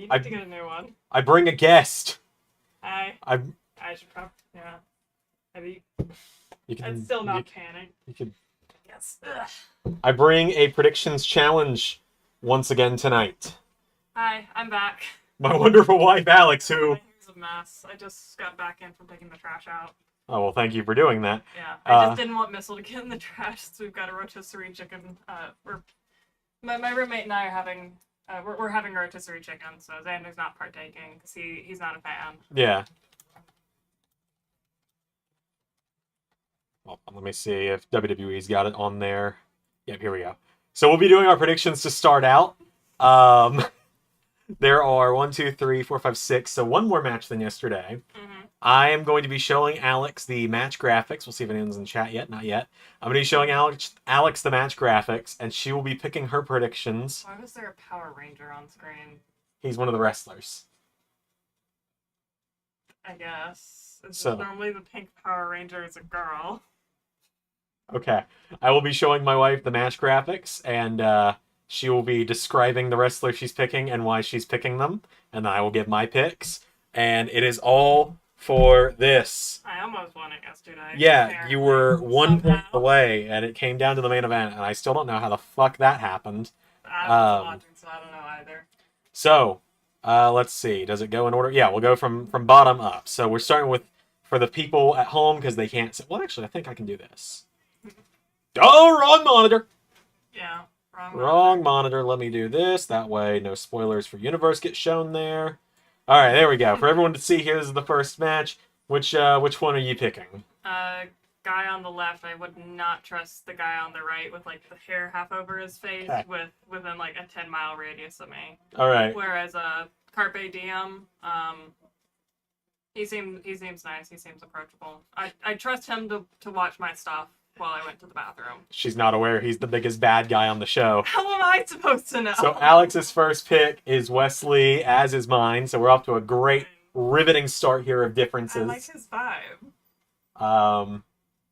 you need to get a new one. I bring a guest. I I should probably, yeah. Maybe. you can. I'd still not panic. You could. Yes. I bring a predictions challenge once again tonight. Hi, I'm back. My wonderful wife Alex, who. My hair's a mess. I just got back in from taking the trash out. Oh well, thank you for doing that. Yeah, I just didn't want Missile to get in the trash, so we've got a rotisserie chicken. My roommate and I are having. We're having a rotisserie chicken, so Xander's not partaking because he's not a fan. Yeah. Well, let me see if WWE's got it on there. Yep, here we go. So we'll be doing our predictions to start out. There are 1, 2, 3, 4, 5, 6. So one more match than yesterday. Mm-hmm. I am going to be showing Alex the match graphics. We'll see if anyone's in chat yet. Not yet. I'm going to be showing Alex the match graphics, and she will be picking her predictions. Why was there a Power Ranger on screen? He's one of the wrestlers. I guess. So normally the pink Power Ranger is a girl. Okay. I will be showing my wife the match graphics, and she will be describing the wrestler she's picking and why she's picking them. And then I will give my picks. And it is all for this. I almost won it yesterday. Yeah, apparently. you were one Somehow. point away, and it came down to the main event, and I still don't know how the fuck that happened. I wasn't watching, so I don't know either. So, let's see. Does it go in order? Yeah, we'll go from bottom up. So we're starting with, for the people at home, because they can't see. Well, actually, I think I can do this. Oh, wrong monitor! Yeah, wrong monitor. Let me do this. That way, no spoilers for Universe get shown there. All right, there we go. For everyone to see, here's the first match. Which one are you picking? Guy on the left. I would not trust the guy on the right with like the hair half over his face, Okay. within like a 10-mile radius of me. All right. Whereas Carpe Diem, he seems nice. He seems approachable. I trust him to watch my stuff while I went to the bathroom. She's not aware he's the biggest bad guy on the show. How am I supposed to know? So Alex's first pick is Wesley, as is mine. So we're off to a great, riveting start here of differences. I like his vibe.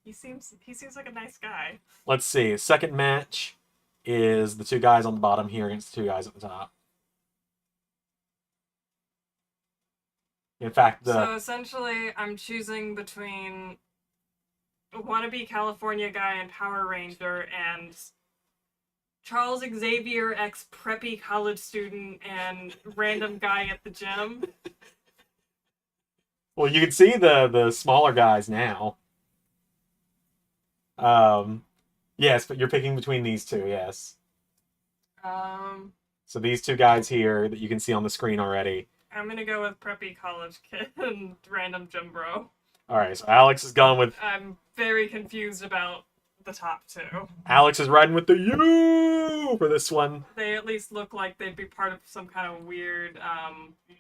He seems like a nice guy. Let's see. Second match is the two guys on the bottom here against the two guys at the top. In fact, So essentially, I'm choosing between a wannabe California guy and Power Ranger and Charles Xavier, ex-preppy college student and random guy at the gym. Well, you can see the smaller guys now. Yes, but you're picking between these two, yes. So these two guys here that you can see on the screen already. I'm gonna go with preppy college kid and random gym bro. Alright, so Alex is gone with... I'm very confused about the top two. Alex is riding with the U for this one. They at least look like they'd be part of some kind of weird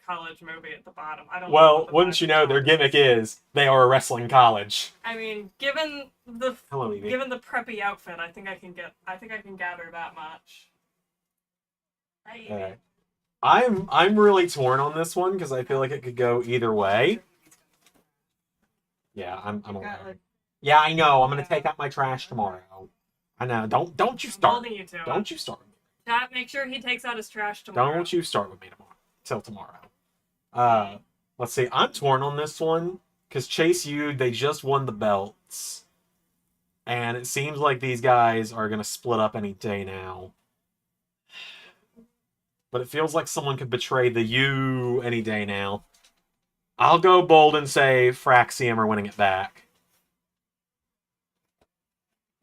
college movie at the bottom. I don't know. Well, wouldn't you know, their gimmick is they are a wrestling college. I mean, given the Hello, Evie. given the preppy outfit, I think I can gather that much. Hi, Evie. Alright. I'm really torn on this one because I feel like it could go either way. Yeah, I'm aware. Yeah, I know. I'm gonna take out my trash tomorrow. I know. Don't you start. Holding you to Don't you start with me. Chat, make sure he takes out his trash tomorrow. Don't you start with me tomorrow. Till tomorrow. Let's see. I'm torn on this one because Chase U, they just won the belts, and it seems like these guys are gonna split up any day now. But it feels like someone could betray the U any day now. I'll go bold and say Fraxium are winning it back.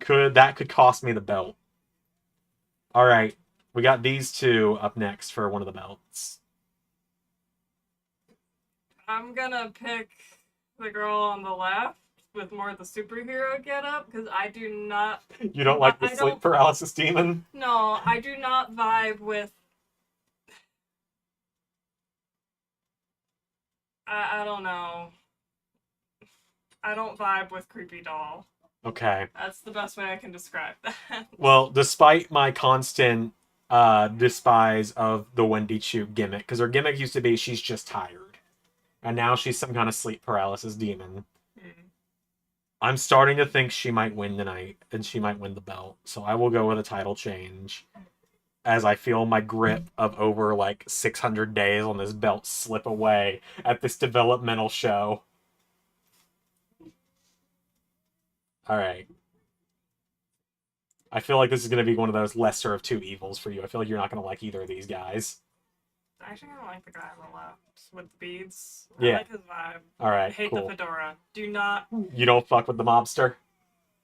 That could cost me the belt. Alright, we got these two up next for one of the belts. I'm gonna pick the girl on the left with more of the superhero getup because I do not. You don't like the I sleep don't- paralysis demon? No, I do not vibe with. I don't know. I don't vibe with creepy doll. Okay. That's the best way I can describe that. Well, despite my constant despise of the Wendy Chu gimmick, because her gimmick used to be she's just tired, and now she's some kind of sleep paralysis demon. I'm starting to think she might win tonight, and she might win the belt, so I will go with a title change. as I feel my grip of over like 600 days on this belt slip away at this developmental show. All right. I feel like this is going to be one of those lesser of two evils for you. I feel like you're not going to like either of these guys. I actually kind of like the guy on the left with the beads. Yeah. I like his vibe. All right, I hate cool. the fedora. Do not. You don't fuck with the mobster?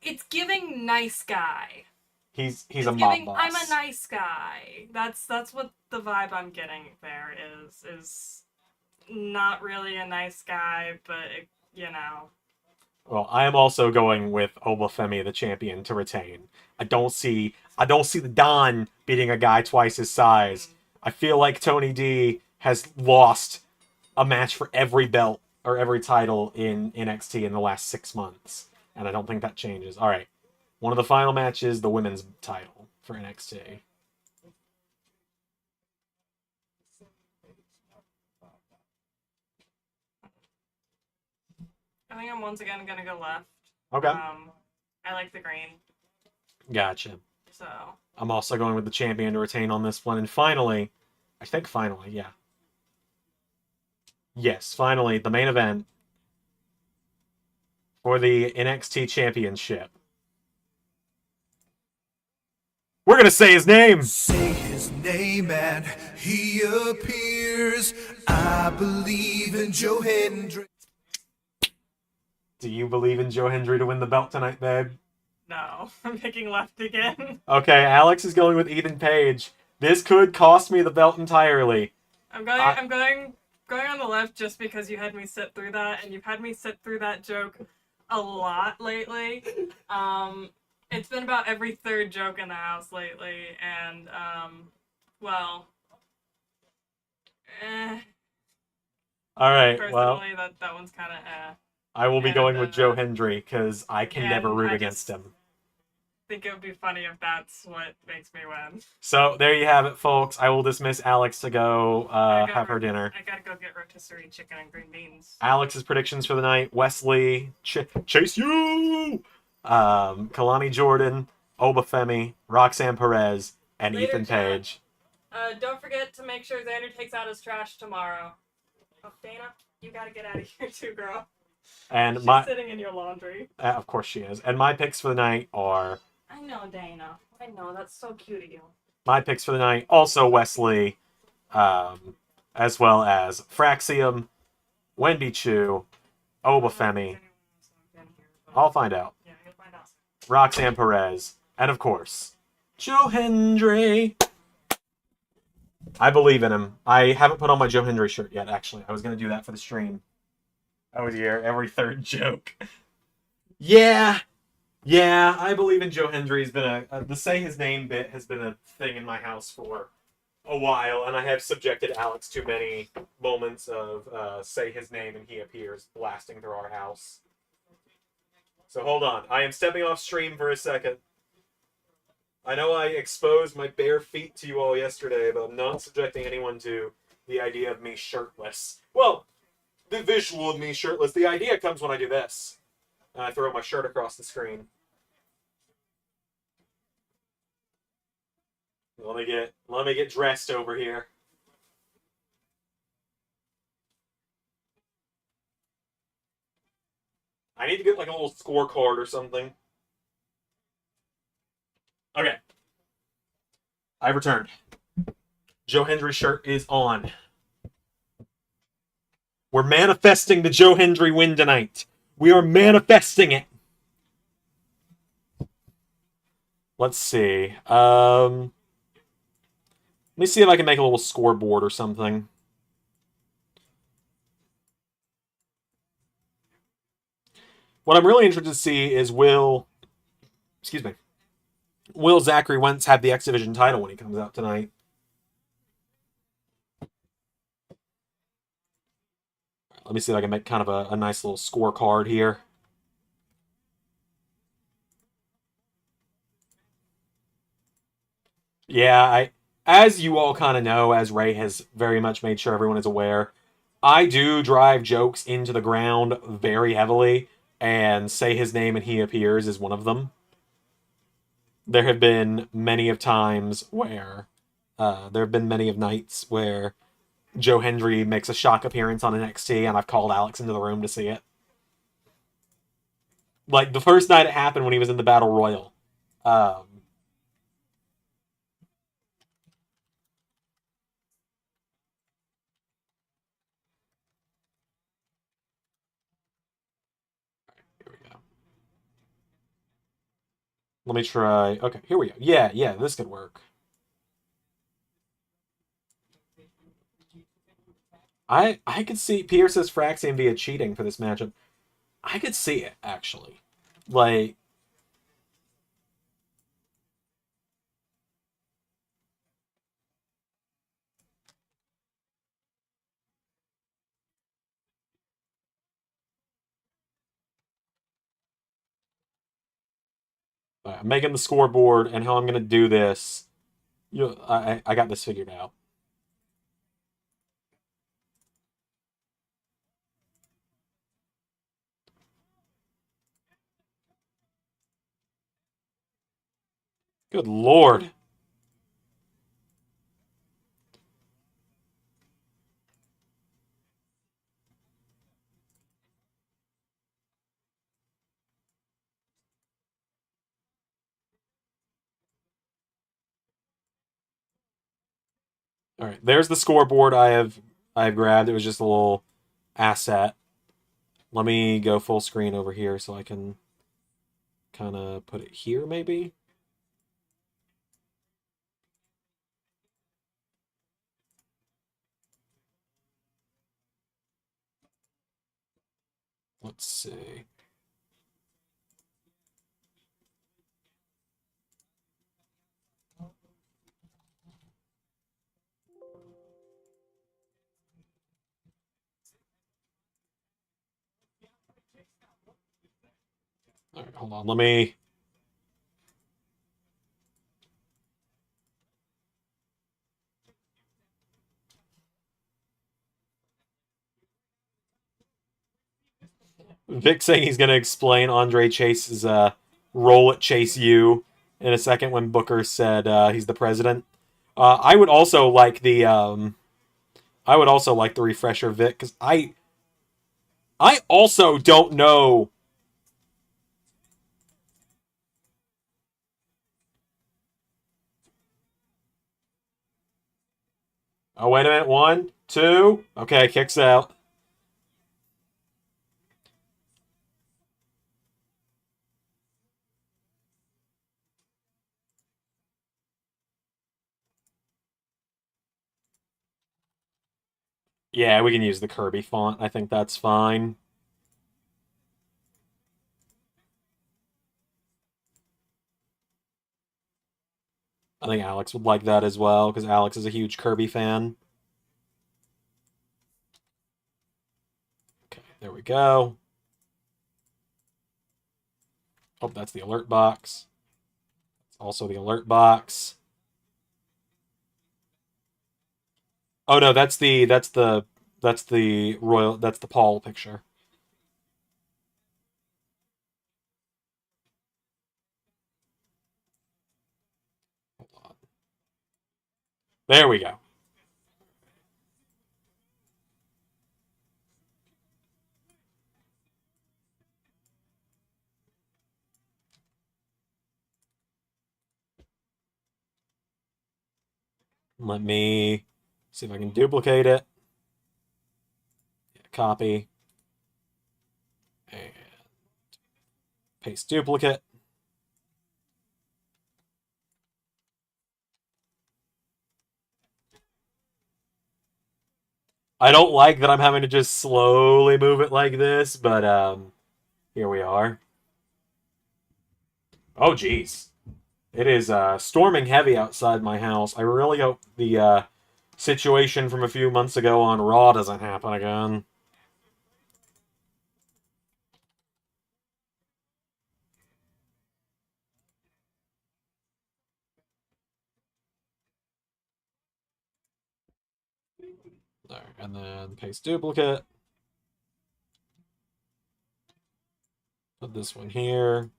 It's giving nice guy. He's It's a mob giving, boss. I'm a nice guy. That's what the vibe I'm getting there is not really a nice guy, but you know. Well, I am also going with Obafemi, the champion, to retain. I don't see the Don beating a guy twice his size. I feel like Tony D has lost a match for every belt or every title in NXT in the last 6 months, and I don't think that changes. All right, one of the final matches, the women's title for NXT. I think I'm once again gonna go left. Okay, I like the green, gotcha. so I'm also going with the champion to retain on this one, and finally, yeah. Yes, finally, the main event for the NXT Championship. We're gonna say his name! Say his name and he appears. I believe in Joe Hendry. Do you believe in Joe Hendry to win the belt tonight, babe? no, I'm picking left again. Okay, Alex is going with Ethan Page. This could cost me the belt entirely. I'm going on the left just because you had me sit through that, and you've had me sit through that joke a lot lately. It's been about every third joke in the house lately, and well, All right, personally, well, that one's kind of I will be and, going with Joe Hendry because I can never and root I against just- him. think it would be funny if that's what makes me win. So there you have it, folks. I will dismiss Alex to go have her dinner. I gotta go get rotisserie chicken and green beans. Alex's predictions for the night: Wesley, Chase you, Kalani Jordan, Obafemi, Roxanne Perez, and Later, Ethan chat. Page. Don't forget to make sure Xander takes out his trash tomorrow. Oh, Dana, you gotta get out of here too, girl. And She's sitting in your laundry. of course she is. And my picks for the night are I know, Dana. I know, that's so cute of you. also Wesley, as well as Fraxium, Wendy Chu, Obafemi. I'll find out. Yeah, you'll find out. Roxanne Perez, and of course, Joe Hendry. I believe in him. I haven't put on my Joe Hendry shirt yet, actually. I was going to do that for the stream. Oh dear, every third joke. Yeah, I believe in Joe Hendry. Has been the say his name bit has been a thing in my house for a while, and I have subjected Alex to many moments of say his name and he appears blasting through our house. So hold on, I am stepping off stream for a second. I know I exposed my bare feet to you all yesterday, but I'm not subjecting anyone to the idea of me shirtless. Well, the visual of me shirtless. The idea comes when I do this. And I throw my shirt across the screen. Let me get dressed over here. I need to get like a little scorecard or something. Okay. I've returned. Joe Hendry shirt is on. We're manifesting the Joe Hendry win tonight. We are manifesting it. Let's see. Let me see if I can make a little scoreboard or something. What I'm really interested to see is will Zachary Wentz have the X Division title when he comes out tonight? Let me see if I can make kind of a nice little scorecard here. Yeah, as you all kind of know, as Ray has very much made sure everyone is aware, I do drive jokes into the ground very heavily, and say his name and he appears is one of them. There have been many of times where There have been many of nights where Joe Hendry makes a shock appearance on NXT, and I've called Alex into the room to see it. Like the first night it happened when he was in the Battle Royal. Um, Here we go. Let me try. Okay, here we go. Yeah, this could work. I could see Pierce says Fraxian via cheating for this matchup. I could see it actually. Like I'm making the scoreboard and how I'm gonna do this. I got this figured out. Good lord. All right, there's the scoreboard I have grabbed. It was just a little asset. Let me go full screen over here so I can kind of put it here maybe. Let's see. All right, hold on. Let me. Vic saying he's going to explain Andre Chase's role at Chase U in a second when Booker said he's the president. I would also like the refresher, Vic, because I also don't know. Oh, wait a minute. 1, 2. Okay, kicks out. Yeah, we can use the Kirby font. I think that's fine. I think Alex would like that as well, because Alex is a huge Kirby fan. Okay, there we go. Oh, that's the alert box. Also the alert box. Oh no, that's the Paul picture. Hold on. There we go. Let me see if I can duplicate it. Copy. And paste duplicate. I don't like that I'm having to just slowly move it like this, but here we are. Oh, geez. It is storming heavy outside my house. I really hope the situation from a few months ago on Raw doesn't happen again. There, and then paste duplicate. Put this one here.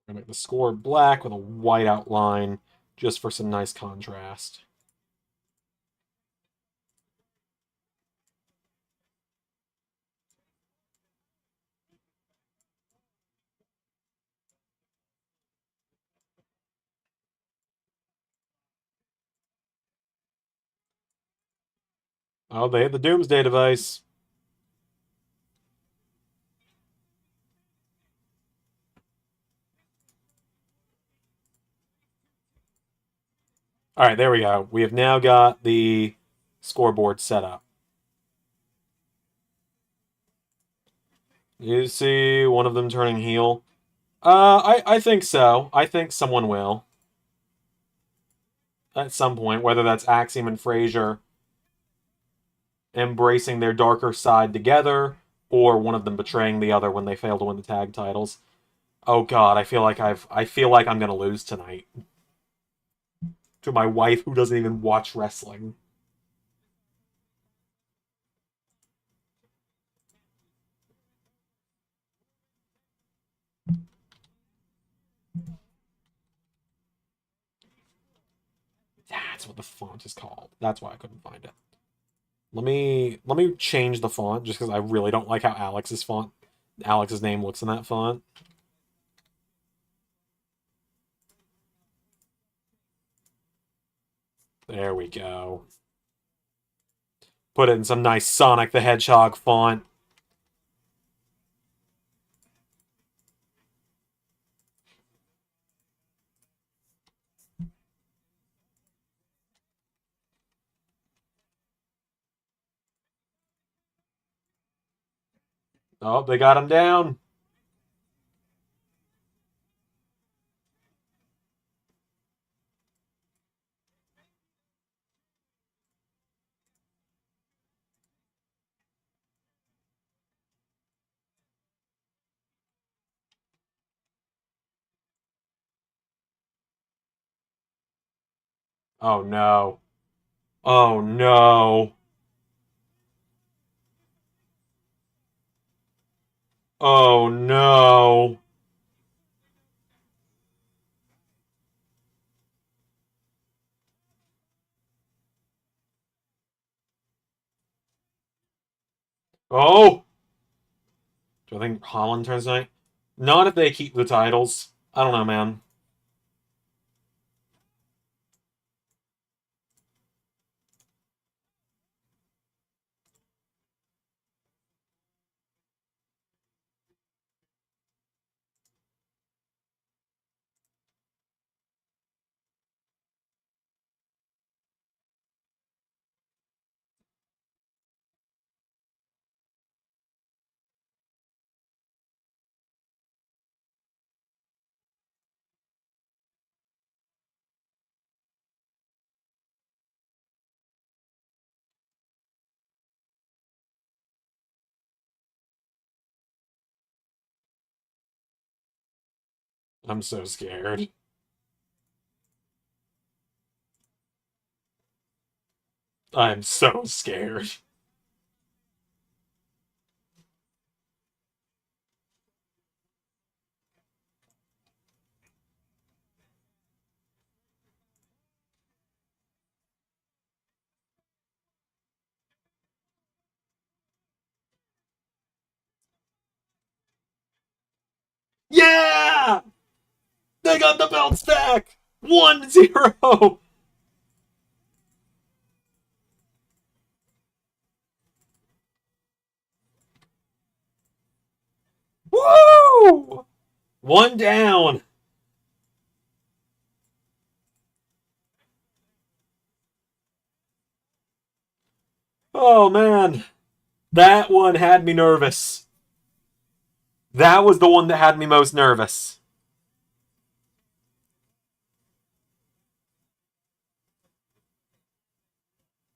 I'm gonna make the score black with a white outline just for some nice contrast. Oh, they hit the Doomsday device. All right, there we go. We have now got the scoreboard set up. You see one of them turning heel? I think so. I think someone will. At some point, whether that's Axiom and Frazier embracing their darker side together, or one of them betraying the other when they fail to win the tag titles. Oh god, I feel like I'm gonna lose tonight. To my wife who doesn't even watch wrestling. That's what the font is called. That's why I couldn't find it. Let me change the font just because I really don't like how Alex's name looks in that font. There we go. Put it in some nice Sonic the Hedgehog font. Oh, they got him down. Oh no. Oh no. Oh no. Oh! Do I think Holland turns tonight? Not if they keep the titles. I don't know, man. I'm so scared. I'm so scared. Yeah! They got the belts back! 1-0! Woo! One down. Oh man. That one had me nervous. That was the one that had me most nervous.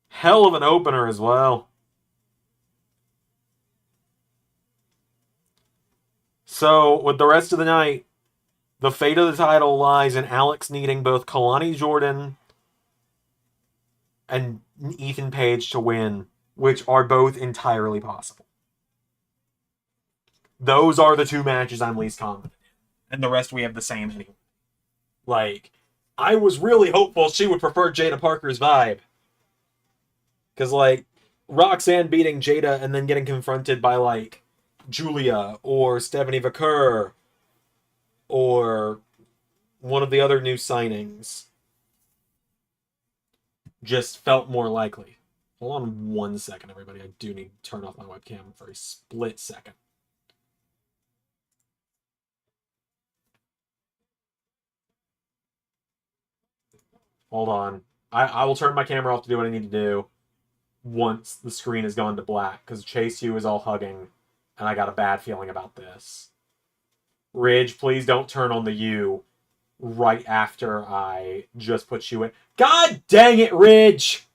Hell of an opener as well. So, with the rest of the night, the fate of the title lies in Alex needing both Kalani Jordan and Ethan Page to win, which are both entirely possible. Those are the two matches I'm least confident in. and the rest we have the same anyway. Like, I was really hopeful she would prefer Jada Parker's vibe. Because, like, Roxanne beating Jada and then getting confronted by, like, Julia or Stephanie Vaquer or one of the other new signings just felt more likely. Hold on 1 second, everybody. I do need to turn off my webcam for a split second. Hold on. I will turn my camera off to do what I need to do once the screen has gone to black, because Chase U is all hugging, and I got a bad feeling about this. Ridge, please don't turn on the U right after I just put you in. God dang it, Ridge!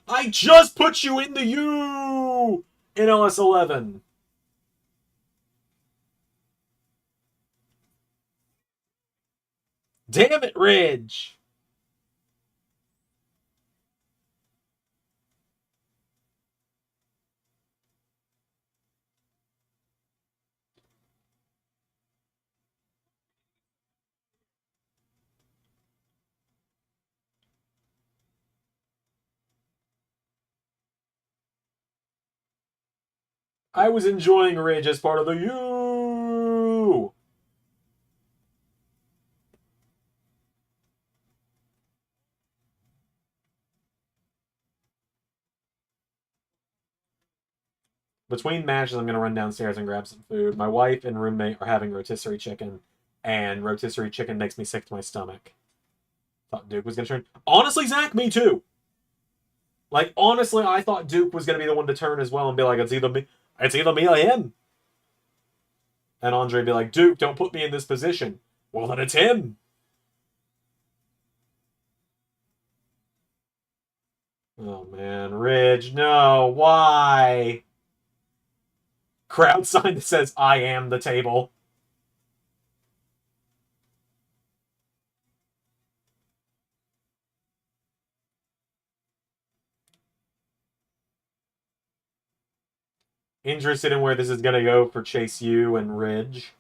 I just put you in the U in LS11. Damn it, Ridge! I was enjoying Ridge as part of the U. Between matches, I'm going to run downstairs and grab some food. My wife and roommate are having rotisserie chicken, and rotisserie chicken makes me sick to my stomach. Thought Duke was going to turn. Honestly, Zach, me too. Like, honestly, I thought Duke was going to be the one to turn as well and be like, it's either me or him. And Andre be like, Duke, don't put me in this position. Well, then it's him. Oh, man. Ridge, no. Why? Crowd sign that says, I am the table. Interested in where this is going to go for Chase U and Ridge.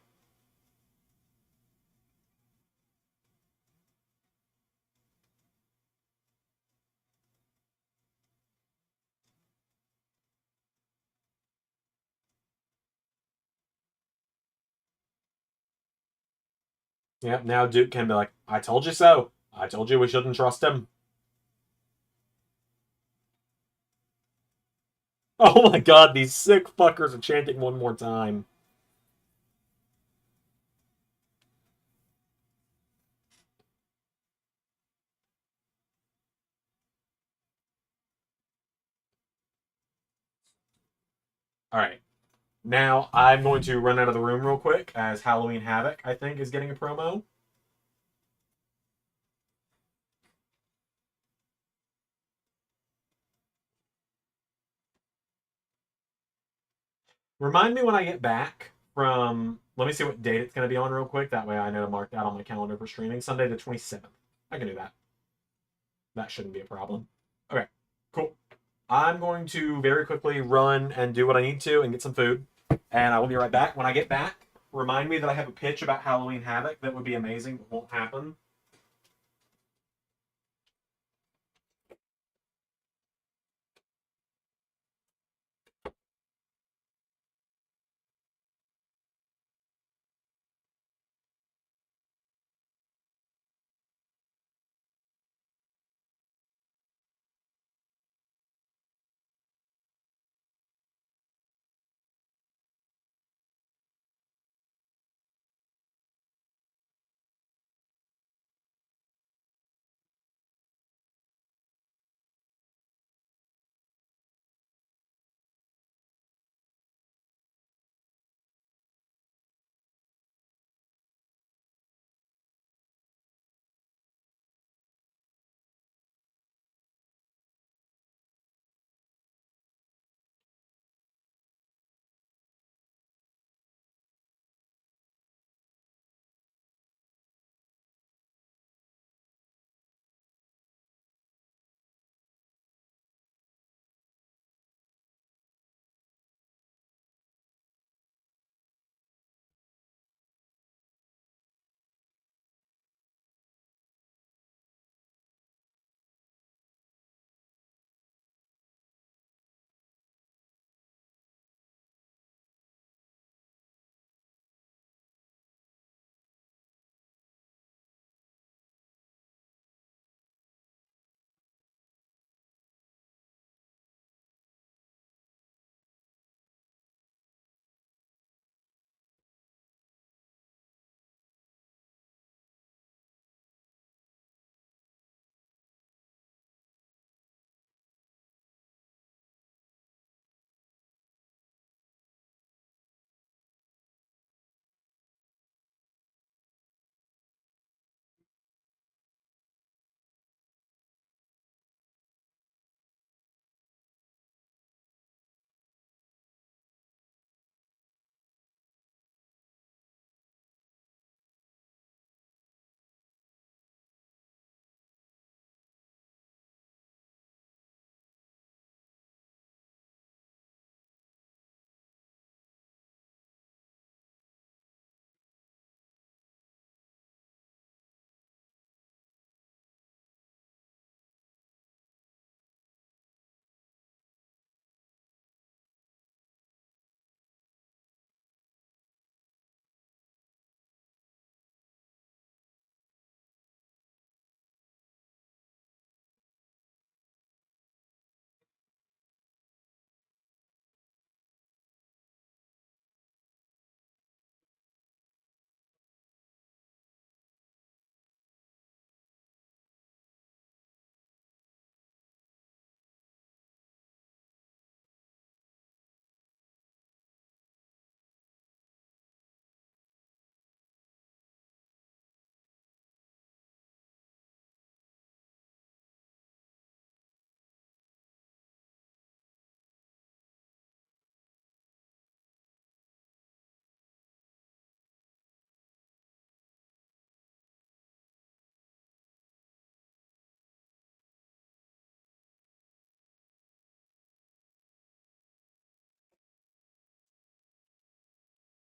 Yep, now Duke can be like, I told you so. I told you we shouldn't trust him. Oh my god, these sick fuckers are chanting one more time. Alright. Now, I'm going to run out of the room real quick, as Halloween Havoc, I think, is getting a promo. Remind me when I get back from... Let me see what date it's going to be on real quick. That way I know to mark that on my calendar for streaming. Sunday the 27th. I can do that. That shouldn't be a problem. Okay, cool. I'm going to very quickly run and do what I need to and get some food. And I will be right back. When I get back, remind me that I have a pitch about Halloween Havoc that would be amazing but won't happen.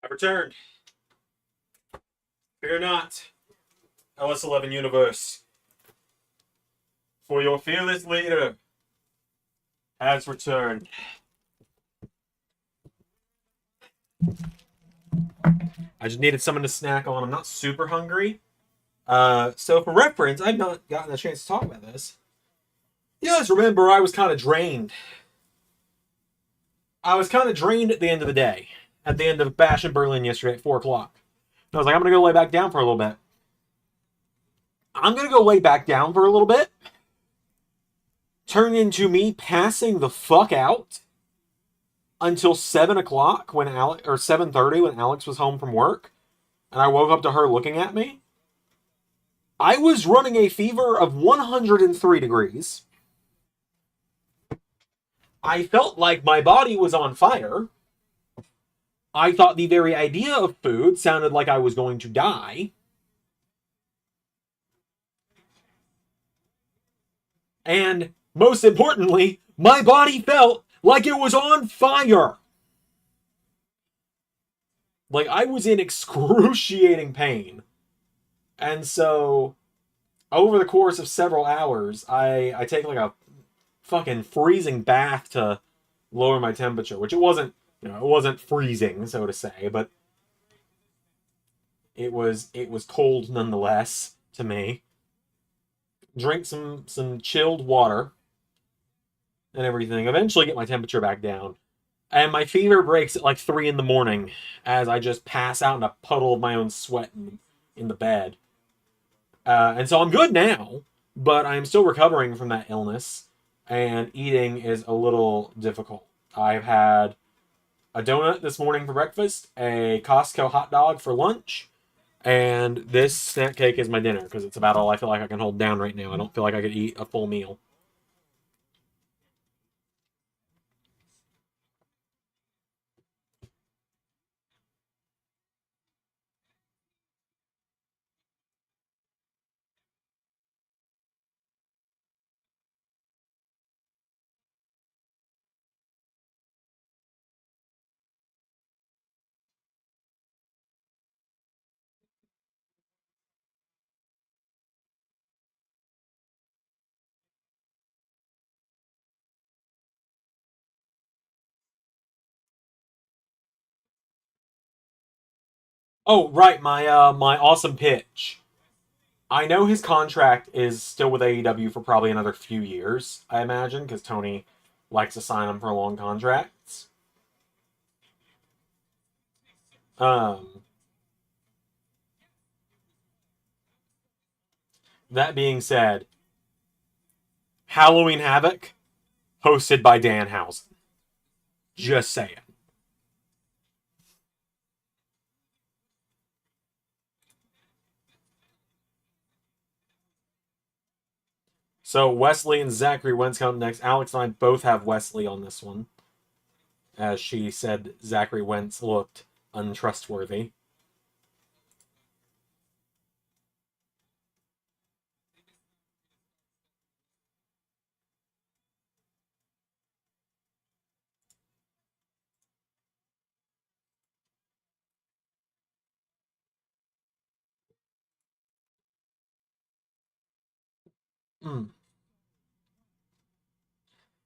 I returned. Fear not, LS11 Universe, for your fearless leader has returned. I just needed something to snack on. I'm not super hungry. So for reference, I've not gotten a chance to talk about this. You guys remember I was kind of drained. I was kind of drained at the end of the day. At the end of Bash in Berlin yesterday at 4 o'clock. I was like, I'm going to go lay back down for a little bit. I'm going to go lay back down for a little bit. Turn into me passing the fuck out until 7 o'clock when Alex, or 7:30 when Alex was home from work. And I woke up to her looking at me. I was running a fever of 103 degrees. I felt like my body was on fire. I thought the very idea of food sounded like I was going to die. And most importantly, my body felt like it was on fire. Like I was in excruciating pain. And so, over the course of several hours, I take like a fucking freezing bath to lower my temperature, which it wasn't, it wasn't freezing, so to say, but it was cold nonetheless to me. Drink some chilled water and everything. Eventually get my temperature back down. And my fever breaks at like 3 in the morning as I just pass out in a puddle of my own sweat in the bed. And so I'm good now, but I'm still recovering from that illness, and eating is a little difficult. I've had a donut this morning for breakfast, a Costco hot dog for lunch, and this snack cake is my dinner, because it's about all I feel like I can hold down right now. I don't feel like I could eat a full meal. Oh, right, my awesome pitch. I know his contract is still with AEW for probably another few years, I imagine, because Tony likes to sign him for long contracts. Um, that being said, Halloween Havoc, hosted by Danhausen. Just saying. So Wesley and Zachary Wentz come next. Alex and I both have Wesley on this one, as she said Zachary Wentz looked untrustworthy. Mm.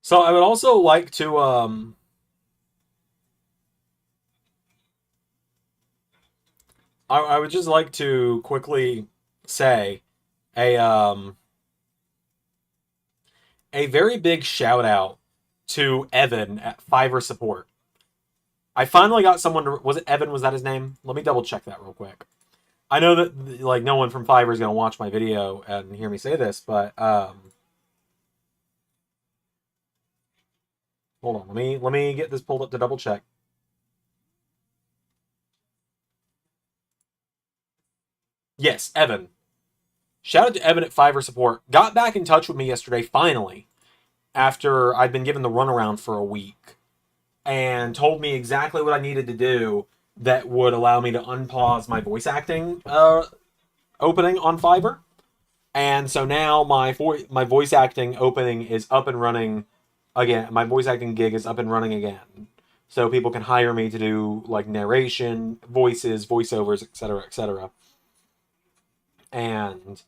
So I would also like to I would just like to quickly say a a very big shout out to Evan at Fiverr Support. I finally got someone to, was it Evan, was that his name? Let me double check that real quick. I know that like no one from Fiverr is going to watch my video and hear me say this, but hold on, let me get this pulled up to double check. Yes, Evan. Shout out to Evan at Fiverr Support. Got back in touch with me yesterday, finally, after I'd been given the runaround for a week, and told me exactly what I needed to do that would allow me to unpause my voice acting opening on Fiverr. And so now my voice acting opening is up and running again. My voice acting gig is up and running again. so people can hire me to do like narration, voices, voiceovers, etc., etc. And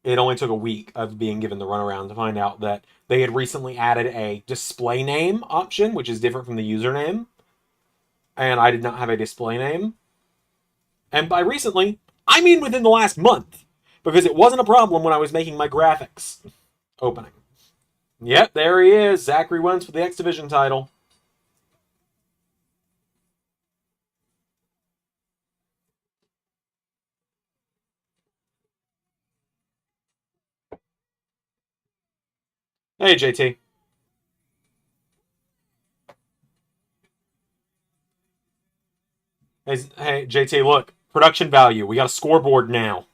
it only took a week of being given the runaround to find out that they had recently added a display name option, which is different from the username. And I did not have a display name. And by recently, I mean within the last month, because it wasn't a problem when I was making my graphics opening. Yep, there he is, Zachary Wentz with the X Division title. Hey, JT. Hey, JT, look. Production value. We got a scoreboard now.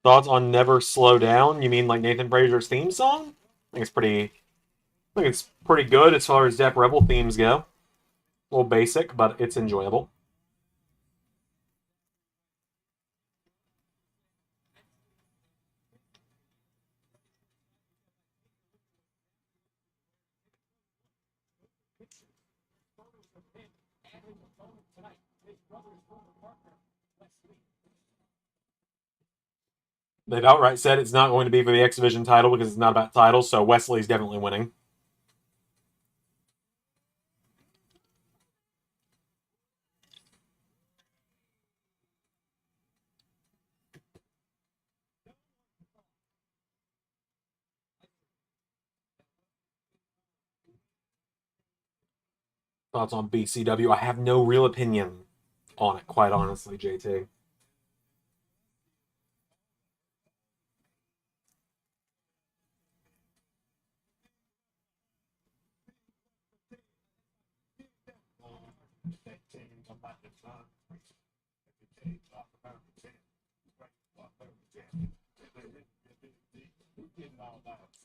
Thoughts on Never Slow Down? You mean like Nathan Frazier's theme song? I think it's pretty good as far as Dep Rebel themes go. A little basic, but it's enjoyable. They've outright said it's not going to be for the X Division title because it's not about titles, so Wesley's definitely winning. Thoughts on BCW? I have no real opinion on it, quite honestly, JT.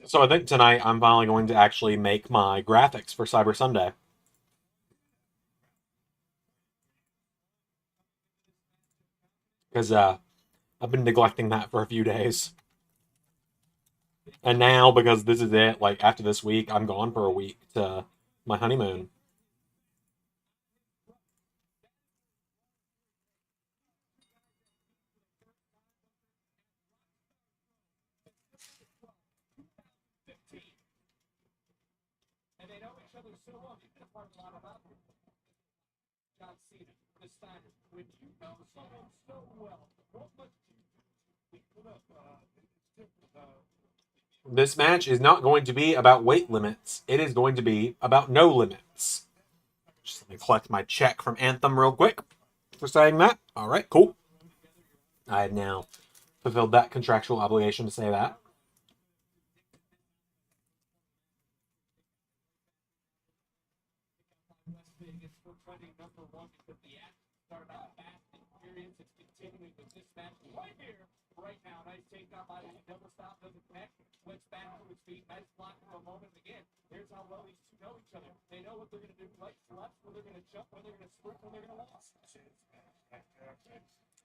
So I think tonight I'm finally going to actually make my graphics for Cyber Sunday. Because I've been neglecting that for a few days. And now, because this is it, like after this week, I'm gone for a week to my honeymoon. This match is not going to be about weight limits. It is going to be about no limits. Just let me collect my check from Anthem real quick for saying that. All right, cool. I have now fulfilled that contractual obligation to say that.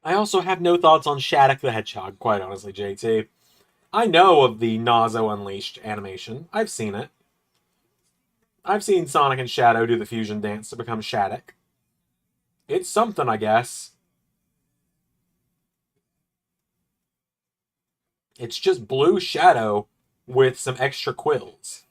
I also have no thoughts on Shattuck the Hedgehog, quite honestly, JT. I know of the Nazo Unleashed animation. I've seen it. I've seen Sonic and Shadow do the fusion dance to become Shattuck. It's something, I guess. It's just blue Shadow with some extra quills.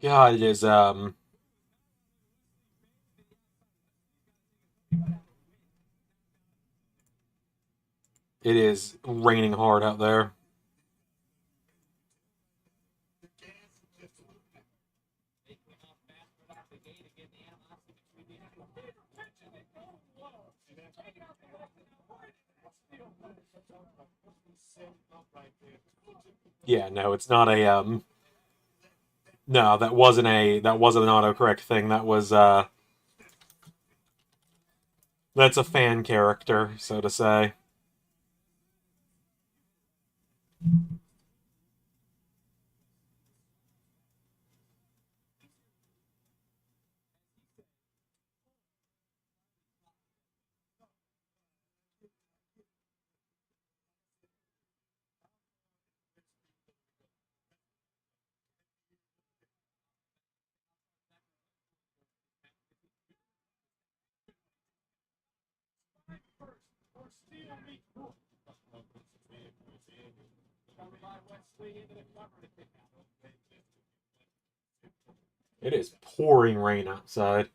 God, it is raining hard out there. Yeah, no, it's not a no, that wasn't an autocorrect thing. That's a fan character, so to say. It is pouring rain outside.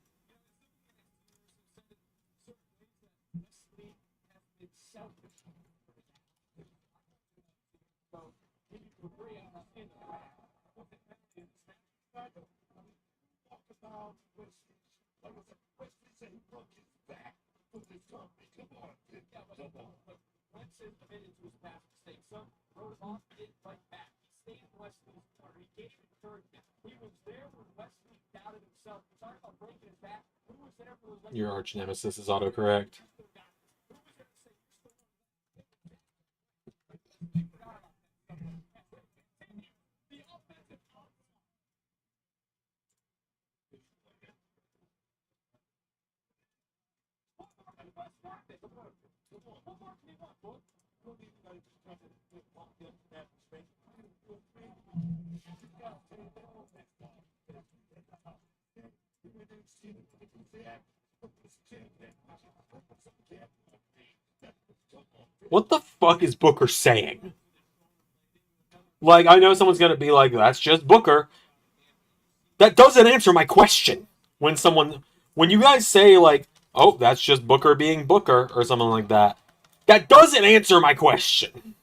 Your arch nemesis is autocorrect. What the fuck is Booker saying? Like, I know someone's gonna be like, that's just Booker. That doesn't answer my question. When you guys say, like, oh, that's just Booker being Booker, or something like that, that doesn't answer my question.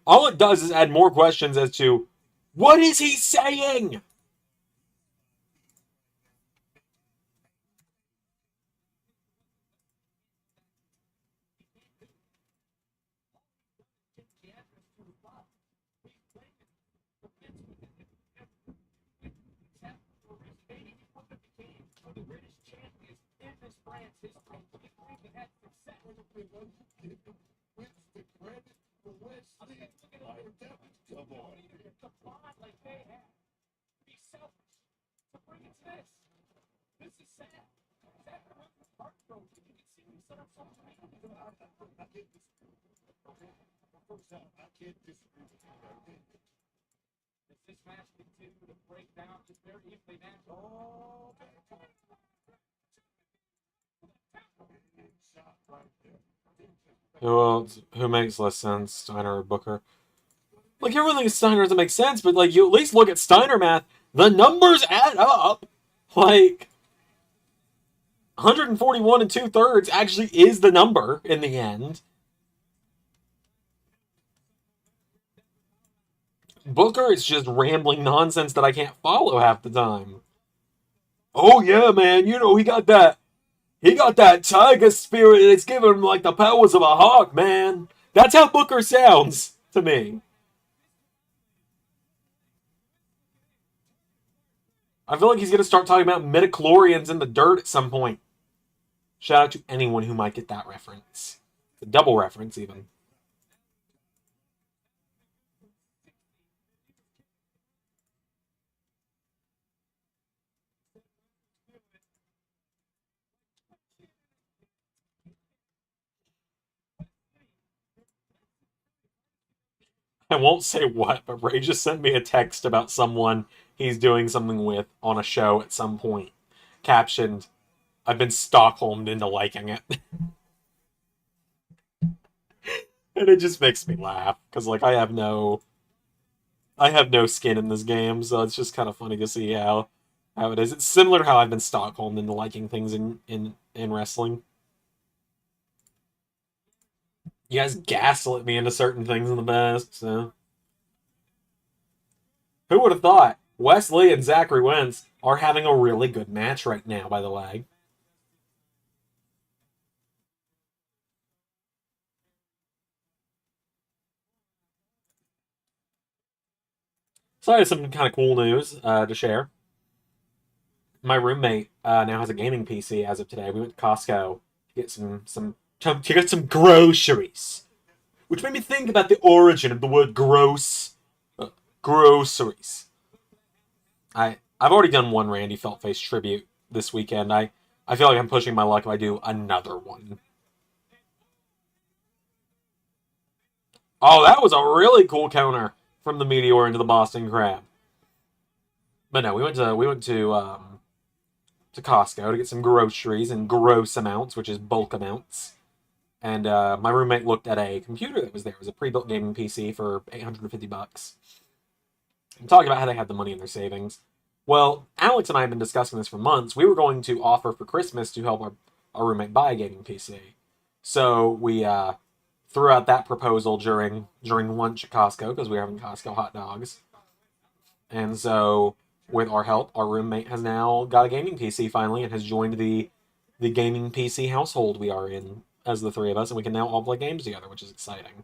All it does is add more questions as to, what is he saying? Who makes less sense, Steiner or Booker? Like, everyone thinks Steiner doesn't make sense, but, like, you at least look at Steiner math. The numbers add up. Like, 141 and 2/3 actually is the number in the end. Booker is just rambling nonsense that I can't follow half the time. Oh yeah, man, you know, he got that tiger spirit and it's giving him like the powers of a hawk, man. That's how Booker sounds to me. I feel like he's gonna start talking about midichlorians in the dirt at some point. Shout out to anyone who might get that reference. A double reference, even. I won't say what, but Ray just sent me a text about someone he's doing something with on a show at some point. Captioned, I've been Stockholmed into liking it. And it just makes me laugh, because, like, I have no skin in this game, so it's just kind of funny to see how it is. It's similar to how I've been Stockholmed into liking things in wrestling. You guys gaslit me into certain things in the past, so. Who would have thought? Wesley and Zachary Wentz are having a really good match right now, by the way. So I have some kind of cool news to share. My roommate now has a gaming PC as of today. We went to Costco to get to get some groceries, which made me think about the origin of the word groceries. I've already done one Randy Feltface tribute this weekend. I feel like I'm pushing my luck if I do another one. Oh, that was a really cool counter from the Meteor into the Boston Crab. But no, we went to Costco to get some groceries in gross amounts, which is bulk amounts. And my roommate looked at a computer that was there. It was a pre-built gaming PC for $850. I'm talking about how they had the money in their savings. Well, Alex and I have been discussing this for months. We were going to offer for Christmas to help our roommate buy a gaming PC. So we threw out that proposal during lunch at Costco because we were having Costco hot dogs. And so, with our help, our roommate has now got a gaming PC finally and has joined the gaming PC household we are in as the three of us, and we can now all play games together, which is exciting.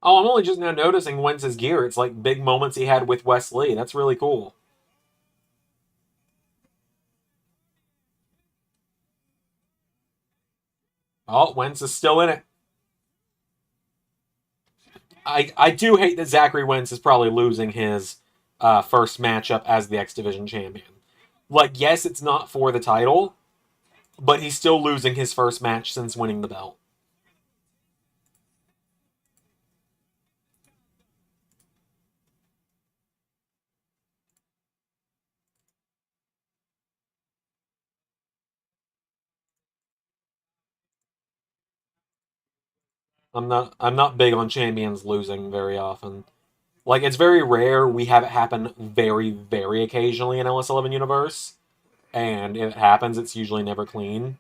Oh, I'm only just now noticing Wentz's gear. It's like big moments he had with Wes Lee. That's really cool. Oh, Wentz is still in it. I do hate that Zachary Wentz is probably losing his first matchup as the X Division champion. Like, yes, it's not for the title, but he's still losing his first match since winning the belt. I'm not big on champions losing very often. Like, it's very rare we have it happen very, very occasionally in LS11 universe. And if it happens, it's usually never clean.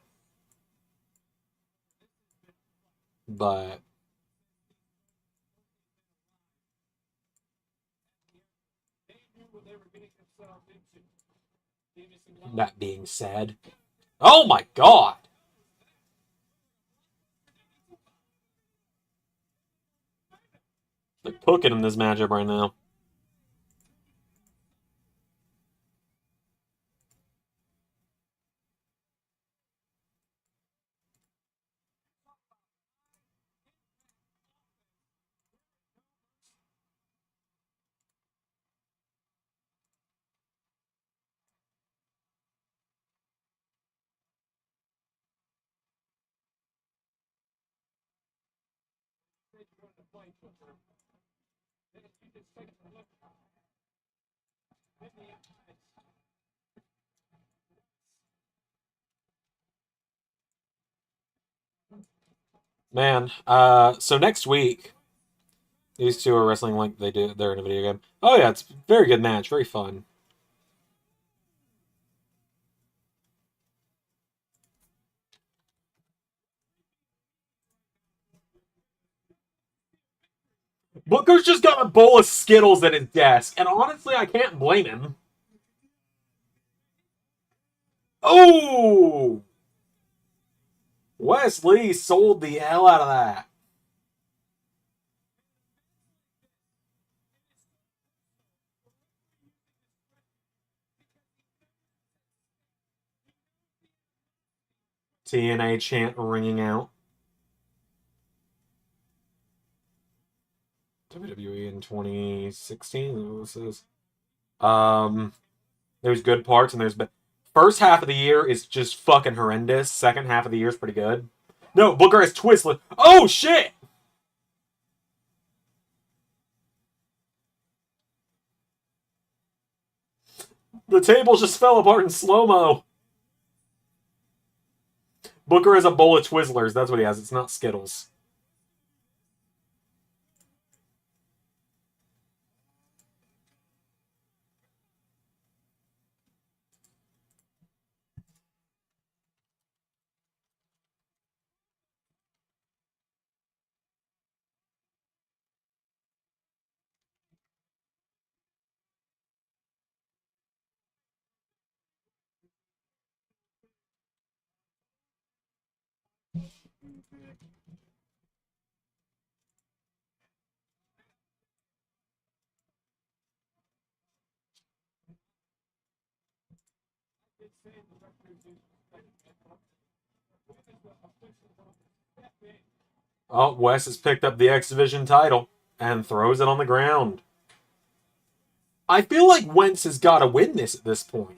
But that being said, oh my god! They're cooking in this matchup right now. Man, so next week, these two are wrestling like they're in a video game. Oh yeah, it's a very good match, very fun. Booker's just got a bowl of Skittles at his desk, and honestly, I can't blame him. Oh! Wesley sold the hell out of that. TNA chant ringing out. WWE in 2016. This is there's good parts and there's bad. First half of the year is just fucking horrendous. Second half of the year is pretty good. No, Booker has Twistless. Oh shit! The table just fell apart in slow mo. Booker has a bowl of Twizzlers. That's what he has. It's not Skittles. Oh, Wes has picked up the X Division title and throws it on the ground. I feel like Wentz has got to win this at this point.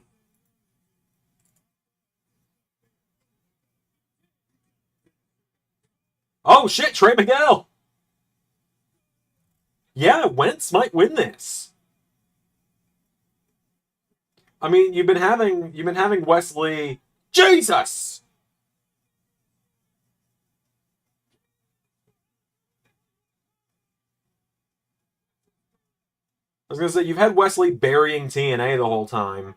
Oh shit, Trey Miguel. Yeah, Wentz might win this. I mean, you've been having Wesley. Jesus. I was gonna say you've had Wesley burying TNA the whole time,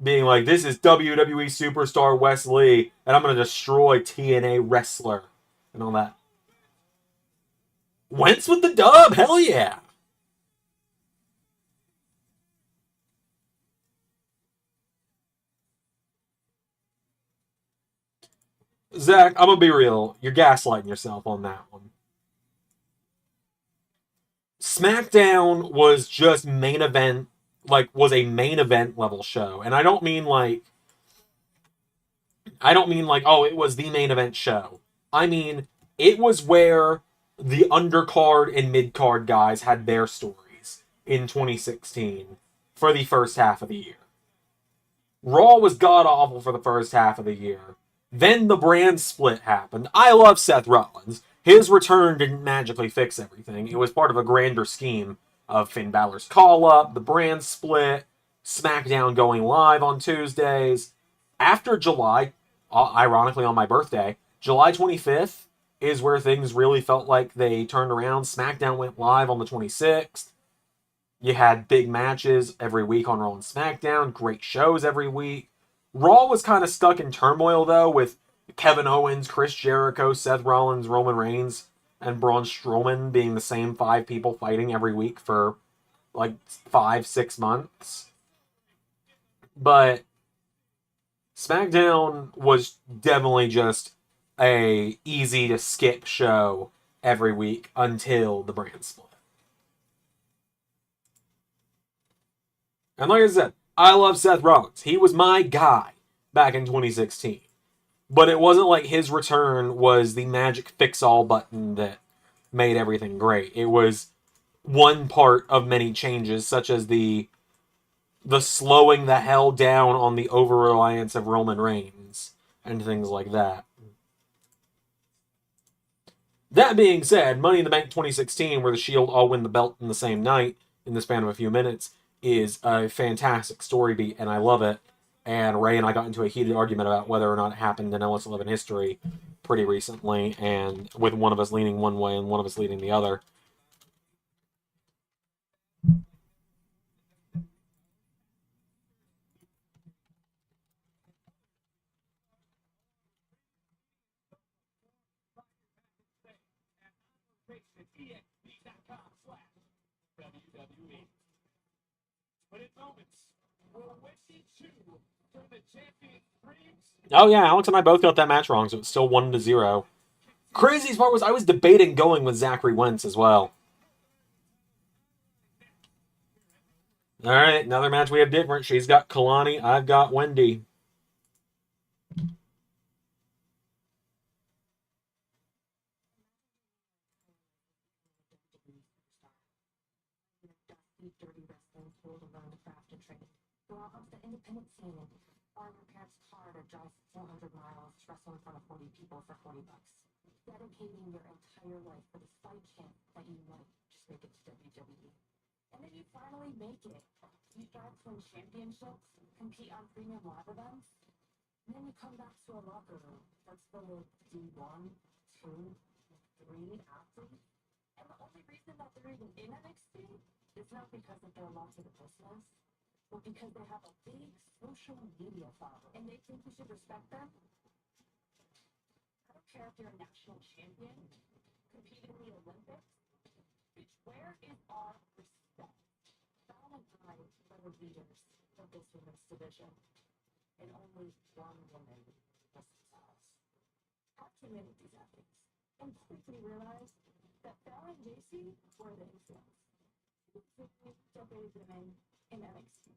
being like, "This is WWE superstar Wesley, and I'm gonna destroy TNA wrestler," and all that. Wentz with the dub, hell yeah! Zach, I'm gonna be real. You're gaslighting yourself on that one. SmackDown was just main event, like was a main event level show, and I don't mean like oh it was the main event show. I mean it was where the undercard and mid card guys had their stories in 2016 for the first half of the year. Raw was god awful for the first half of the year. Then the brand split happened. I love Seth Rollins. His return didn't magically fix everything. It was part of a grander scheme of Finn Balor's call up, the brand split, SmackDown going live on Tuesdays. After July, ironically on my birthday, July 25th is where things really felt like they turned around. SmackDown went live on the 26th. You had big matches every week on Raw and SmackDown, great shows every week. Raw was kind of stuck in turmoil, though, with Kevin Owens, Chris Jericho, Seth Rollins, Roman Reigns, and Braun Strowman being the same five people fighting every week for like 5, 6 months. But SmackDown was definitely just a easy to skip show every week until the brand split. And like I said, I love Seth Rollins. He was my guy back in 2016. But it wasn't like his return was the magic fix-all button that made everything great. It was one part of many changes, such as the slowing the hell down on the over-reliance of Roman Reigns and things like that. That being said, Money in the Bank 2016, where the Shield all win the belt in the same night in the span of a few minutes, is a fantastic story beat, and I love it. And Ray and I got into a heated argument about whether or not it happened in LS11 history pretty recently, and with one of us leaning one way and one of us leaning the other. Oh yeah, Alex and I both got that match wrong, so it's still 1-0. Craziest part was I was debating going with Zachary Wentz as well. All right, another match we have different. She's got Kalani, I've got Wendy. Independent scene. Borrow your parents' car to drive 400 miles to wrestle in front of 40 people for $40. Dedicating your entire life for this fight chance that you might just make it to WWE. And then you finally make it. You start to win championships, compete on premium live events, and then you come back to a locker room that's full of D1, 2, 3 athletes. And the only reason that they're even in NXT is not because that they're lost to the business, but because they have a big social media following, and they think we should respect them. I don't care if you're a national champion, competing in the Olympics. Bitch, where is our respect? Dawn and I are the leaders of this women's division, and only one woman listens to us. Acclimated these athletes and quickly realized that Bella and JC were the influence. Debuted women in NXT.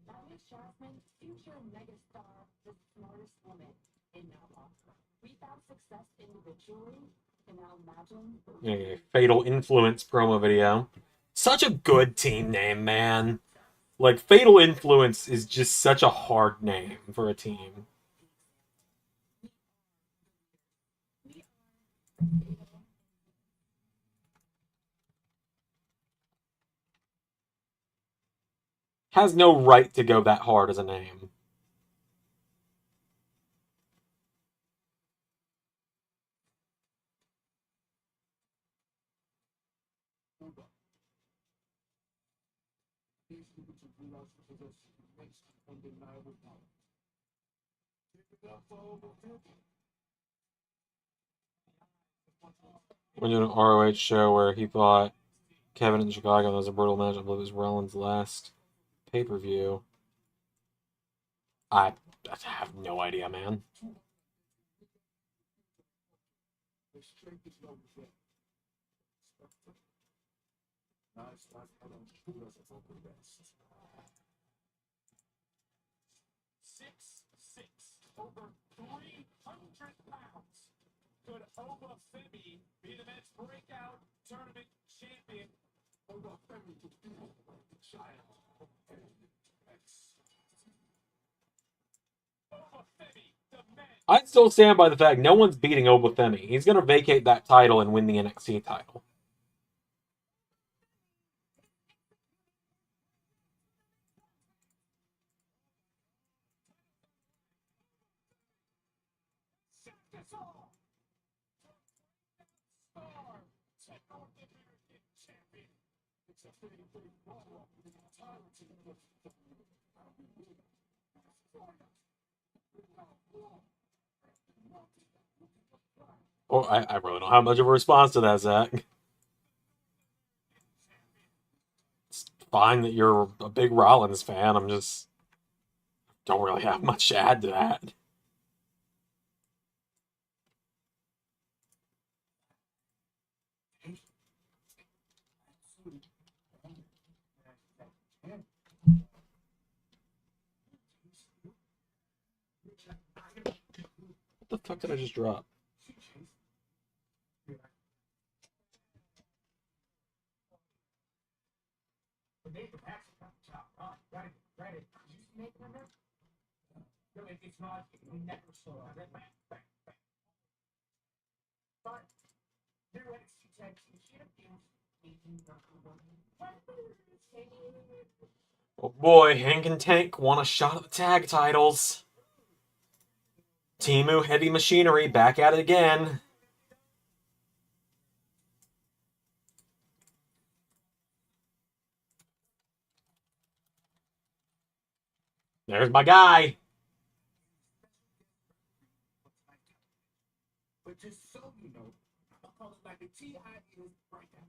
That makes Jasmine future megastar, the smartest woman in now. We found success individually, and now imagine A Fatal Influence promo video. Such a good team name, man. Like, Fatal Influence is just such a hard name for a team. Has no right to go that hard as a name. We're doing an ROH show where he thought Kevin in Chicago was a brutal match. I believe it was Rollins' last pay-per-view. I have no idea, man. Over 300 pounds. Could Obafemi be the men's breakout tournament champion? Obafemi could be the child of Obafemi, the man. I'd still stand by the fact no one's beating Obafemi. He's going to vacate that title and win the NXT title. Oh, I really don't have much of a response to that, Zach. It's fine that you're a big Rollins fan. I'm just don't really have much to add to that. What the fuck did I just drop? It's not, we never saw it. But new NXT Tag Team Champions, Oh boy, Hank and Tank want a shot at the tag titles. Timu Heavy Machinery back at it again. There's my guy. But just so you know, I'm calling like a TIE right now.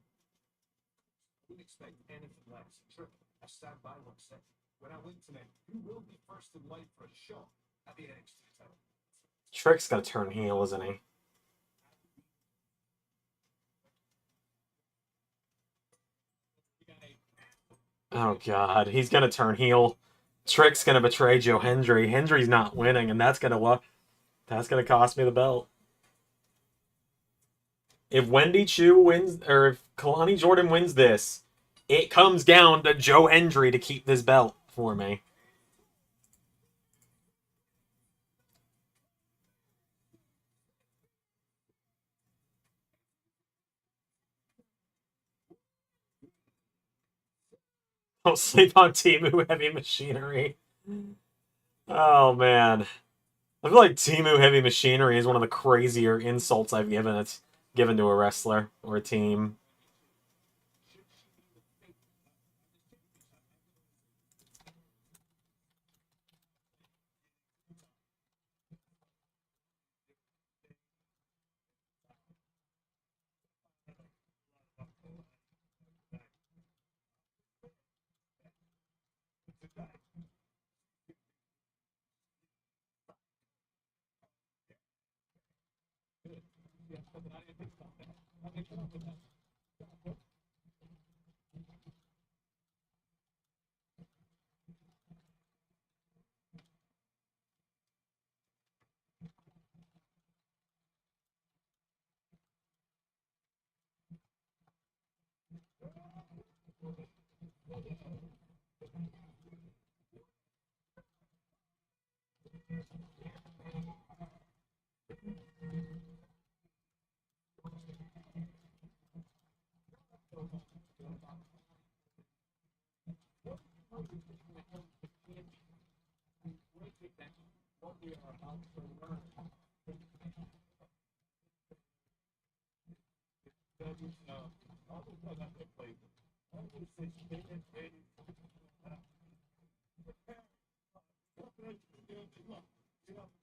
Wouldn't expect anything less. Trip, I stand by what I said. When I win tonight, you will be first in line for a shot at the NXT title. Trick's gonna turn heel, isn't he? Oh god, he's gonna turn heel. Trick's gonna betray Joe Hendry. Hendry's not winning, and that's gonna cost me the belt. If Wendy Chu wins, or if Kalani Jordan wins this, it comes down to Joe Hendry to keep this belt for me. Don't sleep on Timu Heavy Machinery. Oh man. I feel like Timu Heavy Machinery is one of the crazier insults I've given to a wrestler or a team.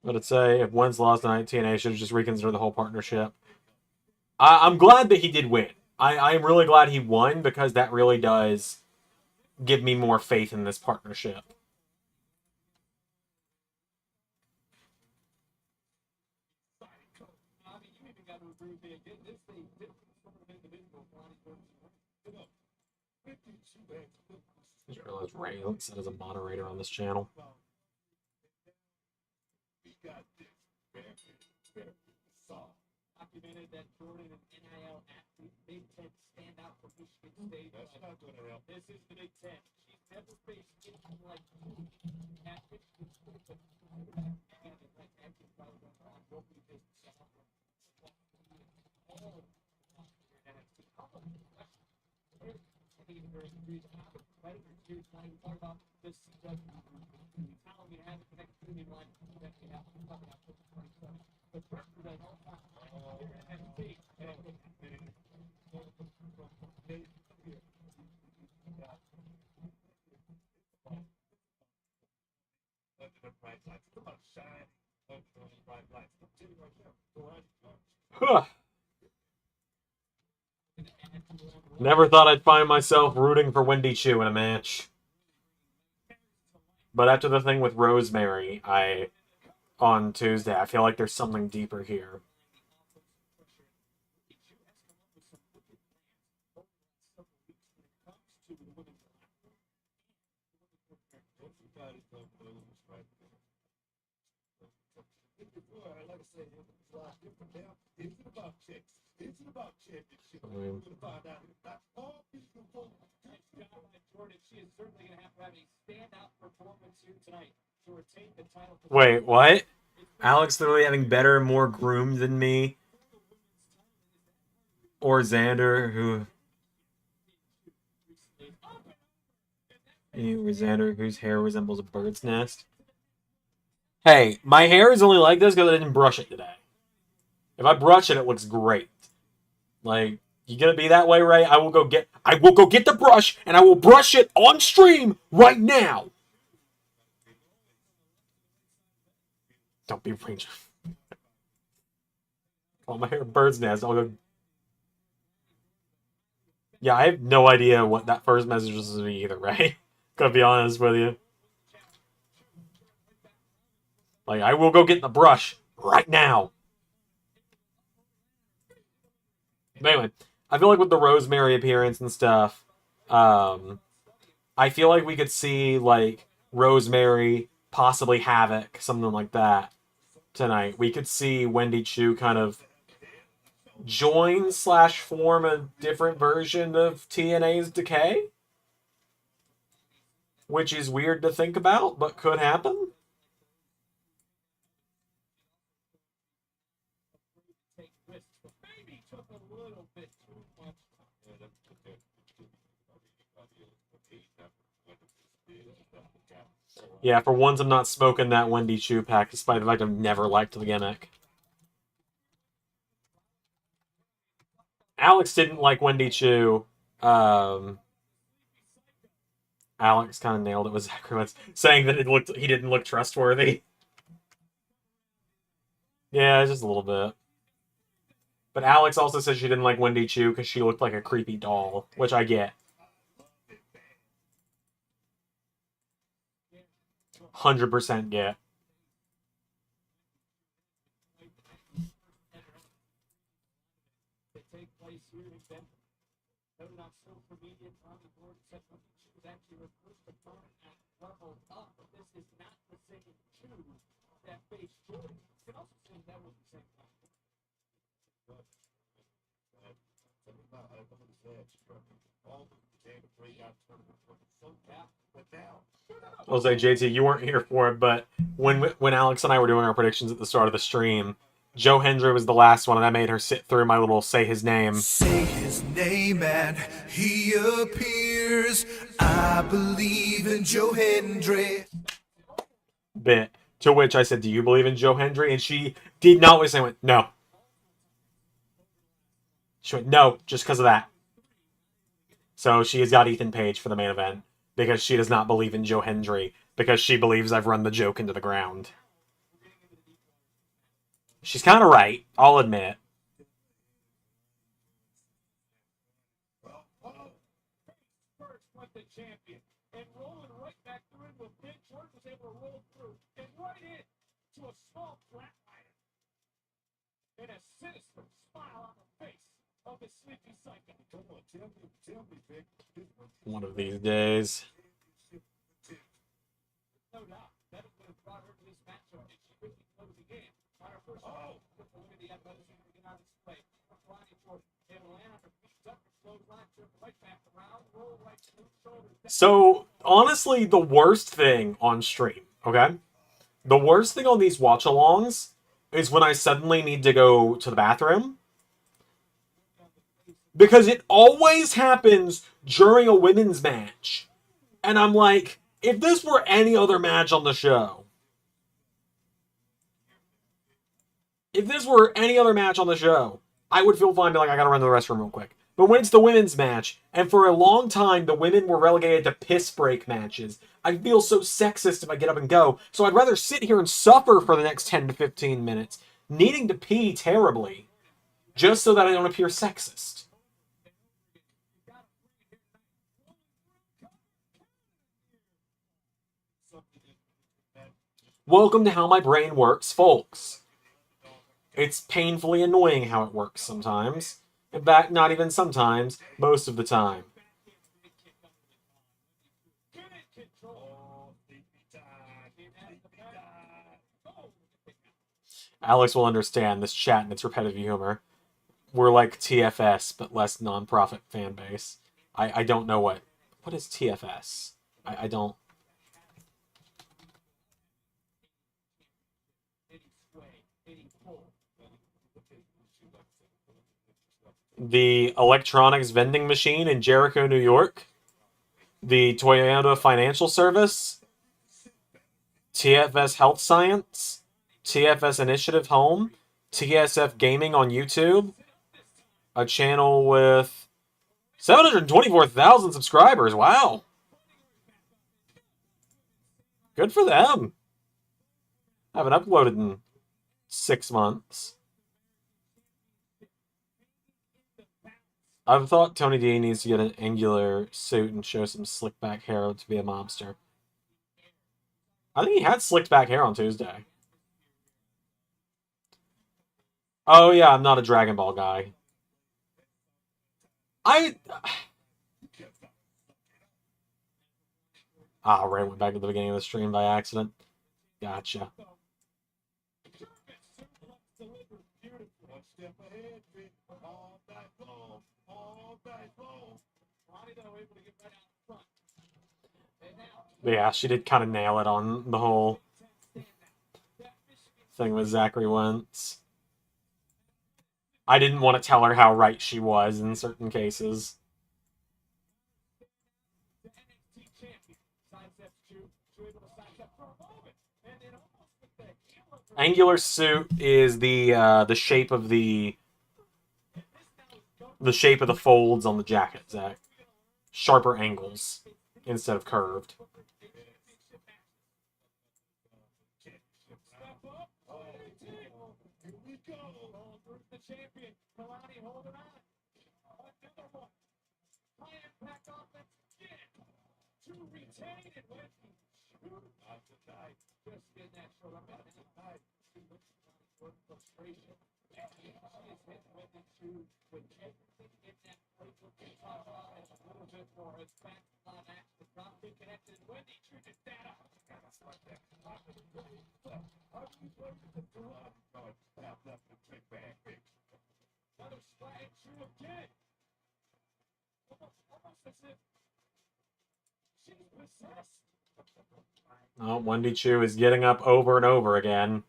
But I'd say if Wentz lost tonight, TNA should have just reconsidered the whole partnership. I'm glad that he did win. I'm really glad he won because that really does give me more faith in this partnership. I just realized Ray set as a moderator on this channel. Documented that Jordan and NIL athlete, Big Ten standout for Michigan State. That's not good enough. This is the Big Ten. She's never faced anything like at Michigan State. Huh. Never thought I'd find myself rooting for Wendy Chu in a match. But after the thing with Rosemary, on Tuesday, I feel like there's something deeper here. Wait, what? Alex literally having better and more groomed than me? Or Xander, who... Xander, whose hair resembles a bird's nest? Hey, my hair is only like this because I didn't brush it today. If I brush it, it looks great. Like, you gonna be that way, Ray? I will go get the brush, and I will brush it on stream right now. Don't be Ranger. Oh, my hair a bird's nest. I'll go. Yeah, I have no idea what that first message was to me either, Ray. Gotta be honest with you. Like, I will go get the brush right now. But anyway, I feel like with the Rosemary appearance and stuff, I feel like we could see, like, Rosemary, possibly Havoc, something like that, tonight. We could see Wendy Chu kind of join / form a different version of TNA's Decay, which is weird to think about, but could happen. Yeah, for once I'm not smoking that Wendy Chu pack, despite the fact I've never liked the gimmick. Alex didn't like Wendy Chu. Alex kind of nailed it with Zachary saying that he didn't look trustworthy. Yeah, just a little bit. But Alex also said she didn't like Wendy Chu because she looked like a creepy doll, which I get. 100% get. here in Denver. Noted on social media, Tommy Gordon said she was actually her first opponent at level up, but this is not the same two that faced Jordan. You can also say that was the same time. I'll say, JT, you weren't here for it, but when Alex and I were doing our predictions at the start of the stream, Joe Hendry was the last one, and I made her sit through my little say his name. Say his name and he appears. I believe in Joe Hendry. Bit. To which I said, do you believe in Joe Hendry? And she did not listen. I went, no. She went, no, just because of that. So she has got Ethan Page for the main event because she does not believe in Joe Hendry because she believes I've run the joke into the ground. She's kind of right, I'll admit. First went the champion, and rolling right back through with Big Jordan was able to roll through and right in to a small flatliner. And a sinister smile on the face of the sleepy psycho. Come on, tell me, Vic. One of these days. No doubt, that is what has brought her to this matchup, and she quickly closed the game. On her first with the win of the athleticism to get on display. Ronnie Jordan able to land on her feet up, clothesline, trip right back around, roll right through shoulders. So, honestly, the worst thing on stream, okay? The worst thing on these watch-alongs is when I suddenly need to go to the bathroom. Because it always happens during a women's match. And I'm like, if this were any other match on the show, I would feel fine, be like, I gotta run to the restroom real quick. But when it's the women's match, and for a long time the women were relegated to piss break matches, I feel so sexist if I get up and go. So I'd rather sit here and suffer for the next 10 to 15 minutes, needing to pee terribly, just so that I don't appear sexist. Welcome to how my brain works, folks. It's painfully annoying how it works sometimes. In fact, not even sometimes, most of the time. Alex will understand this chat and its repetitive humor. We're like TFS, but less non-profit fan base. I don't know what is TFS? I don't... The electronics vending machine in Jericho, New York. The Toyota Financial Service. TFS Health Science. TFS Initiative Home. TSF Gaming on YouTube. A channel with 724,000 subscribers. Wow. Good for them. I haven't uploaded in 6 months. I've thought Tony D needs to get an angular suit and show some slick back hair to be a mobster. I think he had slicked back hair on Tuesday. Oh yeah, I'm not a Dragon Ball guy. Ray went back to the beginning of the stream by accident. Gotcha. But yeah, she did kind of nail it on the whole thing with Zachary Wentz. I didn't want to tell her how right she was in certain cases. Angular suit is the shape of the folds on the jacket, Zach. Sharper angles instead of curved. it's back to live action. The drop kick connected. Wendy treated that out. That's like that. How do you play with the drop? Going, have nothing to take back. Another slide through again. Almost as if she's possessed. Oh, Wendy Chu is getting up over and over again.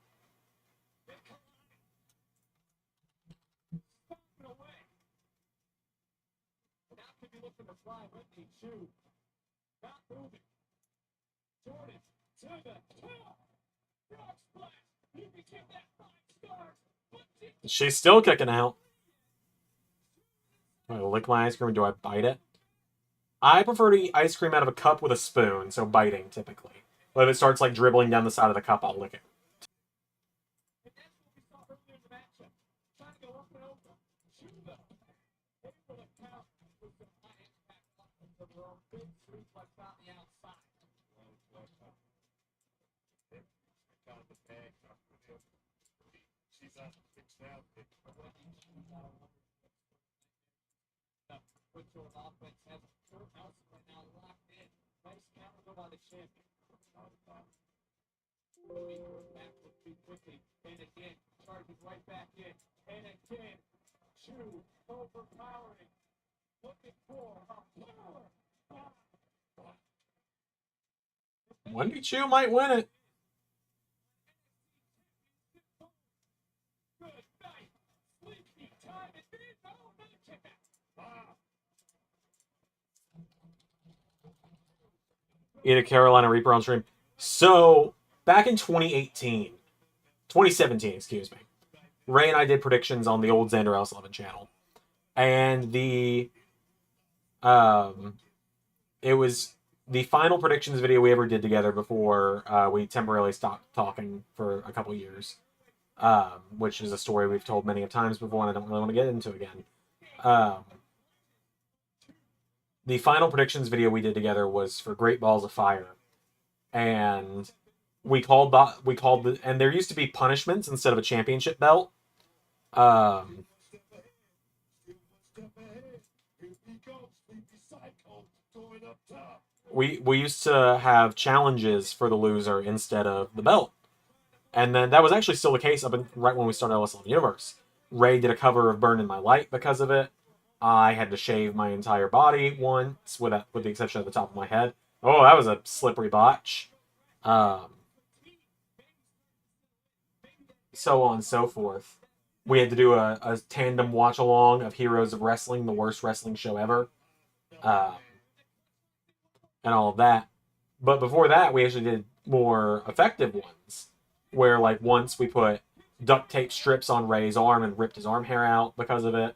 Now could be looking to fly Wendy Chu. Not moving. Jordan to the top. Frog splash. He became that 5 stars. She's still kicking out. Do I lick my ice cream or do I bite it? I prefer to eat ice cream out of a cup with a spoon, so biting typically. But if it starts like dribbling down the side of the cup, I'll lick it. And that's what we saw earlier in the matchup. Trying to go up and over. Chu though. Able to count with some high impact offense of their own. Big suplex on the outside. Out of the bag. She's on 6 now. Put your offense has Kurt Nelson right now locked in. Nice counter go by the champion. Moving backwards too quickly. And again, charges right back in. And again, Chu overpowering. Looking for a power. Wendy Chu might win it. Good night. Sleepy time. And then, oh, another kick out. Wow. Eat a Carolina Reaper on stream. So, back in 2017, excuse me, Ray and I did predictions on the old Xander House 11 channel. And it was the final predictions video we ever did together before we temporarily stopped talking for a couple years. Which is a story we've told many of times before and I don't really want to get into again. The final predictions video we did together was for Great Balls of Fire. And and there used to be punishments instead of a championship belt. We used to have challenges for the loser instead of the belt. And then that was actually still the case right when we started LS11 Universe. Ray did a cover of Burn in My Light because of it. I had to shave my entire body once, with the exception of the top of my head. Oh, that was a slippery botch. So on and so forth. We had to do a tandem watch-along of Heroes of Wrestling, the worst wrestling show ever. And all of that. But before that, we actually did more effective ones. Where, like, once we put duct tape strips on Ray's arm and ripped his arm hair out because of it.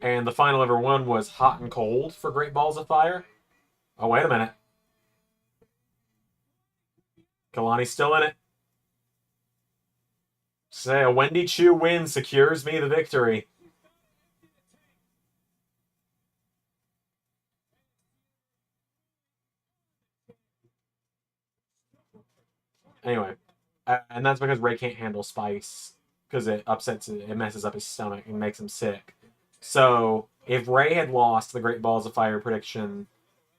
And the final ever one was Hot and Cold for Great Balls of Fire. Oh, wait a minute. Kalani's still in it. Say a Wendy Chu win secures me the victory. Anyway, and that's because Ray can't handle spice because it messes up his stomach and makes him sick. So if Ray had lost the Great Balls of Fire prediction,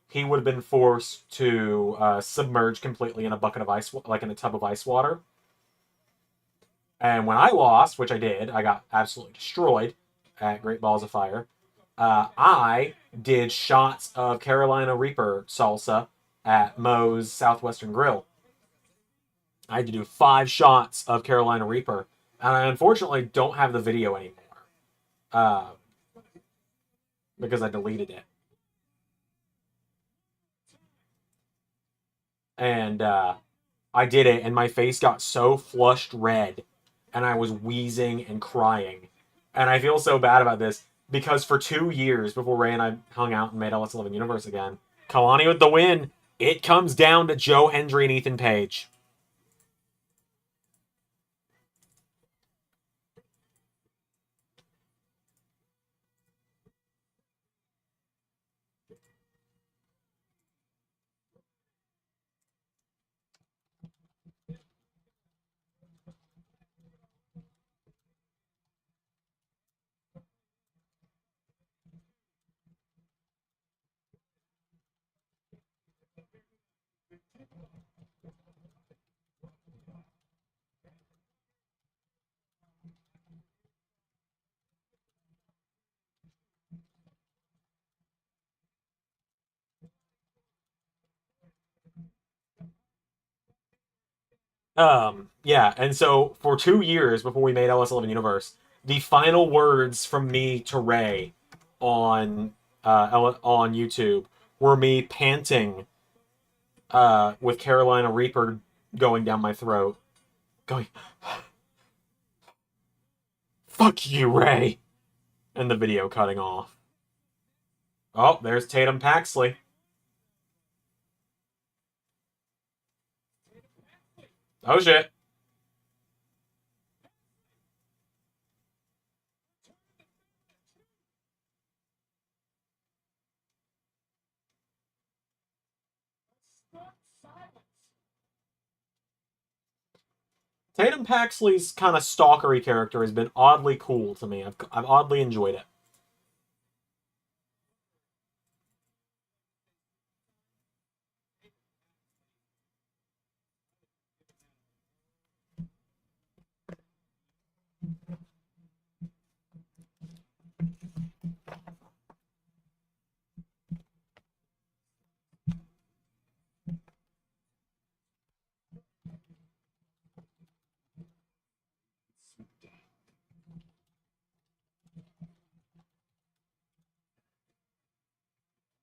he would have been forced to submerge completely in a bucket of ice, like in a tub of ice water. And when I lost, which I did, I got absolutely destroyed at Great Balls of Fire. I did shots of Carolina Reaper salsa at Moe's Southwestern Grill. I had to do 5 shots of Carolina Reaper. And I unfortunately don't have the video anymore. Because I deleted it. And I did it, and my face got so flushed red. And I was wheezing and crying. And I feel so bad about this. Because for 2 years before Ray and I hung out and made LS11 Universe again, Kalani with the win. It comes down to Joe Hendry and Ethan Page. Yeah, and so for 2 years before we made LS11 Universe, the final words from me to Ray on on YouTube were me panting with Carolina Reaper going down my throat, going, "Fuck you, Ray," and the video cutting off. Oh, there's Tatum Paxley. Oh shit. Tatum Paxley's kind of stalkery character has been oddly cool to me. I've oddly enjoyed it.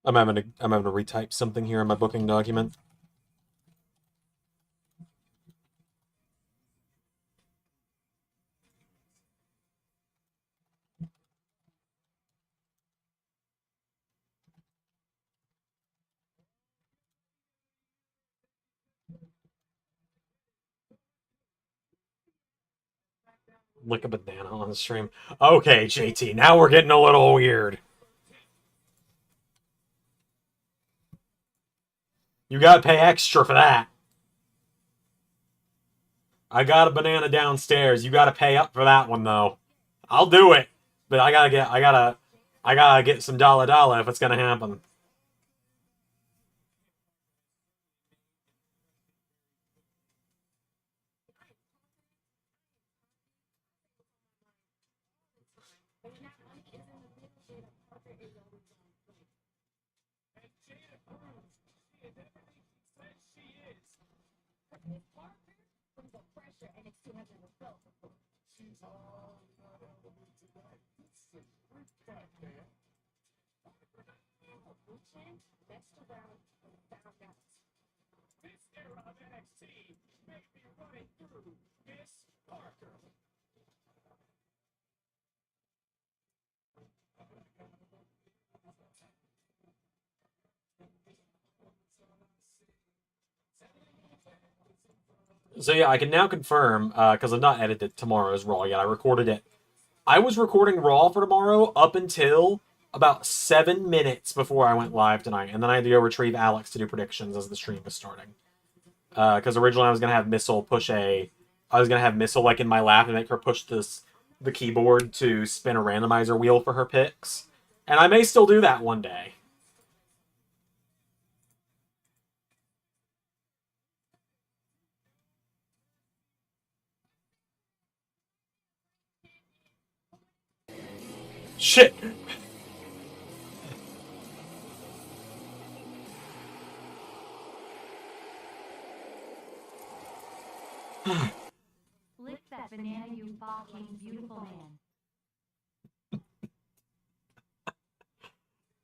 I'm having to retype something here in my booking document. Lick a banana on the stream. Okay, JT, now we're getting a little weird. You gotta pay extra for that. I got a banana downstairs. You gotta pay up for that one though. I'll do it, but I gotta get some dollar dollar if it's gonna happen. This era of NXT may be running through Miss Parker. So yeah, I can now confirm because I've not edited tomorrow's Raw yet. I recorded it. I was recording Raw for tomorrow up until about 7 minutes before I went live tonight, and then I had to go retrieve Alex to do predictions as the stream was starting. Because originally I was gonna have Missile push a, I was gonna have Missile like in my lap and make her push the keyboard to spin a randomizer wheel for her picks, and I may still do that one day. Shit. Lick that banana, you fucking beautiful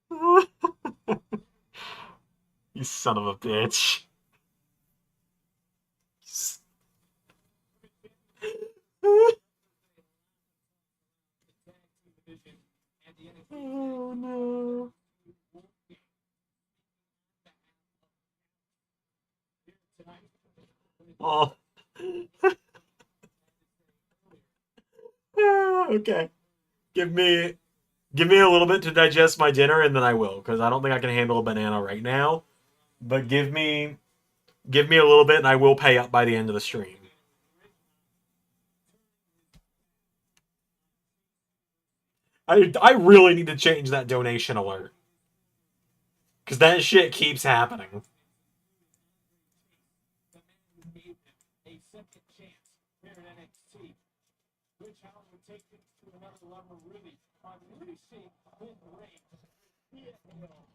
man. You son of a bitch. Oh no. Oh. Okay. Give me give me a little bit to digest my dinner and then I will, because I don't think I can handle a banana right now. But give me a little bit and I will pay up by the end of the stream. I really need to change that donation alert. Because that shit keeps happening. A second chance here at NXT. Rich Allen would take things to another level, really, unleashing his reign. Hit Hill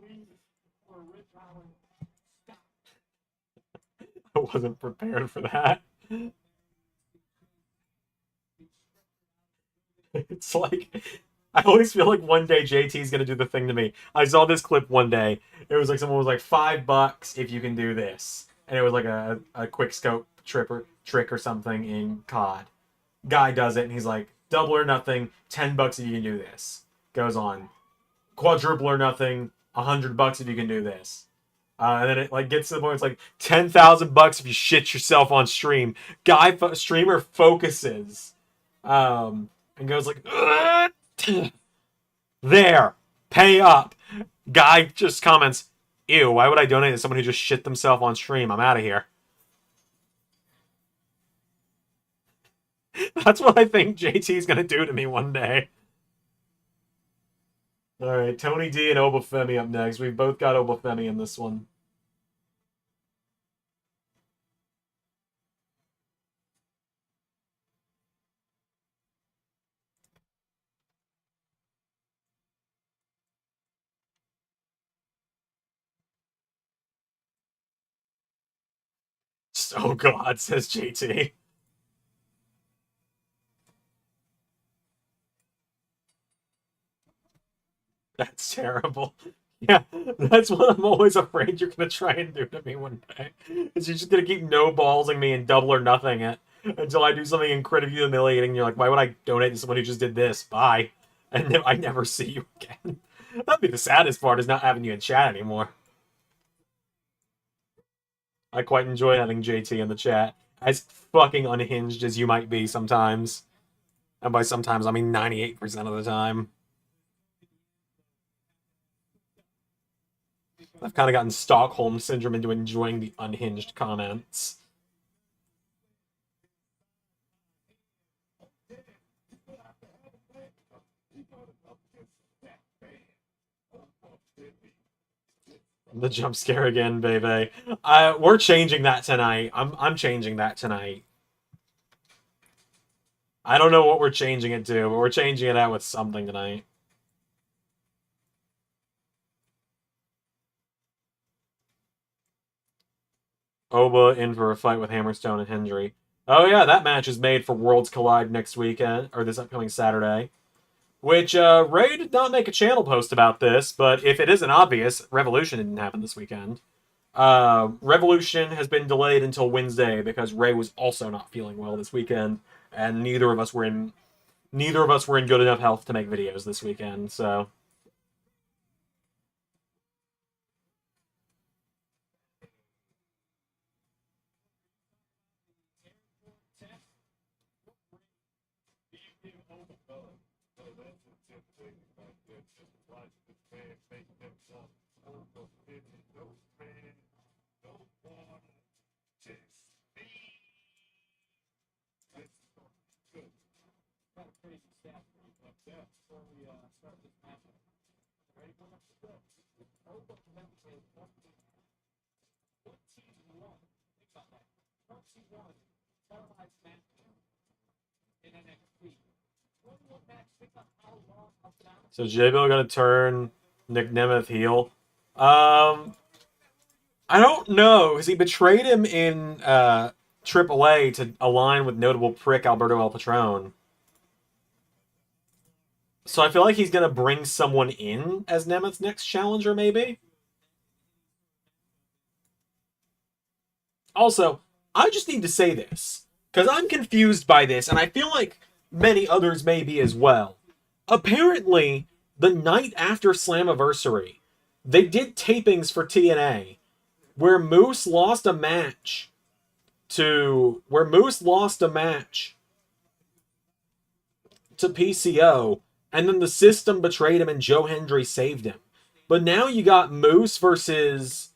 leads for Rich Allen. Stop. wasn't prepared for that. It's like I always feel like one day JT's gonna do the thing to me. I saw this clip one day. It was like someone was like $5 if you can do this, and it was like a quick scope trick or something in COD. Guy does it, and he's like, double or nothing, $10 if you can do this. Goes on, quadruple or nothing, $100 if you can do this. And then it like gets to the point. It's like $10,000 if you shit yourself on stream. Streamer focuses, and goes like, there, pay up. Guy just comments, ew, why would I donate to someone who just shit themselves on stream? I'm out of here. That's what I think JT's gonna do to me one day. Alright, Tony D and Obafemi up next. We've both got Obafemi in this one. Oh god, says JT. That's terrible. Yeah, that's what I'm always afraid you're gonna try and do to me one day. Is you're just gonna keep no-ballsing me and double or nothing it until I do something incredibly humiliating. And you're like, why would I donate to someone who just did this? Bye. And I never see you again. That'd be the saddest part, is not having you in chat anymore. I quite enjoy having JT in the chat. As fucking unhinged as you might be sometimes. And by sometimes, I mean 98% of the time. I've kind of gotten Stockholm Syndrome into enjoying the unhinged comments. The jump scare again, baby. We're changing that tonight. I'm changing that tonight. I don't know what we're changing it to, but we're changing it out with something tonight. Oba in for a fight with Hammerstone and Hendry. Oh yeah, that match is made for Worlds Collide next weekend, or this upcoming Saturday. Which, Ray did not make a channel post about this, but if it isn't obvious, Revolution didn't happen this weekend. Revolution has been delayed until Wednesday because Ray was also not feeling well this weekend, and neither of us were in good enough health to make videos this weekend, so... So J-Bill gonna turn Nick Nemeth heel. I don't know, because he betrayed him in AAA to align with notable prick Alberto El Patron. So I feel like he's gonna bring someone in as Nemeth's next challenger, maybe? Also, I just need to say this, because I'm confused by this, and I feel like many others may be as well. Apparently, the night after Slammiversary, they did tapings for TNA, where Moose lost a match to PCO, and then the system betrayed him and Joe Hendry saved him. But now you got Moose versus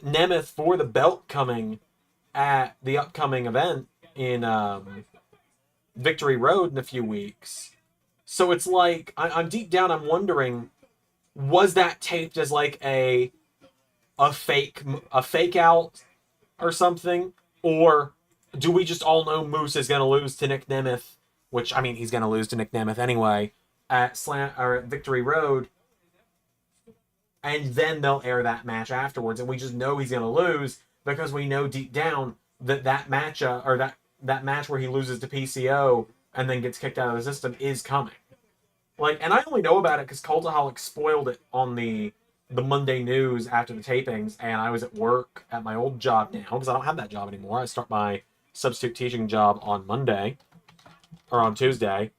Nemeth for the belt coming at the upcoming event in Victory Road in a few weeks. So it's like, I'm deep down, I'm wondering, was that taped as like a fake out or something? Or do we just all know Moose is going to lose to Nick Nemeth, which, I mean, he's going to lose to Nick Nemeth anyway, at Victory Road, and then they'll air that match afterwards, and we just know he's going to lose because we know deep down that match or that match where he loses to PCO and then gets kicked out of the system is coming. Like, and I only know about it because Cultaholic spoiled it on the Monday news after the tapings, and I was at work at my old job now because I don't have that job anymore. I start my substitute teaching job on Monday or on Tuesday,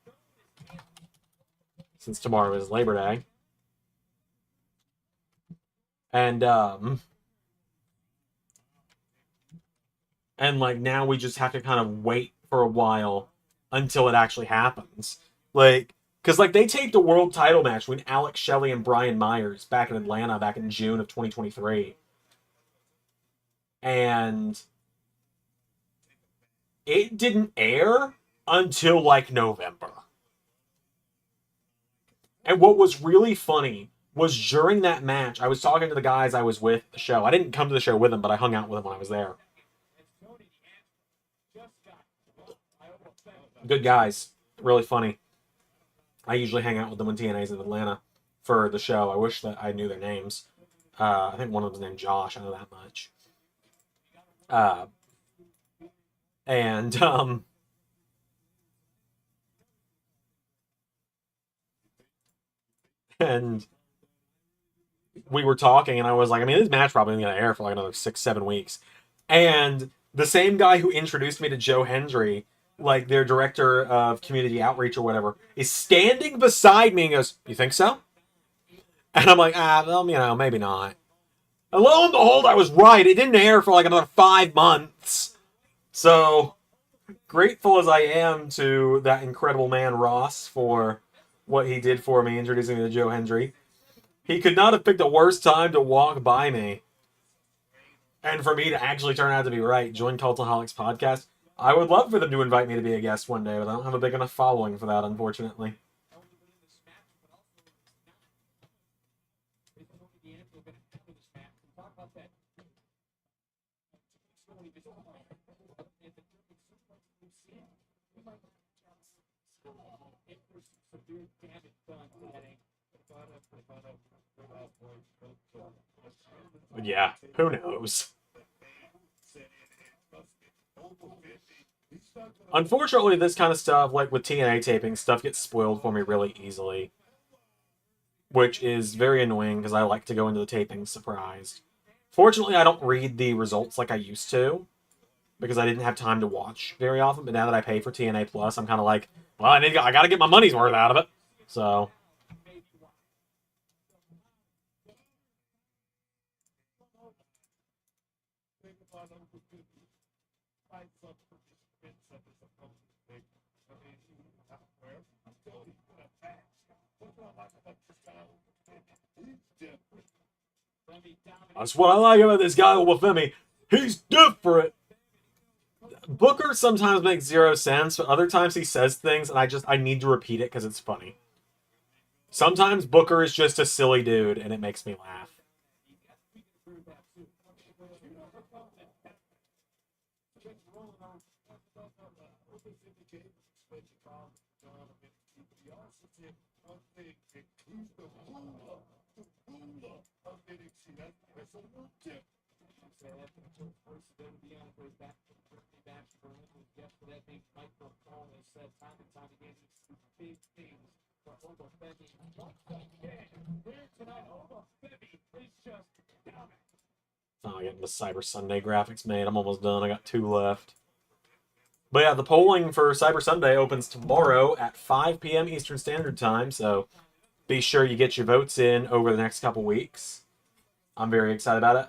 since tomorrow is Labor Day. And like now we just have to kind of wait for a while until it actually happens. Like, because like they taped a world title match between Alex Shelley and Brian Myers back in Atlanta back in June of 2023. And it didn't air until like November. And what was really funny was during that match, I was talking to the guys I was with at the show. I didn't come to the show with them, but I hung out with them when I was there. Good guys. Really funny. I usually hang out with them when TNA's in Atlanta for the show. I wish that I knew their names. I think one of them's named Josh. I know that much. And and we were talking, and I was like, I mean, this match probably going to air for like another 6-7 weeks. And the same guy who introduced me to Joe Hendry, like their director of community outreach or whatever, is standing beside me and goes, "You think so?" And I'm like, well, you know, maybe not. And lo and behold, I was right. It didn't air for like another 5 months. So grateful as I am to that incredible man Ross for what he did for me, introducing me to Joe Hendry. He could not have picked a worse time to walk by me. And for me to actually turn out to be right, join Cultaholics podcast. I would love for them to invite me to be a guest one day, but I don't have a big enough following for that, unfortunately. But yeah, who knows? Unfortunately, this kind of stuff, like with TNA taping, stuff gets spoiled for me really easily. Which is very annoying because I like to go into the taping surprised. Fortunately, I don't read the results like I used to because I didn't have time to watch very often. But now that I pay for TNA Plus, I'm kind of like, well, I got to get my money's worth out of it. So. That's what I like about this guy with Femi. He's different. Booker sometimes makes zero sense, but other times he says things and I need to repeat it because it's funny. Sometimes Booker is just a silly dude and it makes me laugh. Oh, getting the Cyber Sunday graphics made. I'm almost done. I got 2 left. But yeah, the polling for Cyber Sunday opens tomorrow at 5 p.m. Eastern Standard Time, so be sure you get your votes in over the next couple weeks. I'm very excited about it.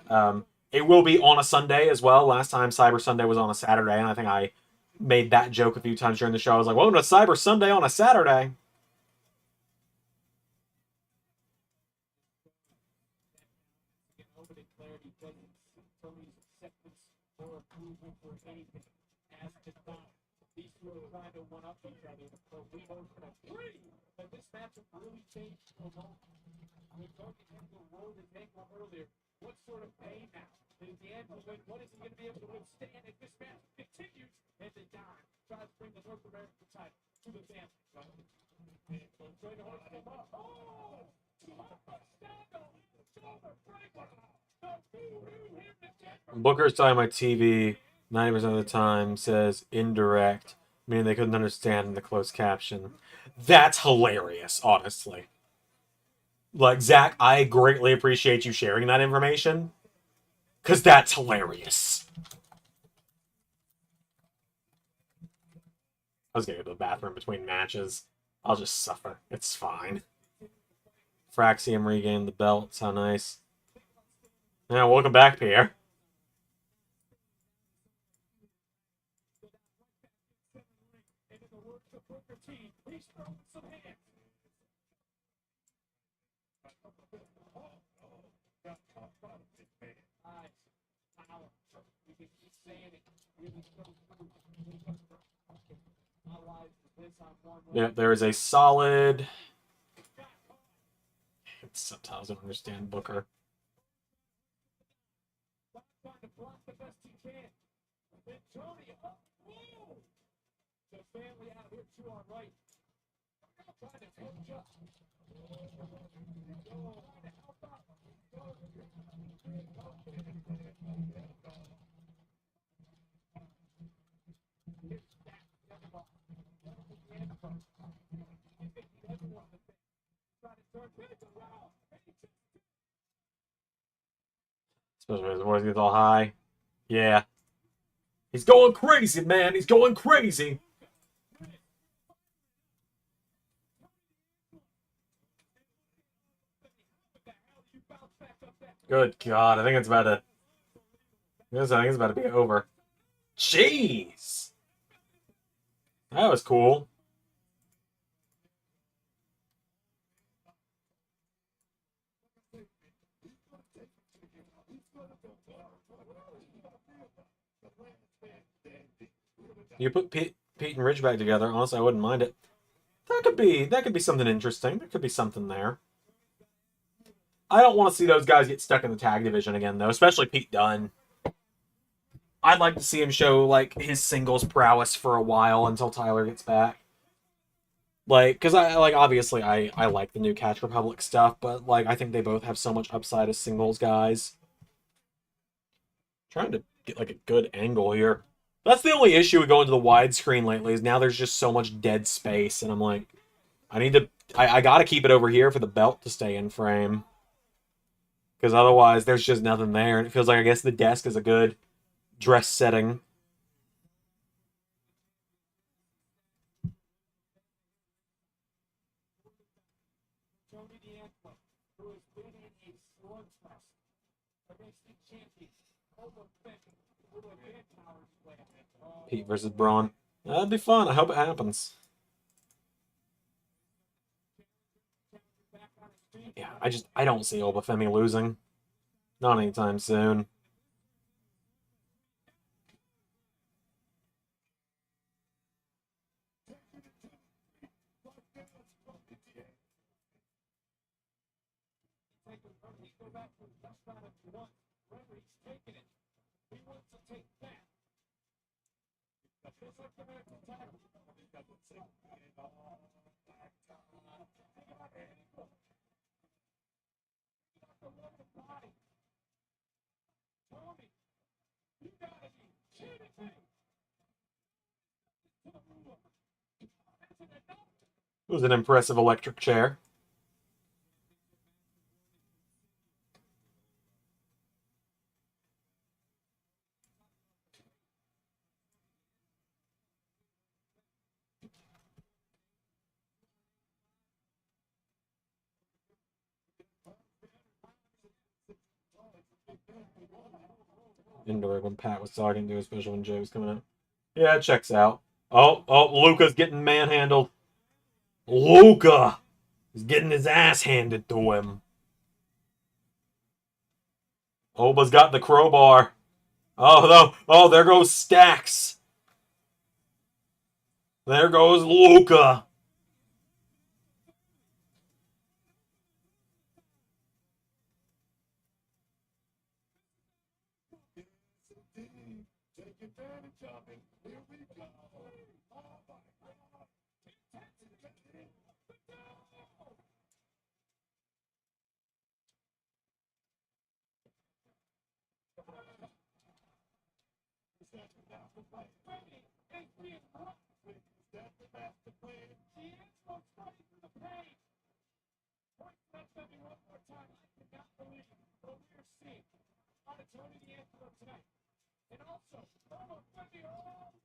It will be on a Sunday as well. Last time Cyber Sunday was on a Saturday, and I think I made that joke a few times during the show. I was like, welcome to Cyber Sunday on a Saturday. What sort of pain now? Is the end of it? What is he going to be able to withstand if this match continues? And the Don tries to bring the North American title to the family. Booker's talking about TV 90% of the time says indirect, meaning they couldn't understand in the closed caption. That's hilarious, honestly. Like, Zach, I greatly appreciate you sharing that information, because that's hilarious. I was gonna go to the bathroom between matches. I'll just suffer. It's fine. Fraxium regained the belts. How nice. Yeah, welcome back, Pierre. Yeah, there is a solid. Sometimes I don't understand Booker. Especially when his voice gets all high. Yeah. He's going crazy, man. He's going crazy. Good God. I think it's about to. I think it's about to be over. Jeez. That was cool. You put Pete and Ridge back together. Honestly, I wouldn't mind it. That could be something interesting. There could be something there. I don't want to see those guys get stuck in the tag division again, though, especially Pete Dunne. I'd like to see him show like his singles prowess for a while until Tyler gets back. Like, because I like obviously I like the new Catch Republic stuff, but like I think they both have so much upside as singles guys. Trying to get like a good angle here. That's the only issue with going to the widescreen lately is now there's just so much dead space, and I'm like, I gotta keep it over here for the belt to stay in frame. Because otherwise there's just nothing there, and it feels like I guess the desk is a good dress setting. Pete versus Braun. That'd be fun. I hope it happens. Yeah, I don't see Obafemi losing. Not anytime soon. It was an impressive electric chair. Indoor when Pat was talking to, especially when Joe was coming out. Yeah, it checks out. Oh, Luca's getting manhandled. Luca is getting his ass handed to him. Oba's got the crowbar. Oh, no. Oh, there goes Stacks. There goes Luca.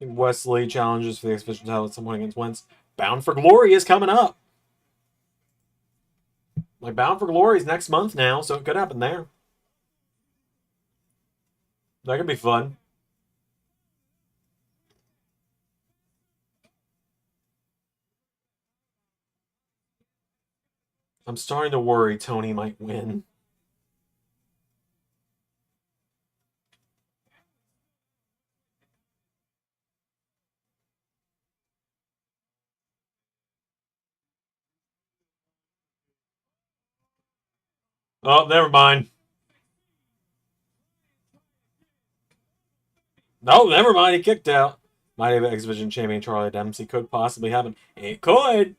I think Wesley challenges for the X Division title at some point against Wentz. Bound for Glory is coming up. Like, Bound for Glory is next month now, so it could happen there. That could be fun. I'm starting to worry Tony might win. Oh, never mind. No, never mind. He kicked out. Might have X Division champion Charlie Dempsey could possibly happen. It could.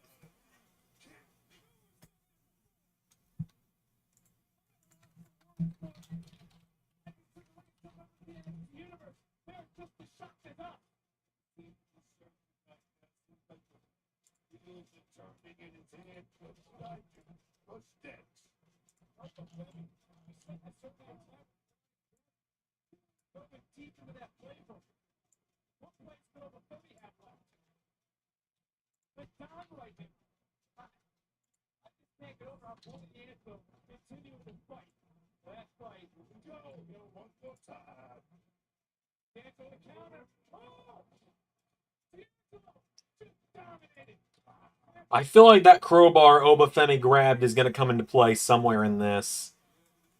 I feel like that crowbar Obafemi grabbed is going to come into play somewhere in this.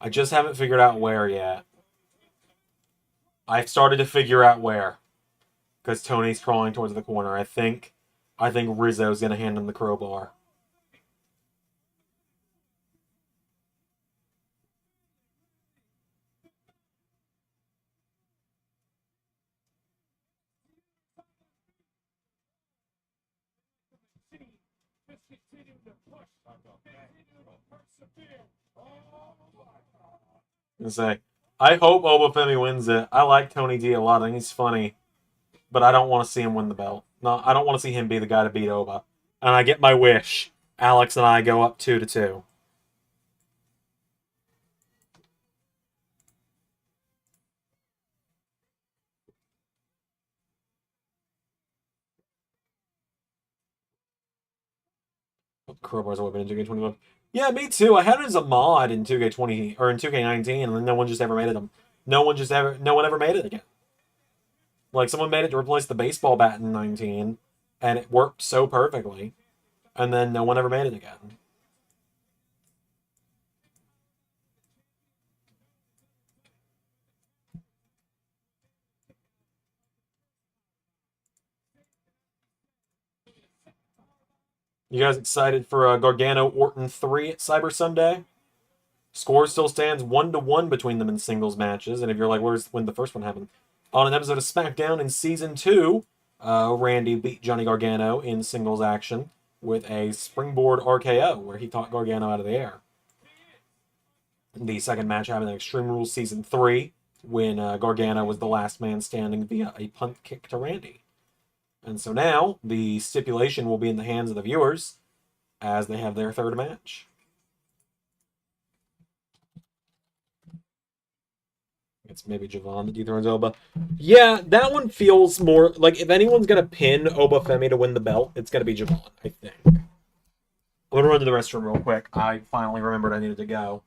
I just haven't figured out where yet. I've started to figure out where. Because Tony's crawling towards the corner. I think Rizzo's going to hand him the crowbar. And say, I hope Obafemi wins it. I like Tony D a lot. I think he's funny. But I don't want to see him win the belt. No, I don't want to see him be the guy to beat Oba. And I get my wish. Alex and I go up 2-2. Crowbar's a weapon in 2K21. Yeah, me too. I had it as a mod in 2K20 or in 2K19, and then no one just ever made it. No one ever made it again. Like, someone made it to replace the baseball bat in 19, and it worked so perfectly, and then no one ever made it again. You guys excited for Gargano Orton 3 at Cyber Sunday? Score still stands 1-1 between them in singles matches, and if you're like, where's when the first one happened? On an episode of SmackDown in Season 2, Randy beat Johnny Gargano in singles action with a springboard RKO, where he taught Gargano out of the air. The second match happened in Extreme Rules Season 3, when Gargano was the last man standing via a punt kick to Randy. And so now, the stipulation will be in the hands of the viewers as they have their third match. It's maybe Javon that dethrones Oba. Yeah, that one feels more like if anyone's gonna pin Obafemi to win the belt, it's gonna be Javon, I think. I'm gonna run to the restroom real quick. I finally remembered I needed to go.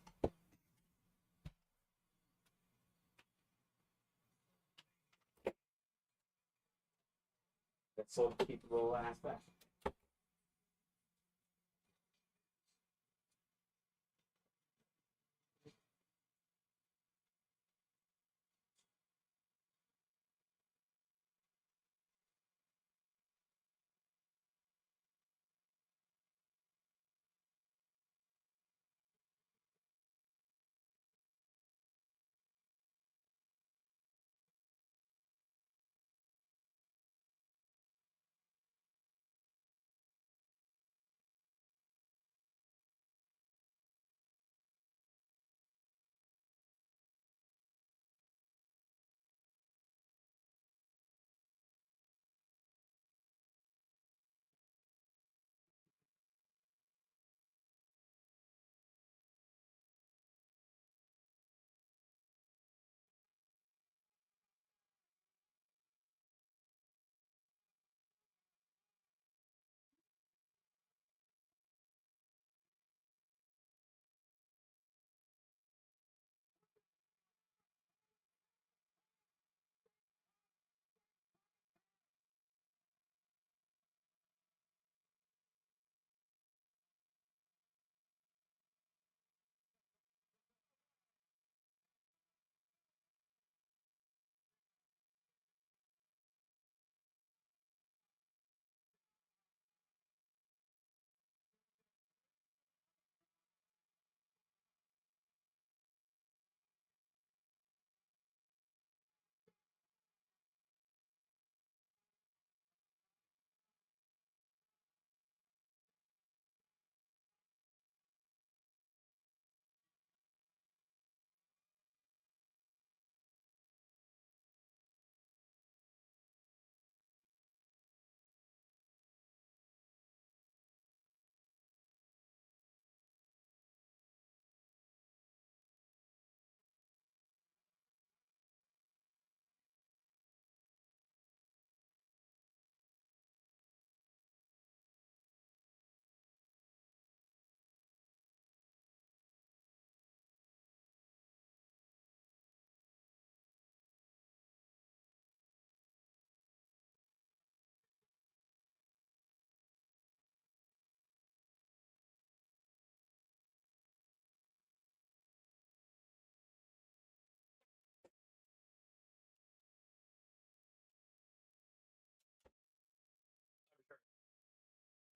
Let's keep the little ass back.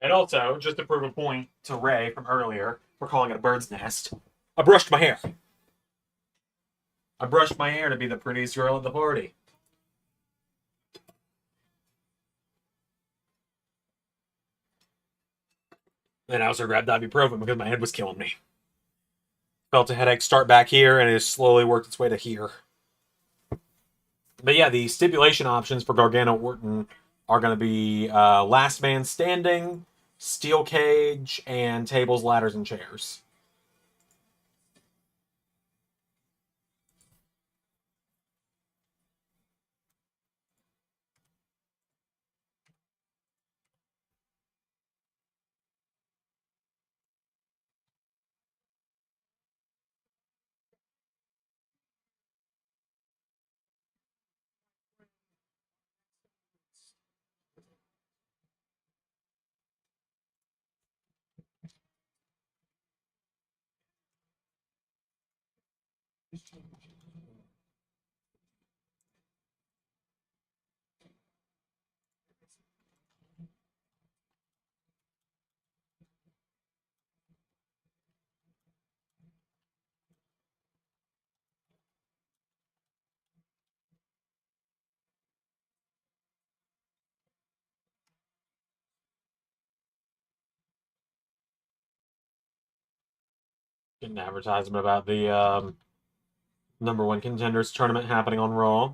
And also, just to prove a point to Ray from earlier, for calling it a bird's nest, I brushed my hair. I brushed my hair to be the prettiest girl at the party. Then I also grabbed ibuprofen because my head was killing me. Felt a headache start back here, and it slowly worked its way to here. But yeah, the stipulation options for Gargano Orton are going to be last man standing, steel cage, and tables, ladders, and chairs. Get an advertisement about the number one contenders tournament happening on Raw.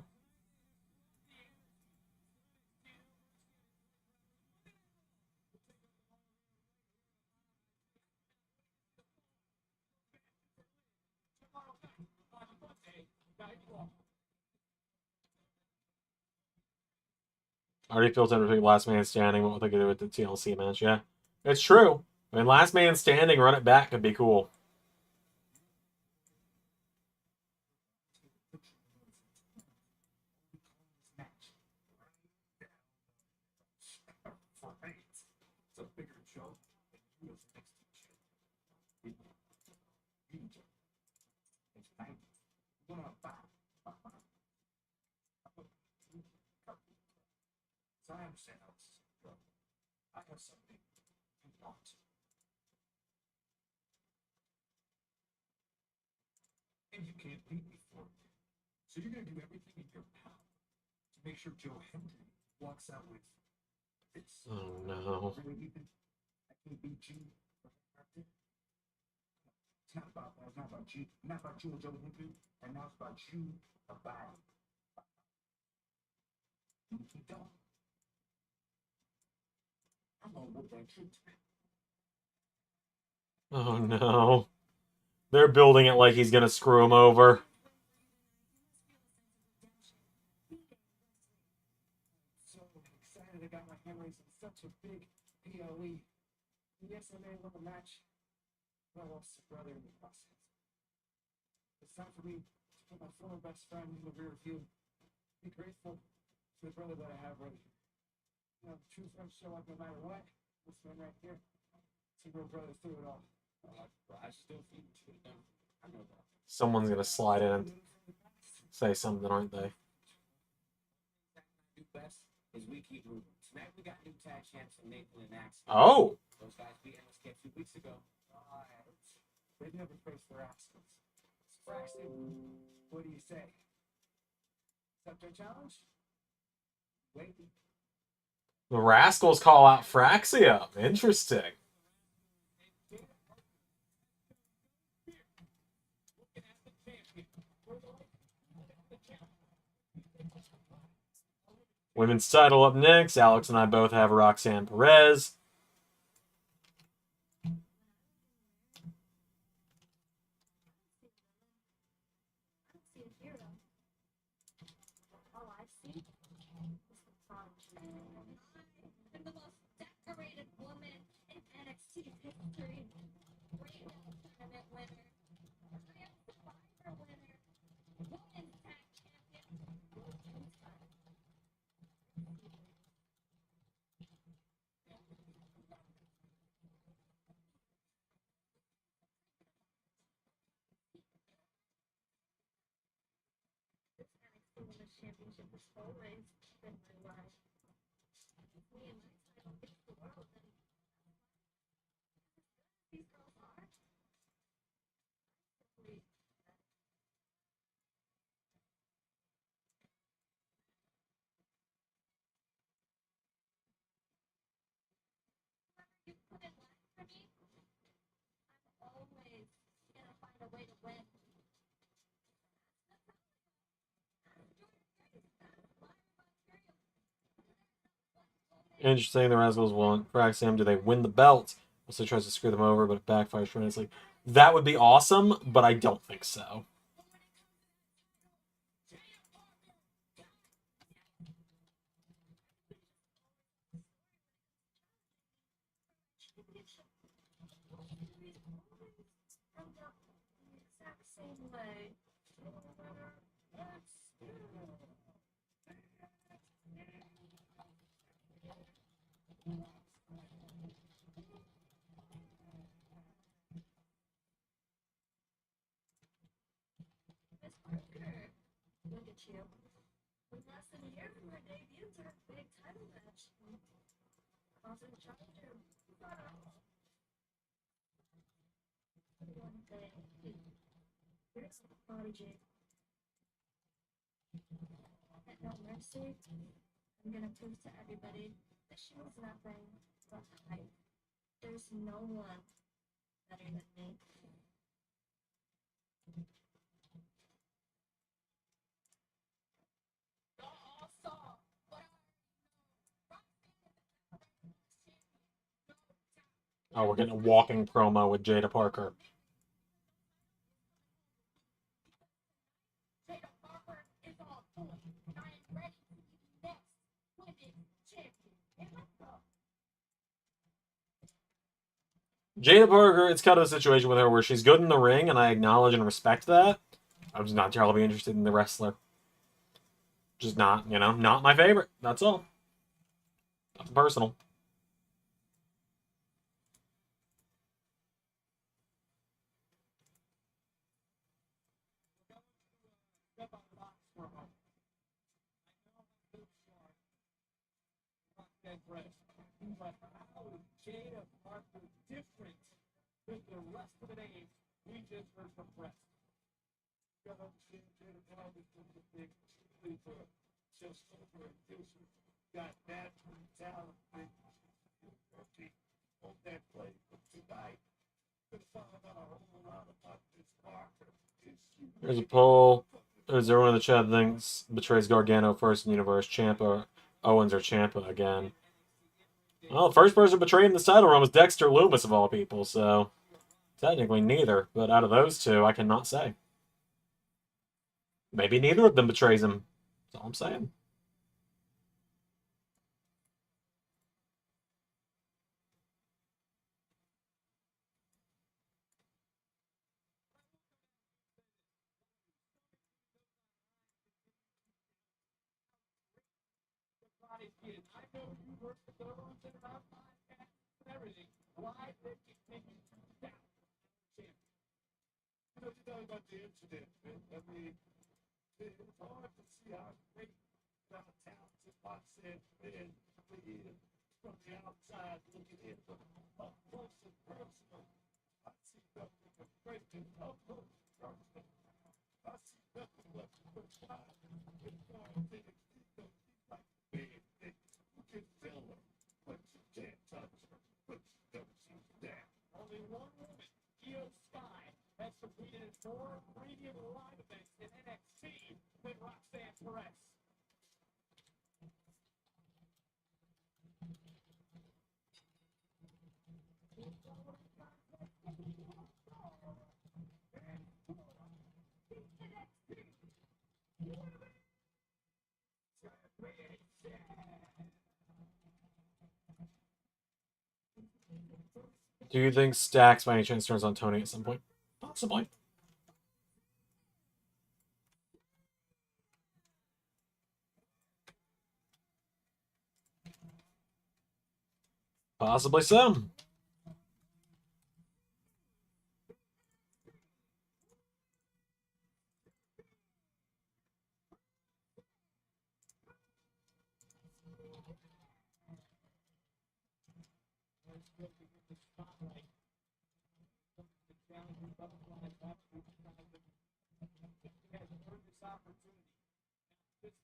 Already feels everything last man standing. What would they do with the TLC match? Yeah, it's true. I mean, last man standing, run it back could be cool. It's a bigger joke than you as NXT champion. It's 90. You're gonna buy. So I understand how this is going. I have something you want. And you can't beat me for it. So you're gonna do everything in your power to make sure Joe Hendry walks out with this. Oh no. Really, Ethan? I can't beat you. It's not about you. Not about you and Joe Hendry. And now it's about you abiding. You don't. I'm gonna whoop that kid tonight. Oh no. They're building it like he's gonna screw him over. So excited I got my hammer in such a big PLE. Yes, I may win the match, but I lost a brother in the process. It's time for me to put my former best friend in the rear view. Be grateful for the brother that I have right here. You know, true friends show up no matter what. This man right here, it's a real brother through it all. I still feel it. I know that. Someone's gonna slide in and say something, aren't they? Do best is we keep moving. Tonight we got new tag champs from Nathan and Axe. Oh! Those guys beat NXT a few weeks ago. They've never faced their Rascals. Braxton, what do you say? Accept their challenge? Wait. The Rascals call out Fraxia. Interesting. Women's title up next. Alex and I both have Roxanne Perez. All I see is the front. I'm the most decorated woman in NXT history. Great tournament winner. I am Survivor winner. Women's tag champion. This NXT Women's Championship has always been my life. Me and my title, it's the world that a way to win. Interesting. The Rascals won't frag Sam. Do they win the belt? Also tries to screw them over, but it backfires tremendously. That would be awesome, but I don't think so. Same way. Miss Parker, look at you. In less than a year from her debut to her big title match. Causing challenger. One thing. Here's the prodigy. At No Mercy, I'm gonna prove to everybody that she was nothing but hype. There's no one better than me. Oh, we're getting a walking promo with Jada Parker. Jada Parker is on point, and I am ready to be the next women's champion. And let's go. Jada Parker, it's kind of a situation with her where she's good in the ring, and I acknowledge and respect that. I'm just not terribly interested in the wrestler. Just not, not my favorite. That's all. Nothing personal. But how is Jada Parker different than the rest of the names we just heard from Brett? You gotta understand Jada Parker is a big cheerleader, just over and Disney. Got that talent, big on that play for tonight. Gonna find out a whole lot about this Parker. There's a poll. There's everyone in the chat thinks betrays Gargano first in universe. Ciampa, Owens, or Ciampa again. Well, the first person betrayed in this title run was Dexter Lumis, of all people, so technically neither. But out of those two, I cannot say. Maybe neither of them betrays him. That's all I'm saying. I know you work with those and about podcasts and everything. Why they continue to doubt champion? You know, you talk about the incident, man. I mean, it's hard to see how great, how talented Roxanne is from the outside looking in, but up close and personal. I see nothing but greatness up close and personal. I see nothing but pride and authority. Only one woman, Io Sky, has competed in 4 premium live events in NXT than Roxanne Perez. Do you think Stacks by any chance turns on Tony at some point? Possibly. Possibly so.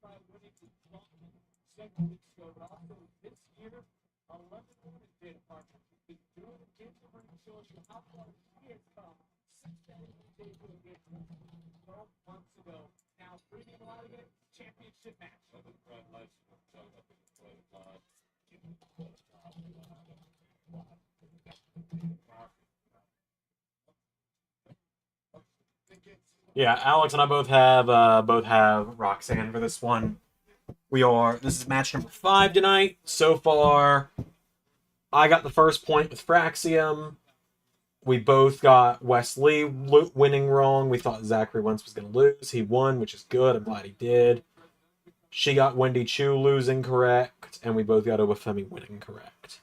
By winning the tournament several weeks ago, but also this year, 11 women did Parker. She's been doing it in the ring, shows you how far she has come 12 months ago. Now, bringing a lot of it, championship match. Yeah, Alex and I both have Roxanne for this one. This is match number 5 tonight. So far, I got the first point with Fraxium. We both got Wesley winning wrong. We thought Zachary Wentz was going to lose. He won, which is good. I'm glad he did. She got Wendy Chu losing correct, and we both got Obafemi winning correct.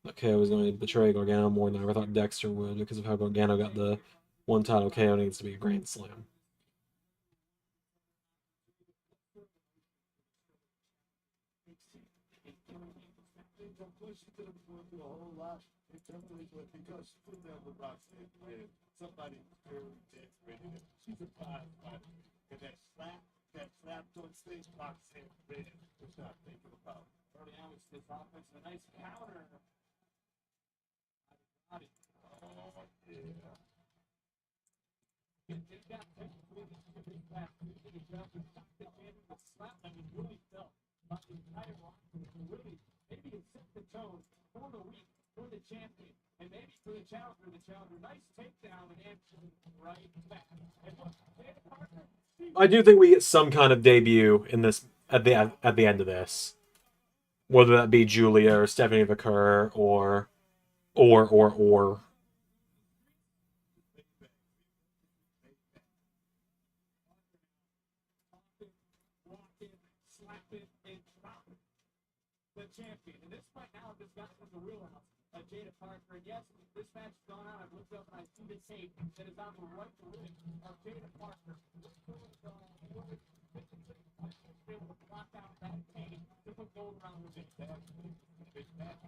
Okay, I was going to betray Gargano more than I ever thought Dexter would because of how Gargano got the one title. KO needs to be a Grand Slam. Because she put down the Roxanne and somebody very ready to, she's a prize fighter. And that slap joint thing, Roxanne ran was not thinking about. Early on, it's this offense, a nice counter. Oh, yeah. It got technically the back. It got the slap. I mean, really felt about the entire line. Really, maybe it set the tone for the week for the champion. And maybe for the challenger, nice takedown and answer right back. And look, I do think we get some kind of debut in this at the end of this, whether that be Julia or Stephanie Vicker or. slapping, and dropping the champion. And this fight now has gotten in the wheelhouse of Jada Parker. And yes, this match has gone on. I've looked up and I see the tape that is on the right to win of Jada Parker. Able to block out that pain to put gold around the big bag. Big bag.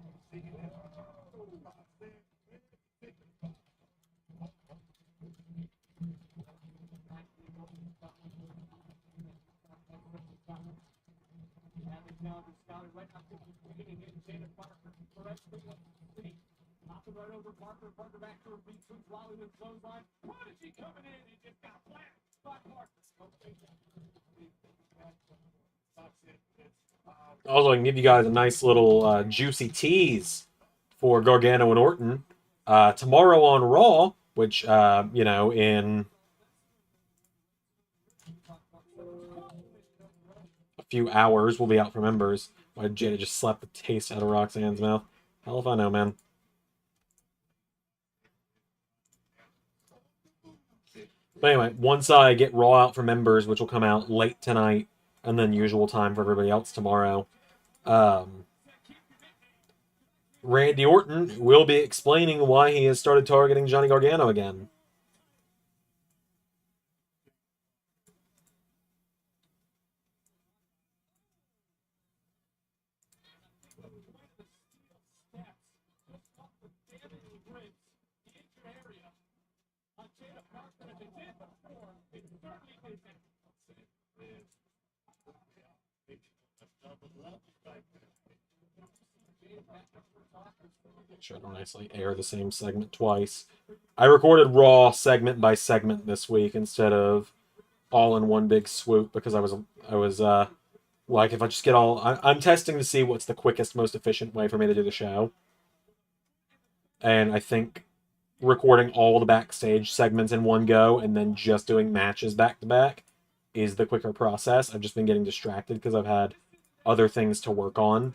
Scouted right after the beginning in Jada Parker. So that's the city. Popping right over Parker. Parker back to her feet. Swings Wally with clothesline. Prodigy coming in and just got flat by Parker. Also, I can give you guys a nice little juicy tease for Gargano and Orton. Tomorrow on Raw, which, in a few hours will be out for members. Why did Jada just slap the taste out of Roxanne's mouth? Hell if I know, man. But anyway, once I get Raw out for members, which will come out late tonight, and then usual time for everybody else tomorrow, Randy Orton will be explaining why he has started targeting Johnny Gargano again. Make sure I don't actually air the same segment twice. I recorded Raw segment by segment this week instead of all in one big swoop because I was like, if I just get I'm testing to see what's the quickest, most efficient way for me to do the show. And I think recording all the backstage segments in one go and then just doing matches back to back is the quicker process. I've just been getting distracted because I've had other things to work on.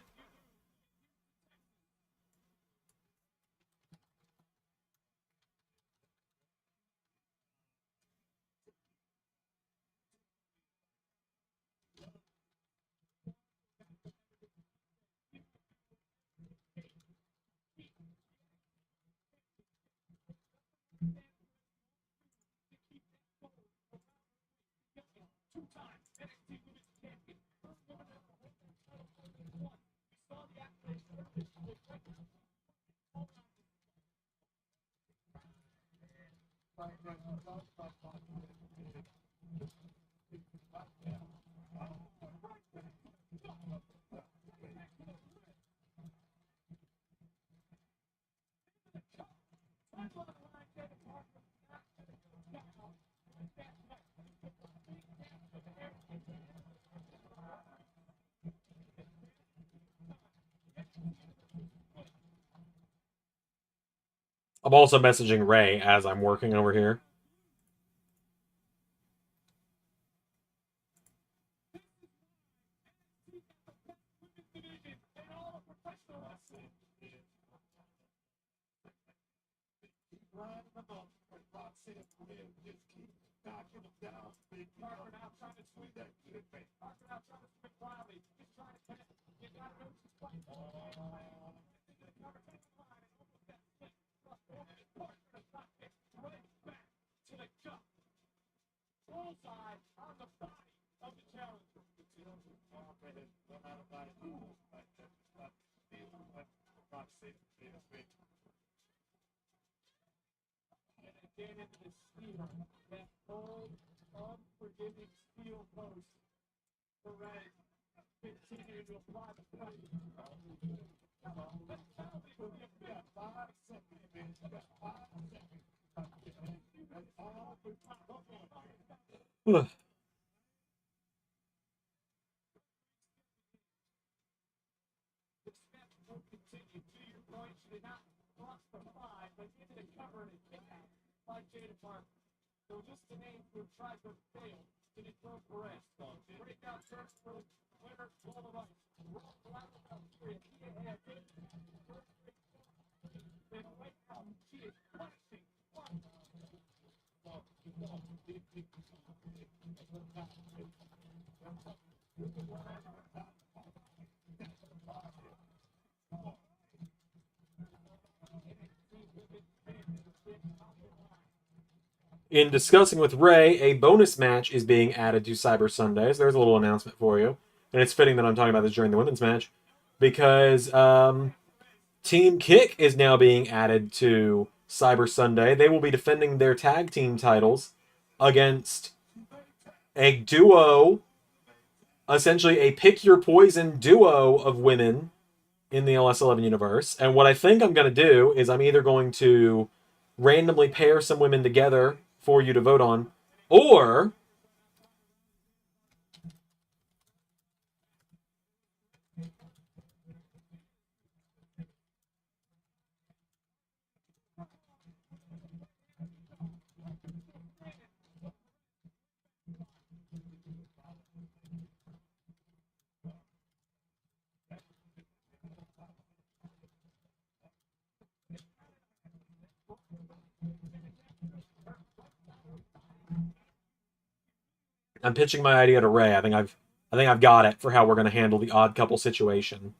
I'm also messaging Ray as I'm working over here. In discussing with Ray, a bonus match is being added to Cyber Sundays. There's a little announcement for you. And it's fitting that I'm talking about this during the women's match because Team Kick is now being added to Cyber Sunday. They will be defending their tag team titles against a duo, essentially a pick your poison duo of women in the LS11 universe. And what I think I'm going to do is I'm either going to randomly pair some women together for you to vote on, or I'm pitching my idea to Ray. I think I've got it for how we're going to handle the odd couple situation.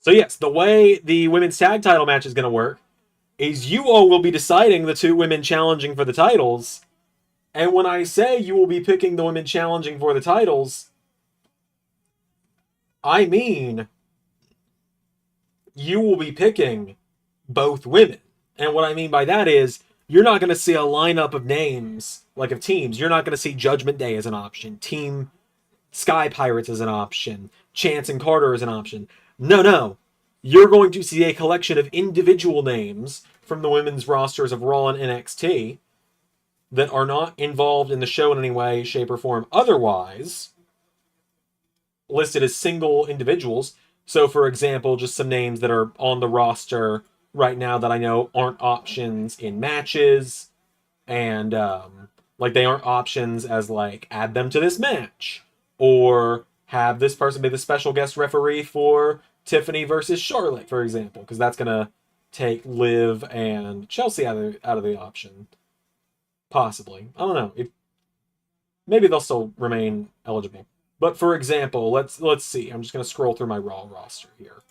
So yes, the way the women's tag title match is going to work is you all will be deciding the two women challenging for the titles. And when I say you will be picking the women challenging for the titles, I mean you will be picking both women. And what I mean by that is you're not going to see a lineup of names, like of teams. You're not going to see Judgment Day as an option, Team Sky Pirates as an option, Chance and Carter as an option. No. You're going to see a collection of individual names from the women's rosters of Raw and NXT that are not involved in the show in any way, shape, or form otherwise, listed as single individuals. So, for example, just some names that are on the roster right now that I know aren't options in matches, and like they aren't options as like add them to this match or have this person be the special guest referee for Tiffany versus Charlotte, for example, because that's gonna take Liv and Chelsea out of the option. Possibly, I don't know. Maybe they'll still remain eligible. But for example, let's see. I'm just gonna scroll through my Raw roster here.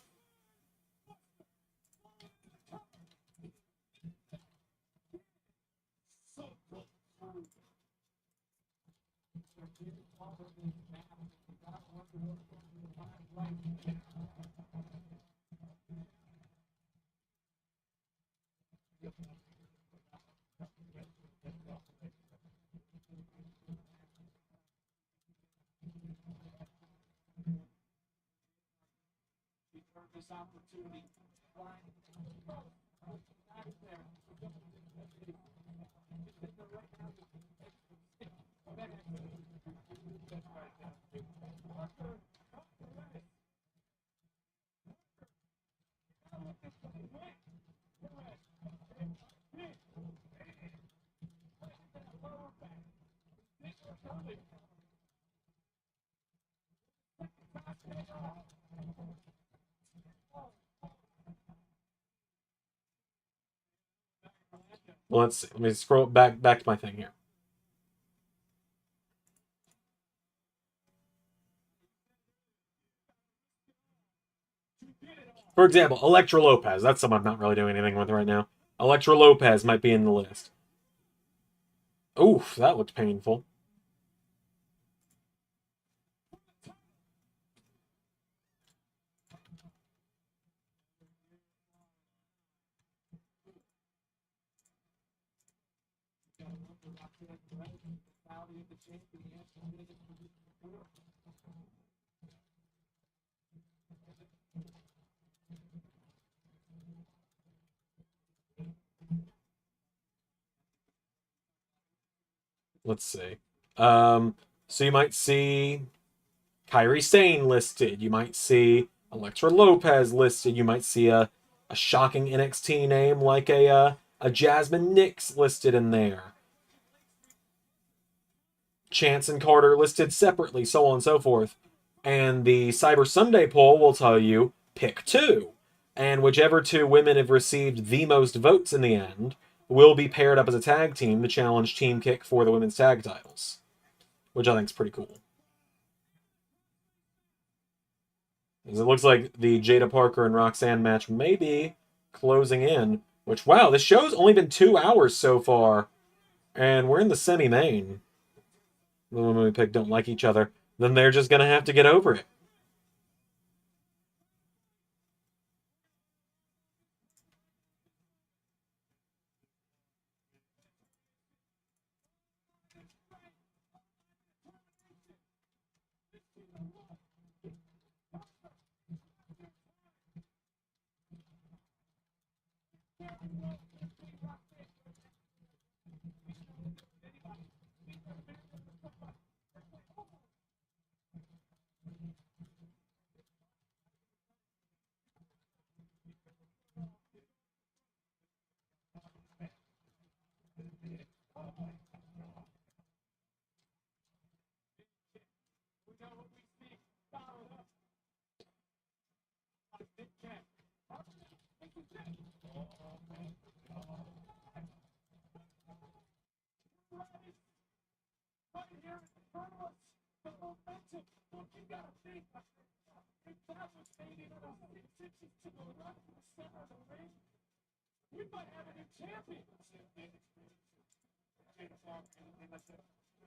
this opportunity. Well, let's see. Let me scroll back to my thing here. For example, Elektra Lopez. That's someone I'm not really doing anything with right now. Elektra Lopez might be in the list. Oof, that looked painful. Let's see. So you might see Kairi Sane listed. You might see Elektra Lopez listed. You might see a shocking NXT name like a Jasmine Nix listed in there. Chance and Carter listed separately, so on and so forth. And the Cyber Sunday poll will tell you pick two. And whichever two women have received the most votes in the end will be paired up as a tag team to challenge Team Kick for the women's tag titles. Which I think is pretty cool. Because it looks like the Jada Parker and Roxanne match may be closing in. Which, wow, this show's only been 2 hours so far. And we're in the semi-main. The women we pick don't like each other. Then they're just going to have to get over it.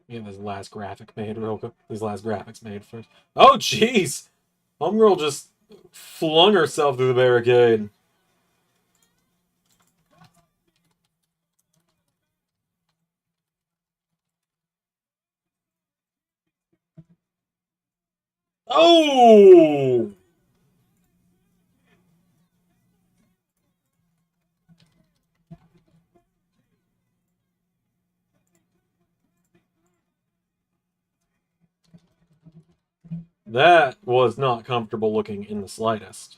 Get this last graphic made real quick. These last graphics made first. Oh, jeez! Homegirl just flung herself through the barricade. Oh! That was not comfortable looking in the slightest.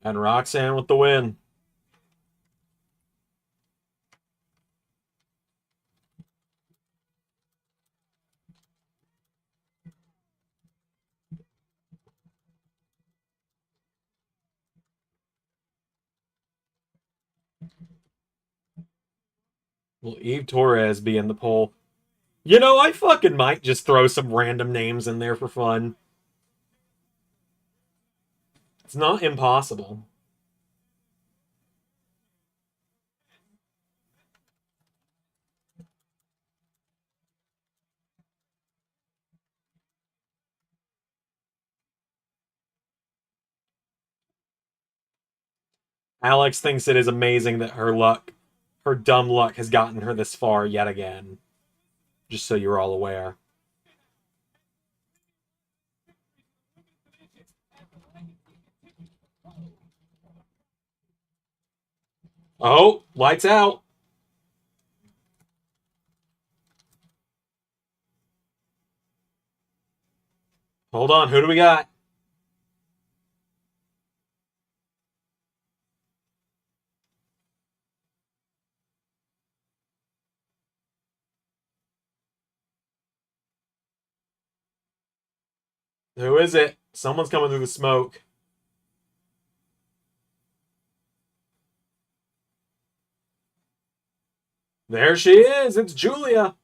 And Roxanne with the win. Will Eve Torres be in the poll? You know, I fucking might just throw some random names in there for fun. It's not impossible. Alex thinks it is amazing that her dumb luck has gotten her this far yet again. Just so you're all aware. Oh, lights out. Hold on, who do we got? Who is it? Someone's coming through the smoke. There she is. It's Julia.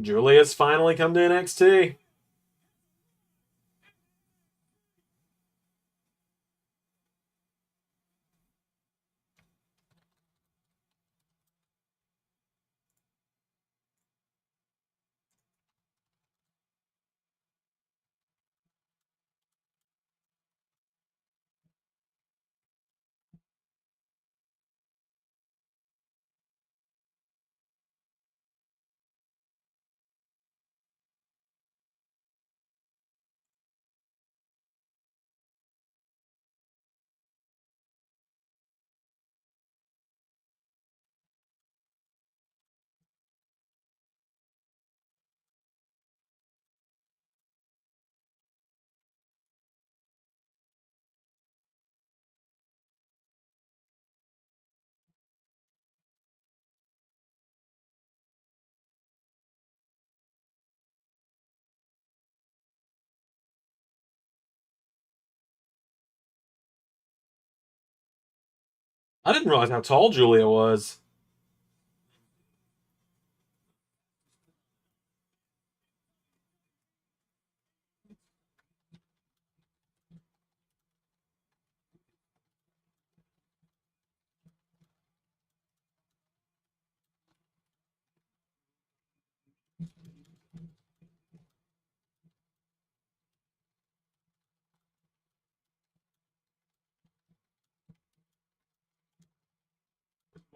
Julia's finally come to NXT. I didn't realize how tall Julia was.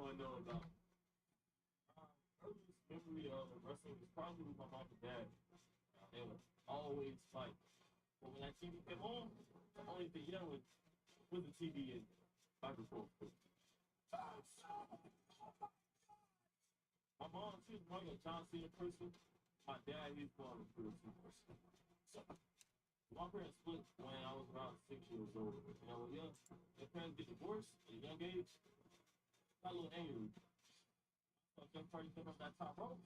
I know about earliest memory of wrestling was probably with my mom and dad. They would always fight. But when that TV came on, the only thing yelling was the TV and microphone. My mom, she was more like a John Cena person. My dad, he's more of a Bruce Lee person. So, my parents split when I was around 6 years old. And I was young. My parents get divorced at a young age. Got a little angry. So, I party came up that top rope.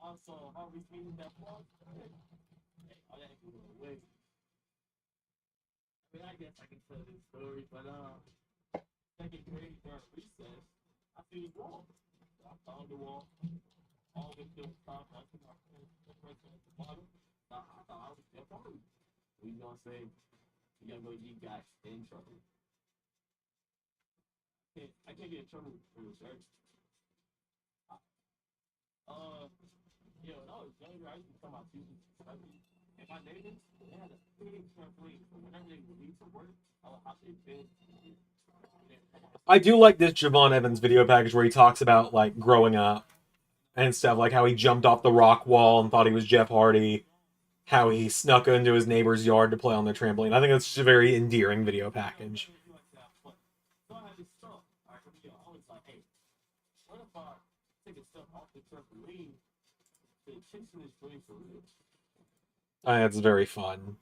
Also, Harvey's meeting that floor. Hey, oh, that was way. I mean, I guess I can tell this story, but second grade during recess, I see this wall. I found the wall. All the kids top. I see my friends at the bottom. I thought I was Jeff Hardy. We gonna say, young you got in trouble. I can't get in trouble for research. Uh, when I was younger, I used to come out to study. And my neighbors, they had a big trampoline. So whenever they would leave from work, I would hop their bed. I do like this Javon Evans video package where he talks about like growing up and stuff, like how he jumped off the rock wall and thought he was Jeff Hardy, how he snuck into his neighbor's yard to play on the trampoline. I think that's just a very endearing video package. So I had this stuff. I was like, hey, what if I take a step off the trampoline to chasing this dream for real? That's very fun.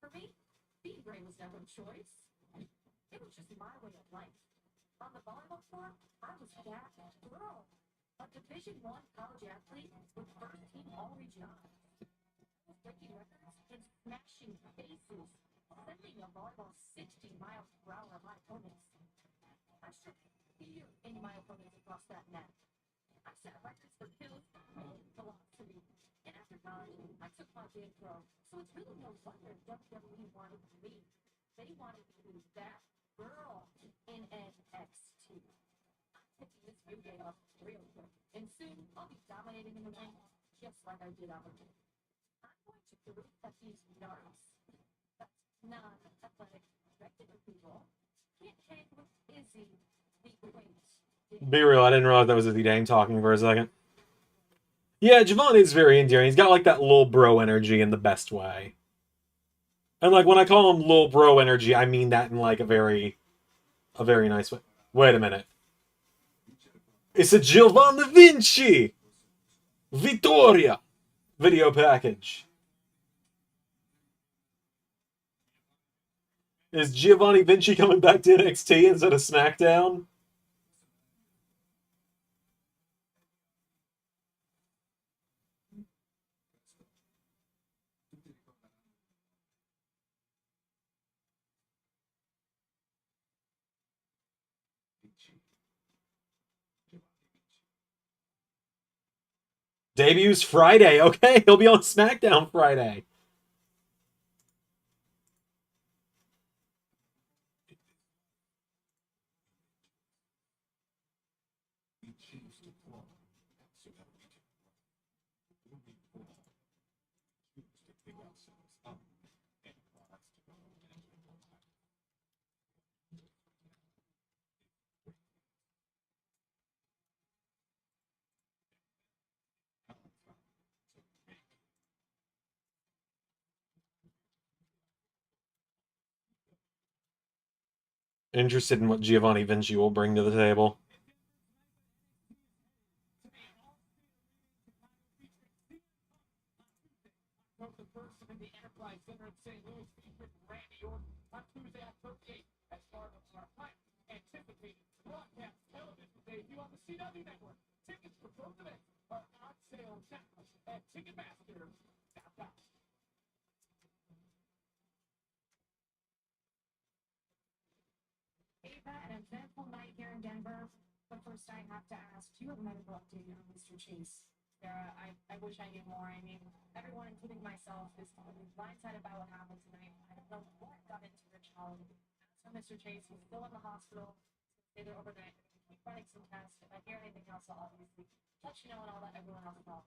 For me, being gray was never a choice. It was just my way of life. On the volleyball court, I was that girl. A Division I college athlete with first team all region honors. I was breaking records and smashing faces, sending a volleyball 60 miles per hour at my opponents. I struck fear into my opponents across that net. I set records for kills and velocity. And after college, I took my big throw. So it's really no wonder WWE wanted me. They wanted to be that girl in NXT. I'm taking this new game up real quick. And soon, I'll be dominating in the ring, just like I did over here. I'm going to prove that these yards, that's non-athletic, regular people, can't hang with Izzy, the queen. Be real, I didn't realize that was Izzy Dang talking for a second. Yeah, Javon is very endearing. He's got like that little bro energy in the best way. And like when I call him little bro energy, I mean that in like a very nice way. Wait a minute. It's a Giovanni Vinci Vittoria video package. Is Giovanni Vinci coming back to NXT instead of SmackDown? Debuts Friday. Okay, he'll be on SmackDown Friday. Interested in what Giovanni Vinci will bring to the table. The first in the Enterprise Center in St. Louis featuring Randy Orton on Tuesday, October 8th as part of our anticipated broadcast television debut on the CW network. Tickets for both events are on sale now at Ticketmaster.com. Ava, an eventful night here in Denver. But first, I have to ask, do you have a medical update on Mr. Chase? Sarah, I wish I knew more. I mean, everyone, including myself, is blindsided by what happened tonight. I don't know what got into your child. So, Mr. Chase, he's still in the hospital. Stay there overnight. Keep running some tests. If I hear anything else, I'll obviously let you know, and I'll let everyone else know.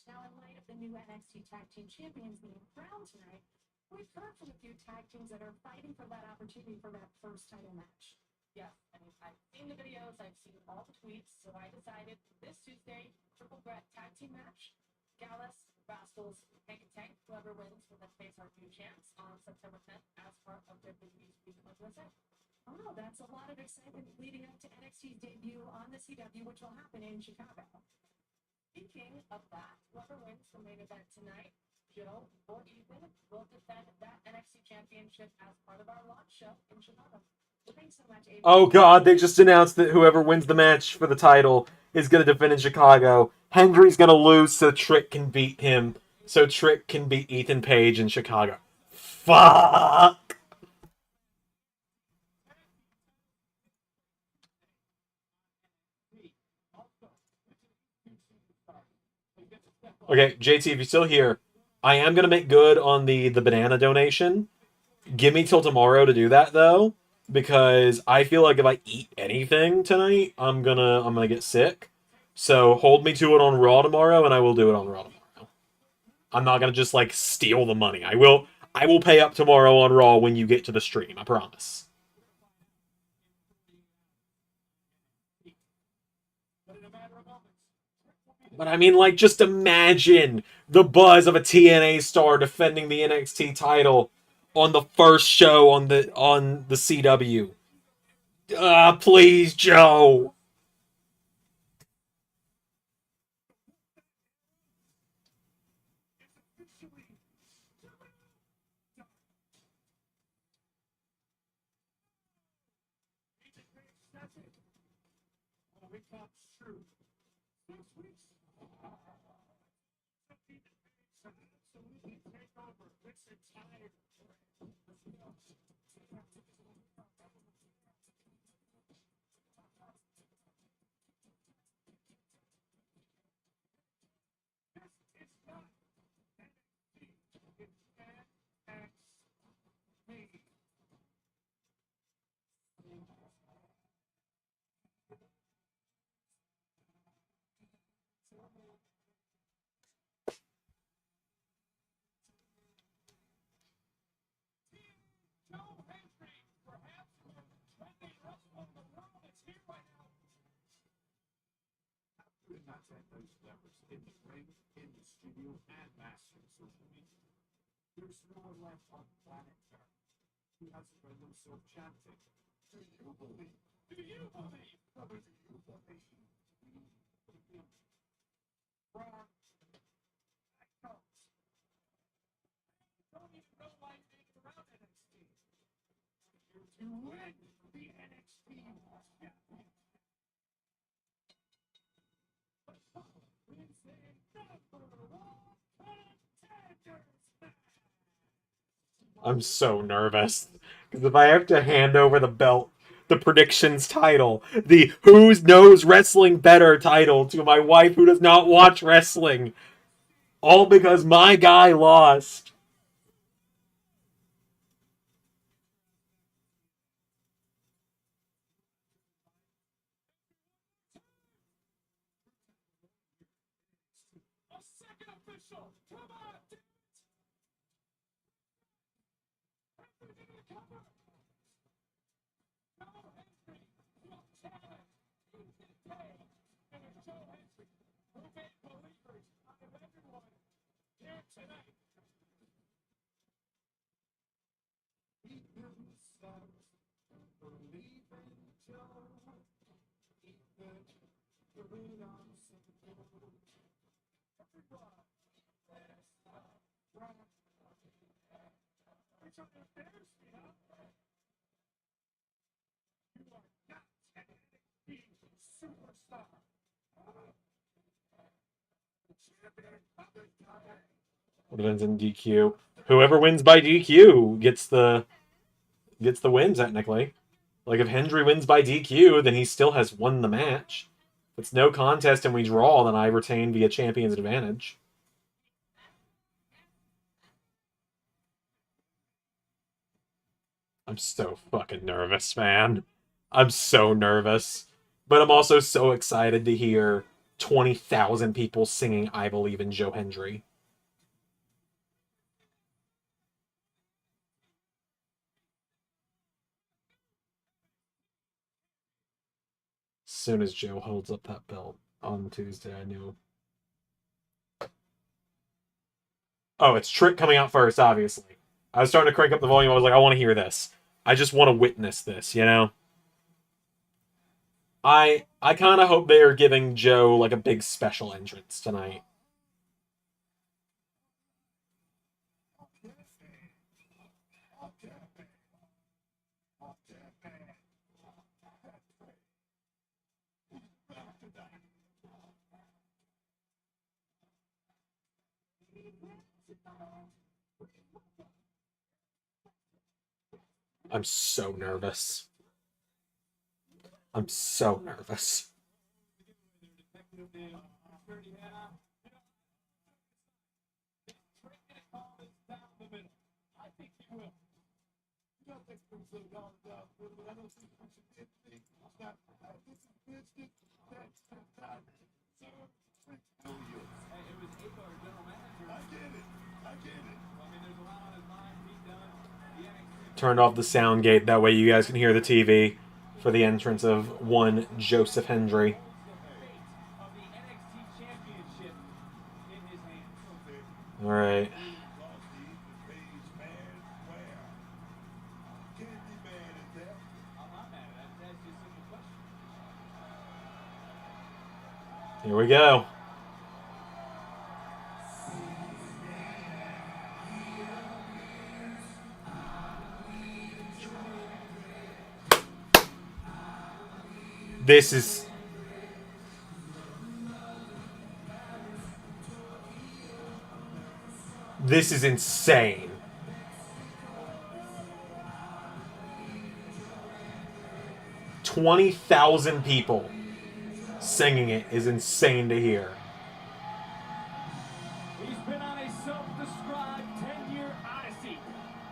Now, in light of the new NXT Tag Team Champions being crowned tonight, we've heard from a few tag teams that are fighting for that opportunity for that first title match. Yes, I mean, I've seen the videos, I've seen all the tweets, so I decided this Tuesday, triple threat tag team match, Gallus, Rascals, Hank and Tank, whoever wins will then face our new champs on September 10th as part of WWE's Week of USA. Oh, that's a lot of excitement leading up to NXT's debut on the CW, which will happen in Chicago. Speaking of that, whoever wins the main event tonight, Joe or Ethan, will defend that NXT championship as part of our launch show in Chicago. Thanks so much, Avery. Oh god, they just announced that whoever wins the match for the title is going to defend in Chicago. Hendry's going to lose so Trick can beat him. So Trick can beat Ethan Page in Chicago. Fuck! Okay, JT, if you're still here, I am going to make good on the banana donation. Give me till tomorrow to do that, though, because I feel like if I eat anything tonight, I'm gonna get sick. So hold me to it on Raw tomorrow, and I will do it on Raw tomorrow. I'm not gonna just like steal the money. I will pay up tomorrow on Raw when you get to the stream. I promise. But I mean, like, just imagine the buzz of a TNA star defending the NXT title on the first show on the CW. Please, Joe. We talked through 6 weeks. So we can take over this entire. It's not NXT. It's NXT. protect those levers in the ring, in the studio, and mastering social media. There's no one left on planet Earth who hasn't heard themselves chanting, "Do you believe? Do you believe? Brother, do you believe?" From icons. Don't even know why you're hanging around NXT. You're to win the NXT championship. I'm so nervous. Because if I have to hand over the belt, the predictions title, the Who Knows Wrestling Better title to my wife who does not watch wrestling, all because my guy lost. A second official, come on, dude. Everything cover. Joe Henry, your talent, you can pay. And it's Joe Henry, who made believers out of everyone here tonight. He himself believe in Joe. He could believe on something. Everyone, there's a rock. Which embarrassed me, huh? You are not an NXT superstar. The champion of the time. What wins in DQ? Whoever wins by DQ gets the win, technically. Like, if Hendry wins by DQ, then he still has won the match. If it's no contest and we draw, then I retain via champion's advantage. I'm so fucking nervous, man. I'm so nervous. But I'm also so excited to hear 20,000 people singing I Believe in Joe Hendry. As soon as Joe holds up that belt on Tuesday, I knew. Oh, it's Trick coming out first, obviously. I was starting to crank up the volume. I was like, I want to hear this. I just want to witness this, you know? I kind of hope they are giving Joe like a big special entrance tonight. I'm so nervous. I'm so nervous. Turned off the sound gate, that way you guys can hear the TV for the entrance of one Joseph Hendry. All right. Here we go. This is insane. $20,000 people singing it is insane to hear. He's been on a self-described 10-year odyssey.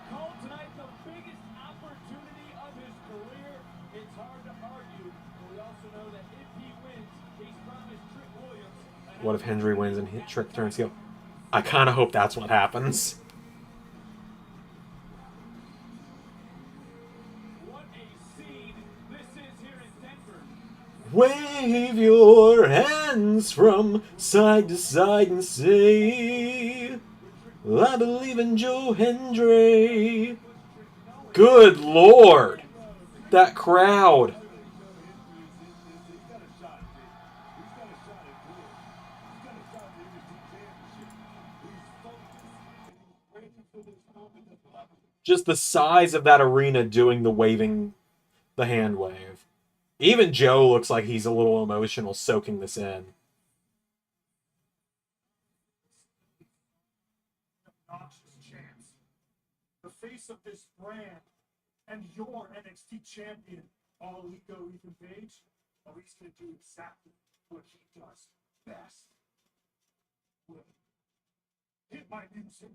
Called tonight the biggest opportunity of his career. It's hard to argue, but we also know that if he wins, he's promised Trick Williams. What if Hendry wins and Trick turns heel? I kind of hope that's what happens. What a scene this is here in Denver. Wave your hands from side to side and say, I believe in Joe Hendry. Good Lord. That crowd. Just the size of that arena doing the waving, the hand wave. Even Joe looks like he's a little emotional soaking this in. Obnoxious chance. The face of this brand and your NXT champion, All Ego Ethan Page, well, he's going to do exactly what he does best. Will hit my music.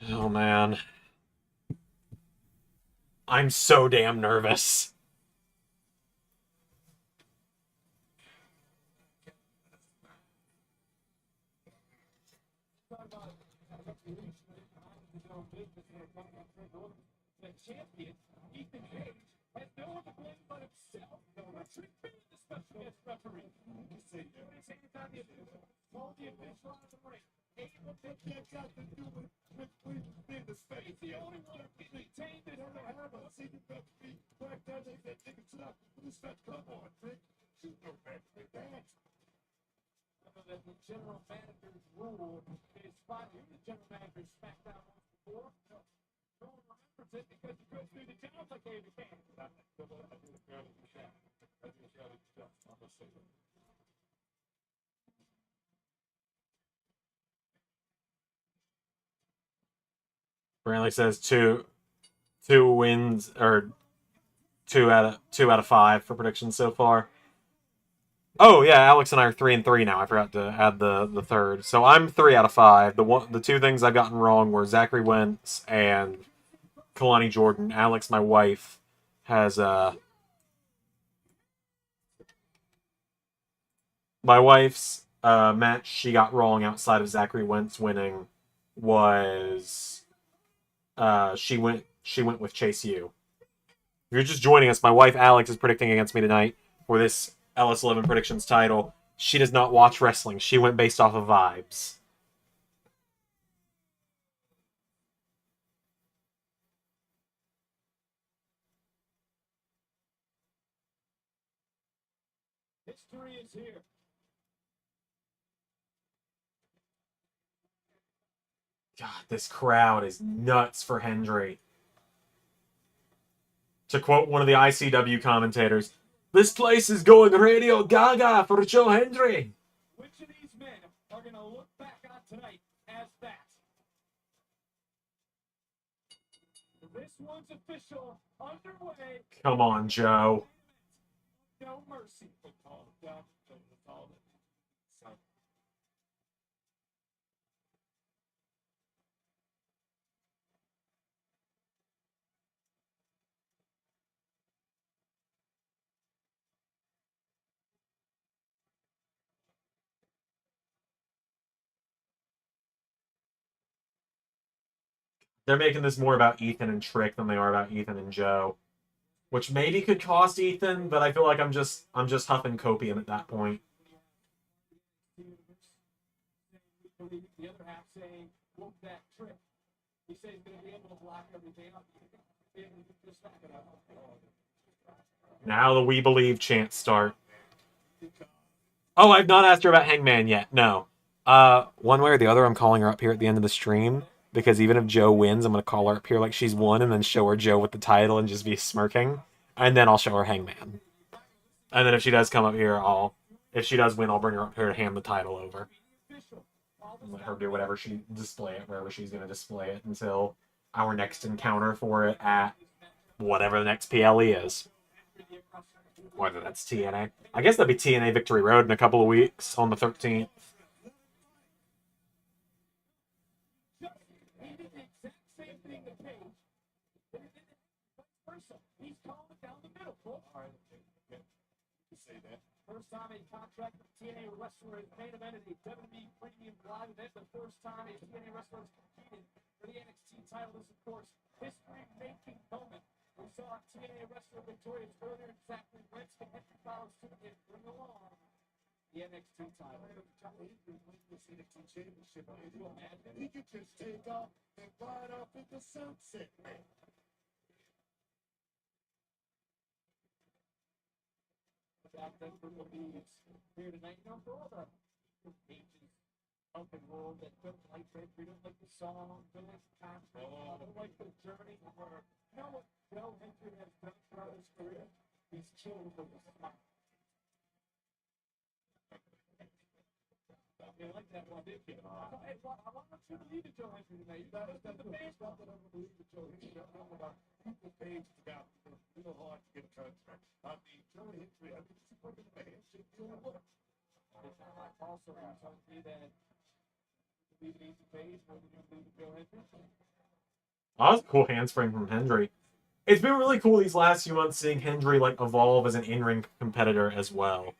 Oh, man. I'm so damn nervous. The champion, Ethan Page, has no one to blame but himself. No one should be the special guest referee. You say, dude, it's anytime you do it. Call the official on the ring. Ain't what that got to do with being the space. He's the only one who can maintain this. I haven't seen it back to me. Back then, they said, take it up. Who's that? Come on, Vic. Shoot no back to that. That the general manager's rule is spot. You're the general manager of SmackDown once before. No one remembers it because you go through the jobs like David can. I do the fairly can. I do the fairly just. I'm gonna say that. Brantley says two wins, or two out of 5 for predictions so far. Oh yeah, Alex and I are 3-3 now. I forgot to add the third. So I'm 3 out of 5. The two things I've gotten wrong were Zachary Wentz and Kalani Jordan. Alex, my wife, has my wife's match she got wrong outside of Zachary Wentz winning was she went with Chase U. If you're just joining us, my wife Alex is predicting against me tonight for this LS11 predictions title. She does not watch wrestling. She went based off of vibes. History is here. God, this crowd is nuts for Hendry. To quote one of the ICW commentators, this place is going radio gaga for Joe Hendry. Which of these men are going to look back on tonight as that? This one's official, underway. Come on, Joe. No mercy. They're making this more about Ethan and Trick than they are about Ethan and Joe, which maybe could cost Ethan, but I feel like I'm just huffing copium at that point. The other half saying, whoop that Trick. He says he's going to be able to block everything up. Now the We Believe chants start. Oh, I've not asked her about Hangman yet. No. One way or the other, I'm calling her up here at the end of the stream. Because even if Joe wins, I'm going to call her up here like she's won and then show her Joe with the title and just be smirking. And then I'll show her Hangman. And then if she does come up here, if she does win, I'll bring her up here to hand the title over. And let her do whatever display it, wherever she's going to display it until our next encounter for it at whatever the next PLE is. Whether that's TNA. I guess that'd be TNA Victory Road in a couple of weeks on the 13th. First time a contract with TNA wrestler is main event at a WWE Premium Live event. The first time a TNA wrestler has competed for the NXT title is, of course, history-making moment We saw TNA wrestler victorious earlier, exactly whence the Henry Collins student bring along the NXT title. This NXT championship, he could just take off and ride off in the sunset, man. Back then, for the leads here tonight, you know, for all the pages up and roll that don't like it, we don't like the song, don't like the content, don't like the journey, or you know what Joe Hendry has done throughout his career? He's killed with a smile. You like that one, didn't you? Hey, well, I want you to believe in Joe Hendry tonight. That's the base. Not that I don't believe in Joe Hendry. I don't know about people page about real hard to get a contract. I mean, Joe Hendry, I mean, he's working the handshake deal and what? Also, you're telling me that you believe in Easy Page more than you believe in Joe Hendry? That was a cool handspring from Hendry. It's been really cool these last few months seeing Hendry like evolve as an in-ring competitor as well.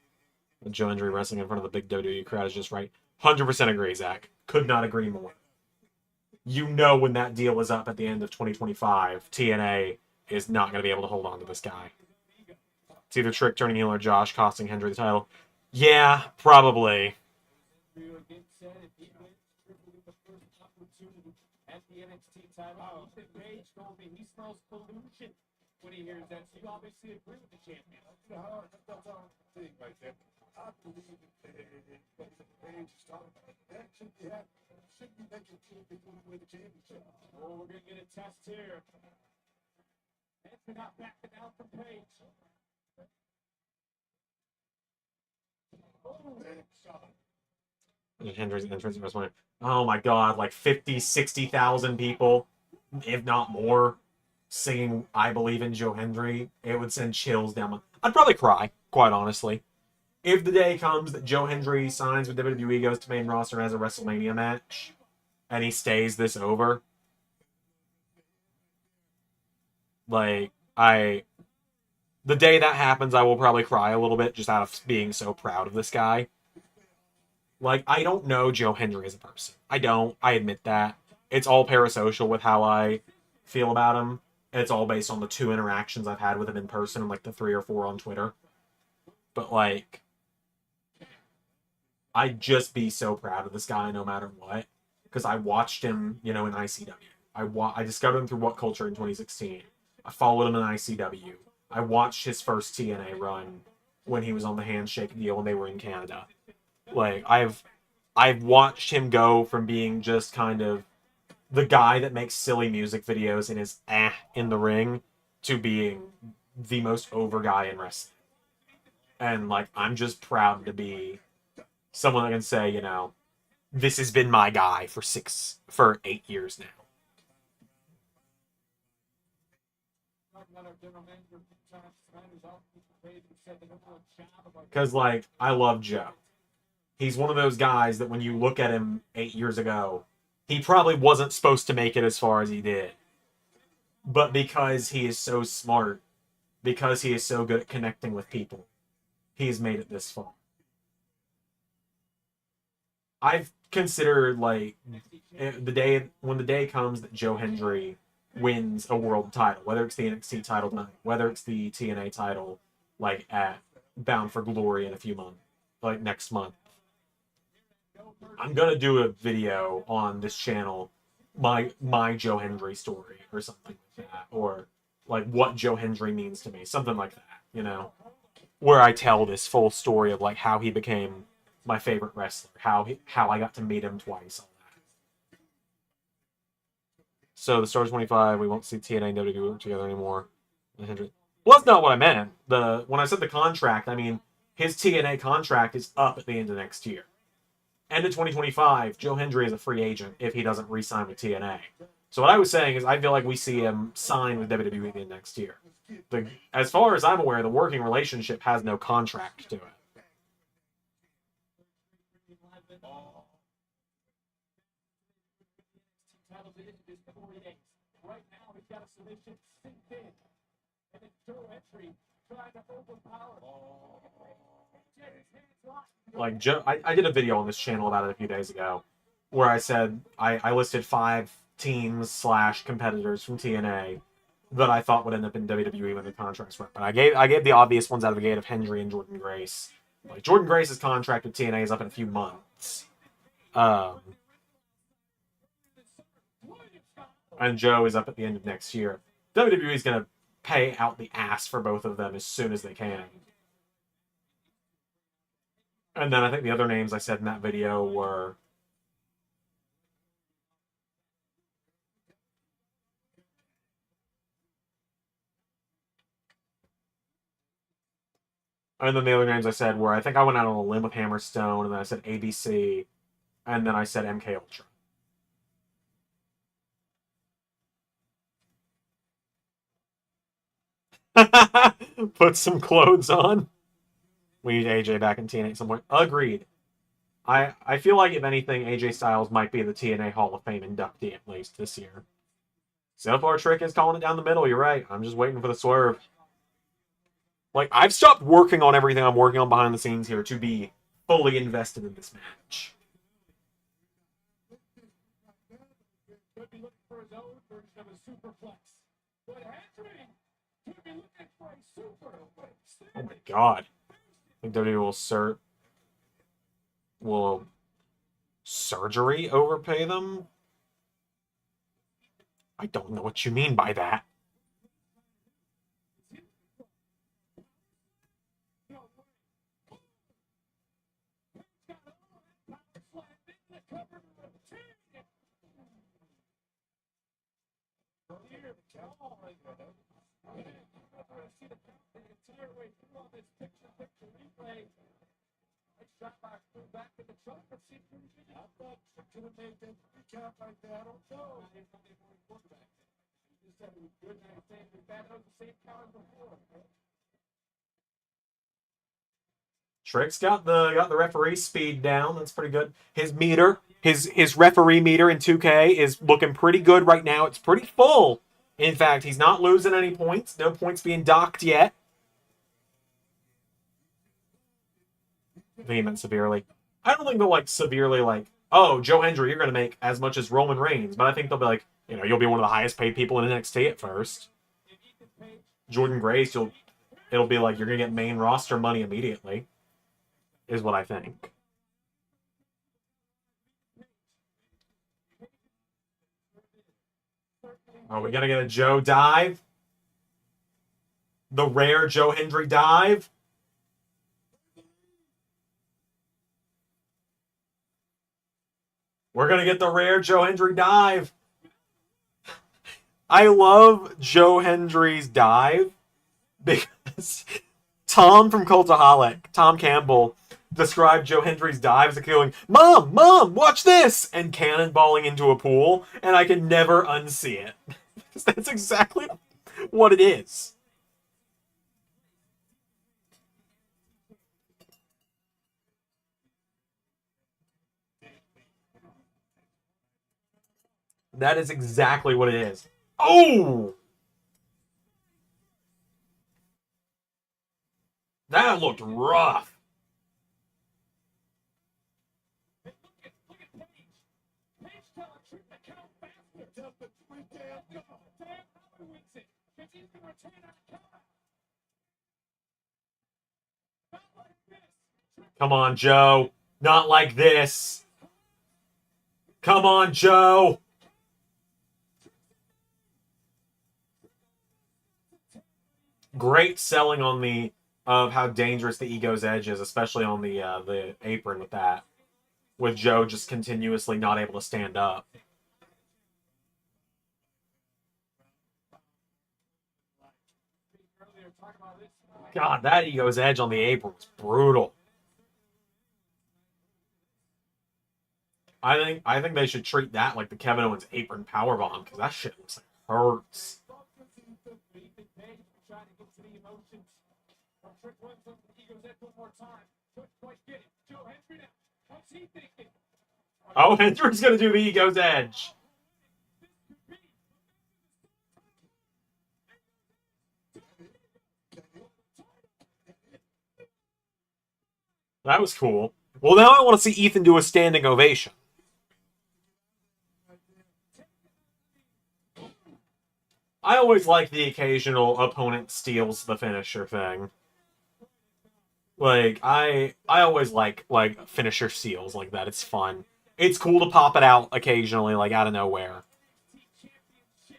Joe Hendry wrestling in front of the big WWE crowd is just right. 100% agree, Zach. Could not agree more. You know when that deal is up at the end of 2025, TNA is not going to be able to hold on to this guy. It's either Trick turning heel or Josh costing Hendry the title. Yeah, probably. Again said if he wins Triple with the first opportunity at the NXT title, Ethan Page told me he smells pollution when he hears that. So you obviously agree with the champion. That's our thing right there. I believe in what Page is talking about. That should be happening. Should be making two people win the championship. Oh, we're gonna get a test here. Hendry not backing down from Page. Oh, big shot. Hendry's entrance was one. Oh my god, like 50, 60,000 people, if not more, singing I Believe in Joe Hendry. It would send chills down my... I'd probably cry, quite honestly. If the day comes that Joe Hendry signs with WWE, goes to main roster, and has a WrestleMania match, and he stays this over, like, the day that happens, I will probably cry a little bit, just out of being so proud of this guy. Like, I don't know Joe Hendry as a person. I don't. I admit that. It's all parasocial with how I feel about him. It's all based on the 2 interactions I've had with him in person and, like, the 3 or 4 on Twitter. But, like, I'd just be so proud of this guy no matter what. Because I watched him, you know, in ICW. I discovered him through What Culture in 2016. I followed him in ICW. I watched his first TNA run when he was on the Handshake deal when they were in Canada. Like, I've watched him go from being just kind of the guy that makes silly music videos and is in the ring to being the most over guy in wrestling. And, like, I'm just proud to be someone that can say, you know, this has been my guy for 8 years now. Because, like, I love Joe. He's one of those guys that when you look at him 8 years ago, he probably wasn't supposed to make it as far as he did. But because he is so smart, because he is so good at connecting with people, he's made it this far. I've considered, like, when the day comes that Joe Hendry wins a world title, whether it's the NXT title tonight, whether it's the TNA title, like, at Bound for Glory in a few months, like, next month, I'm gonna do a video on this channel, my Joe Hendry story, or something like that, or, like, what Joe Hendry means to me, something like that, you know? Where I tell this full story of, like, how he became my favorite wrestler, how I got to meet him twice, all that. So the Stars 25, we won't see TNA and WWE work together anymore. Well, that's not what I meant. When I said the contract, I mean his TNA contract is up at the end of next year. End of 2025, Joe Hendry is a free agent if he doesn't re-sign with TNA. So what I was saying is I feel like we see him sign with WWE at the end of next year. As far as I'm aware, the working relationship has no contract to it. Right now, he's got a submission synced in. And it's Joe Hendry trying to overpower. Like, Joe, I did a video on this channel about it a few days ago where I said I listed 5 teams / competitors from TNA that I thought would end up in WWE when the contracts were. But I gave the obvious ones out of the gate of Hendry and Jordan Grace. Like Jordan Grace's contract with TNA is up in a few months. And Joe is up at the end of next year. WWE is going to pay out the ass for both of them as soon as they can. And then I think the other names I said in that video were... And then the other names I said were, I think I went out on a limb with Hammerstone, and then I said ABC, and then I said MK Ultra. Put some clothes on. We need AJ back in TNA at some point. Agreed. I feel like, if anything, AJ Styles might be the TNA Hall of Fame inductee at least this year. So far, Trick is calling it down the middle. You're right. I'm just waiting for the swerve. Like, I've stopped working on everything I'm working on behind the scenes here to be fully invested in this match. Could be looking for his own version of a superplex. But Henry could be looking for a superplex. Oh my god. I think WWE will surgery overpay them? I don't know what you mean by that. Trick's got the referee speed down. That's pretty good. His meter, his referee meter in 2K is looking pretty good right now. It's pretty full. In fact, he's not losing any points. No points being docked yet. Vehement severely. I don't think they'll like severely like, oh, Joe Hendry, you're gonna make as much as Roman Reigns, but I think they'll be like, you'll be one of the highest paid people in NXT at first. Jordan Grace, it'll be like you're gonna get main roster money immediately, is what I think. Are we gonna get a Joe dive? The rare Joe Hendry dive? We're gonna get the rare Joe Hendry dive. I love Joe Hendry's dive because Tom from Cultaholic, Tom Campbell, described Joe Hendry's dive as going, Mom, watch this! And cannonballing into a pool, and I can never unsee it. That's exactly what it is. That is exactly what it is. Oh! That looked rough. Come on, Joe. Not like this. Come on, Joe. Great selling on the of how dangerous the Ego's Edge is, especially on the apron with that. With Joe just continuously not able to stand up. God, that Ego's Edge on the apron was brutal. I think they should treat that like the Kevin Owens apron powerbomb, because that shit looks like hurts. Oh, Hendry's gonna do the Ego's Edge. That was cool. Well, now I want to see Ethan do a standing ovation. I always like the occasional opponent steals the finisher thing. Like, I always like finisher steals like that. It's fun. It's cool to pop it out occasionally, like out of nowhere.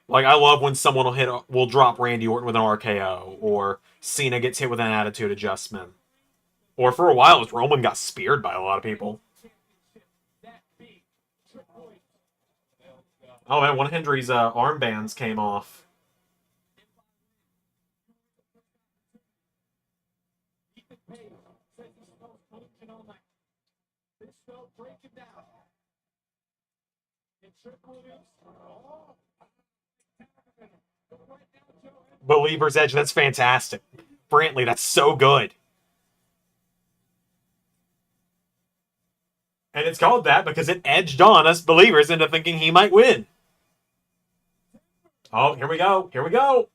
Like, I love when someone will drop Randy Orton with an RKO, or Cena gets hit with an attitude adjustment. Or for a while, Roman got speared by a lot of people. Oh man, one of Hendry's armbands came off. Believer's Edge, that's fantastic. Brantley, that's so good. And it's called that because it edged on us believers into thinking he might win. Oh, here we go. Here we go.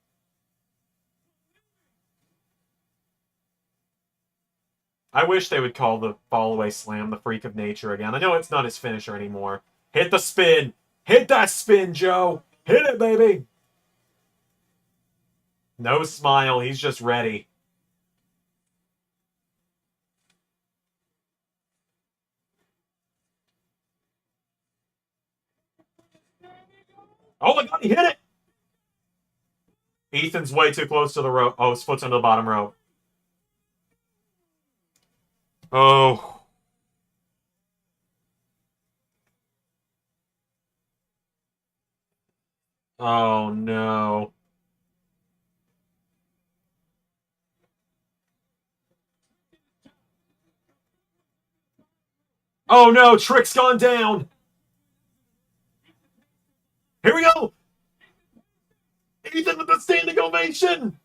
I wish they would call the fall-away slam the freak of nature again. I know it's not his finisher anymore. Hit the spin. Hit that spin, Joe. Hit it, baby. No smile. He's just ready. Oh my god, he hit it! Ethan's way too close to the rope. Oh, his foot's under the bottom rope. Oh. Oh no. Oh no, Trick's gone down. Here we go. Ethan with the standing ovation.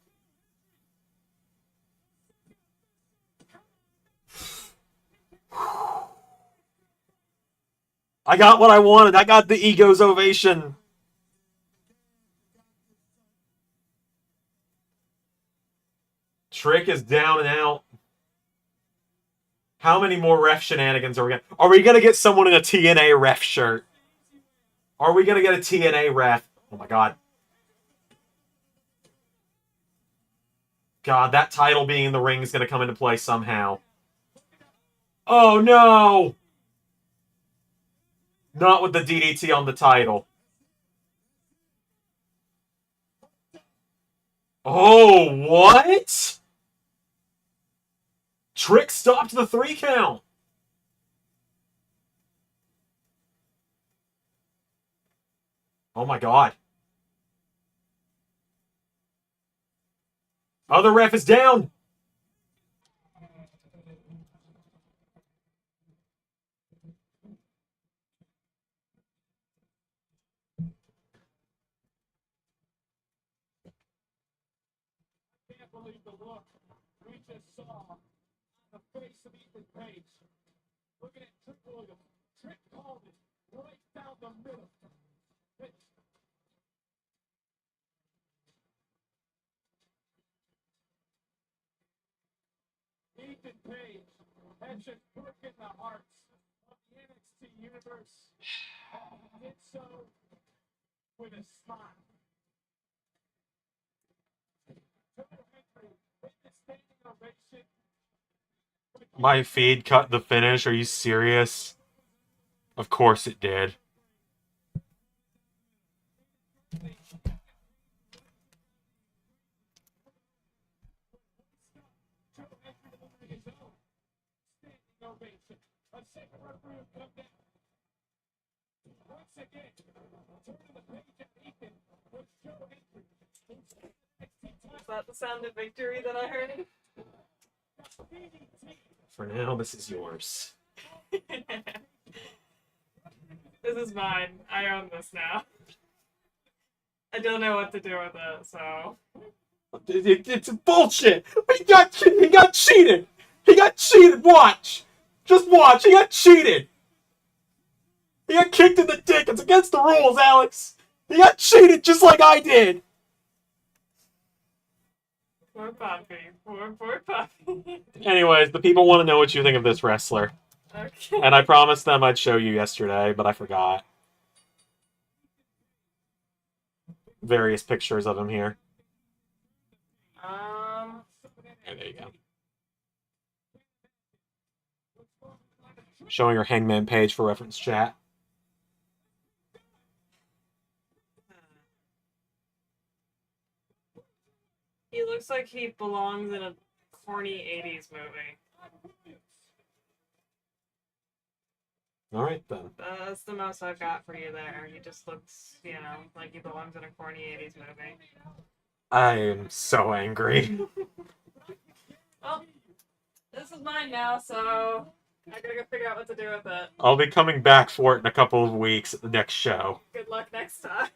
I got what I wanted. I got the ego's ovation. Trick is down and out. How many more ref shenanigans are we gonna... Are we gonna get someone in a TNA ref shirt? Are we gonna get a TNA ref? Oh my god. God, that title being in the ring is gonna come into play somehow. Oh no! Not with the DDT on the title. Oh, what? Trick stopped the 3 count. Oh my god. Other ref is down. Can't believe the look we just saw on the face of Ethan Page. Looking at Trick Williams. Trick called it right down the middle. Ethan Page has just broken the hearts of the NXT universe. And he did so with a smile. My feed cut the finish. Are you serious? Of course it did. Is that the sound of victory that I heard? For now, this is yours. This is mine. I own this now. I don't know what to do with it, so... It's bullshit! He got cheated! He got cheated! Watch! Just watch! He got cheated! He got kicked in the dick! It's against the rules, Alex! He got cheated just like I did! Poor Poppy. Poor Poppy. Anyways, the people want to know what you think of this wrestler. Okay. And I promised them I'd show you yesterday, but I forgot. various pictures of him here. Yeah, There you go. Showing her Hangman page for reference chat. he looks like he belongs in a corny 80s movie. All right, then. That's the most I've got for you there. He just looks, like he belongs in a corny 80s movie. I am so angry. Well, this is mine now, so I gotta go figure out what to do with it. I'll be coming back for it in a couple of weeks at the next show. Good luck next time.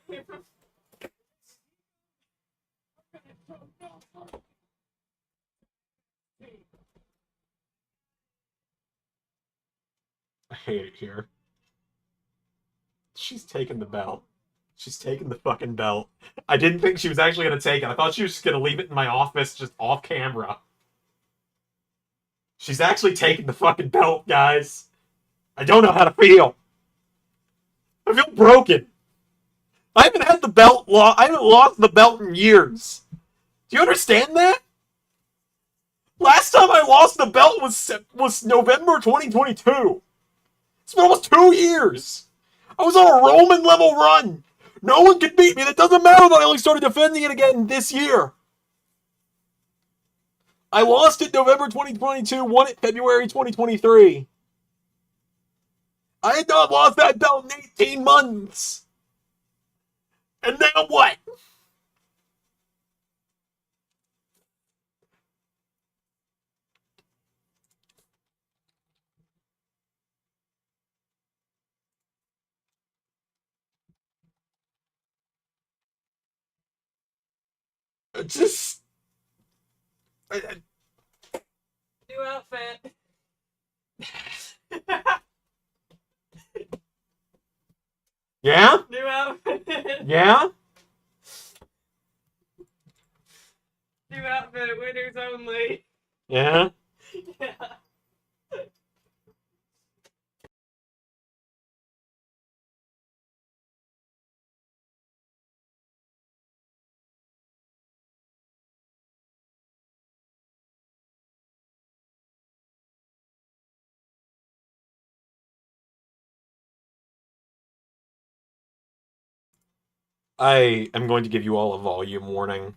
I hate it here. She's taking the belt. She's taking the fucking belt. I didn't think she was actually going to take it. I thought she was just going to leave it in my office just off camera. She's actually taking the fucking belt, guys. I don't know how to feel. I feel broken. I haven't had the belt I haven't lost the belt in years. Do you understand that? Last time I lost the belt was November 2022. It's been almost 2 years. I was on a Roman level run. No one could beat me. That doesn't matter that I only started defending it again this year. I lost it November 2022, won it February 2023. I had not lost that belt in 18 months. And now what? Just... New outfit. Yeah? New outfit. Yeah? New outfit. Winners only. Yeah? Yeah. I am going to give you all a volume warning.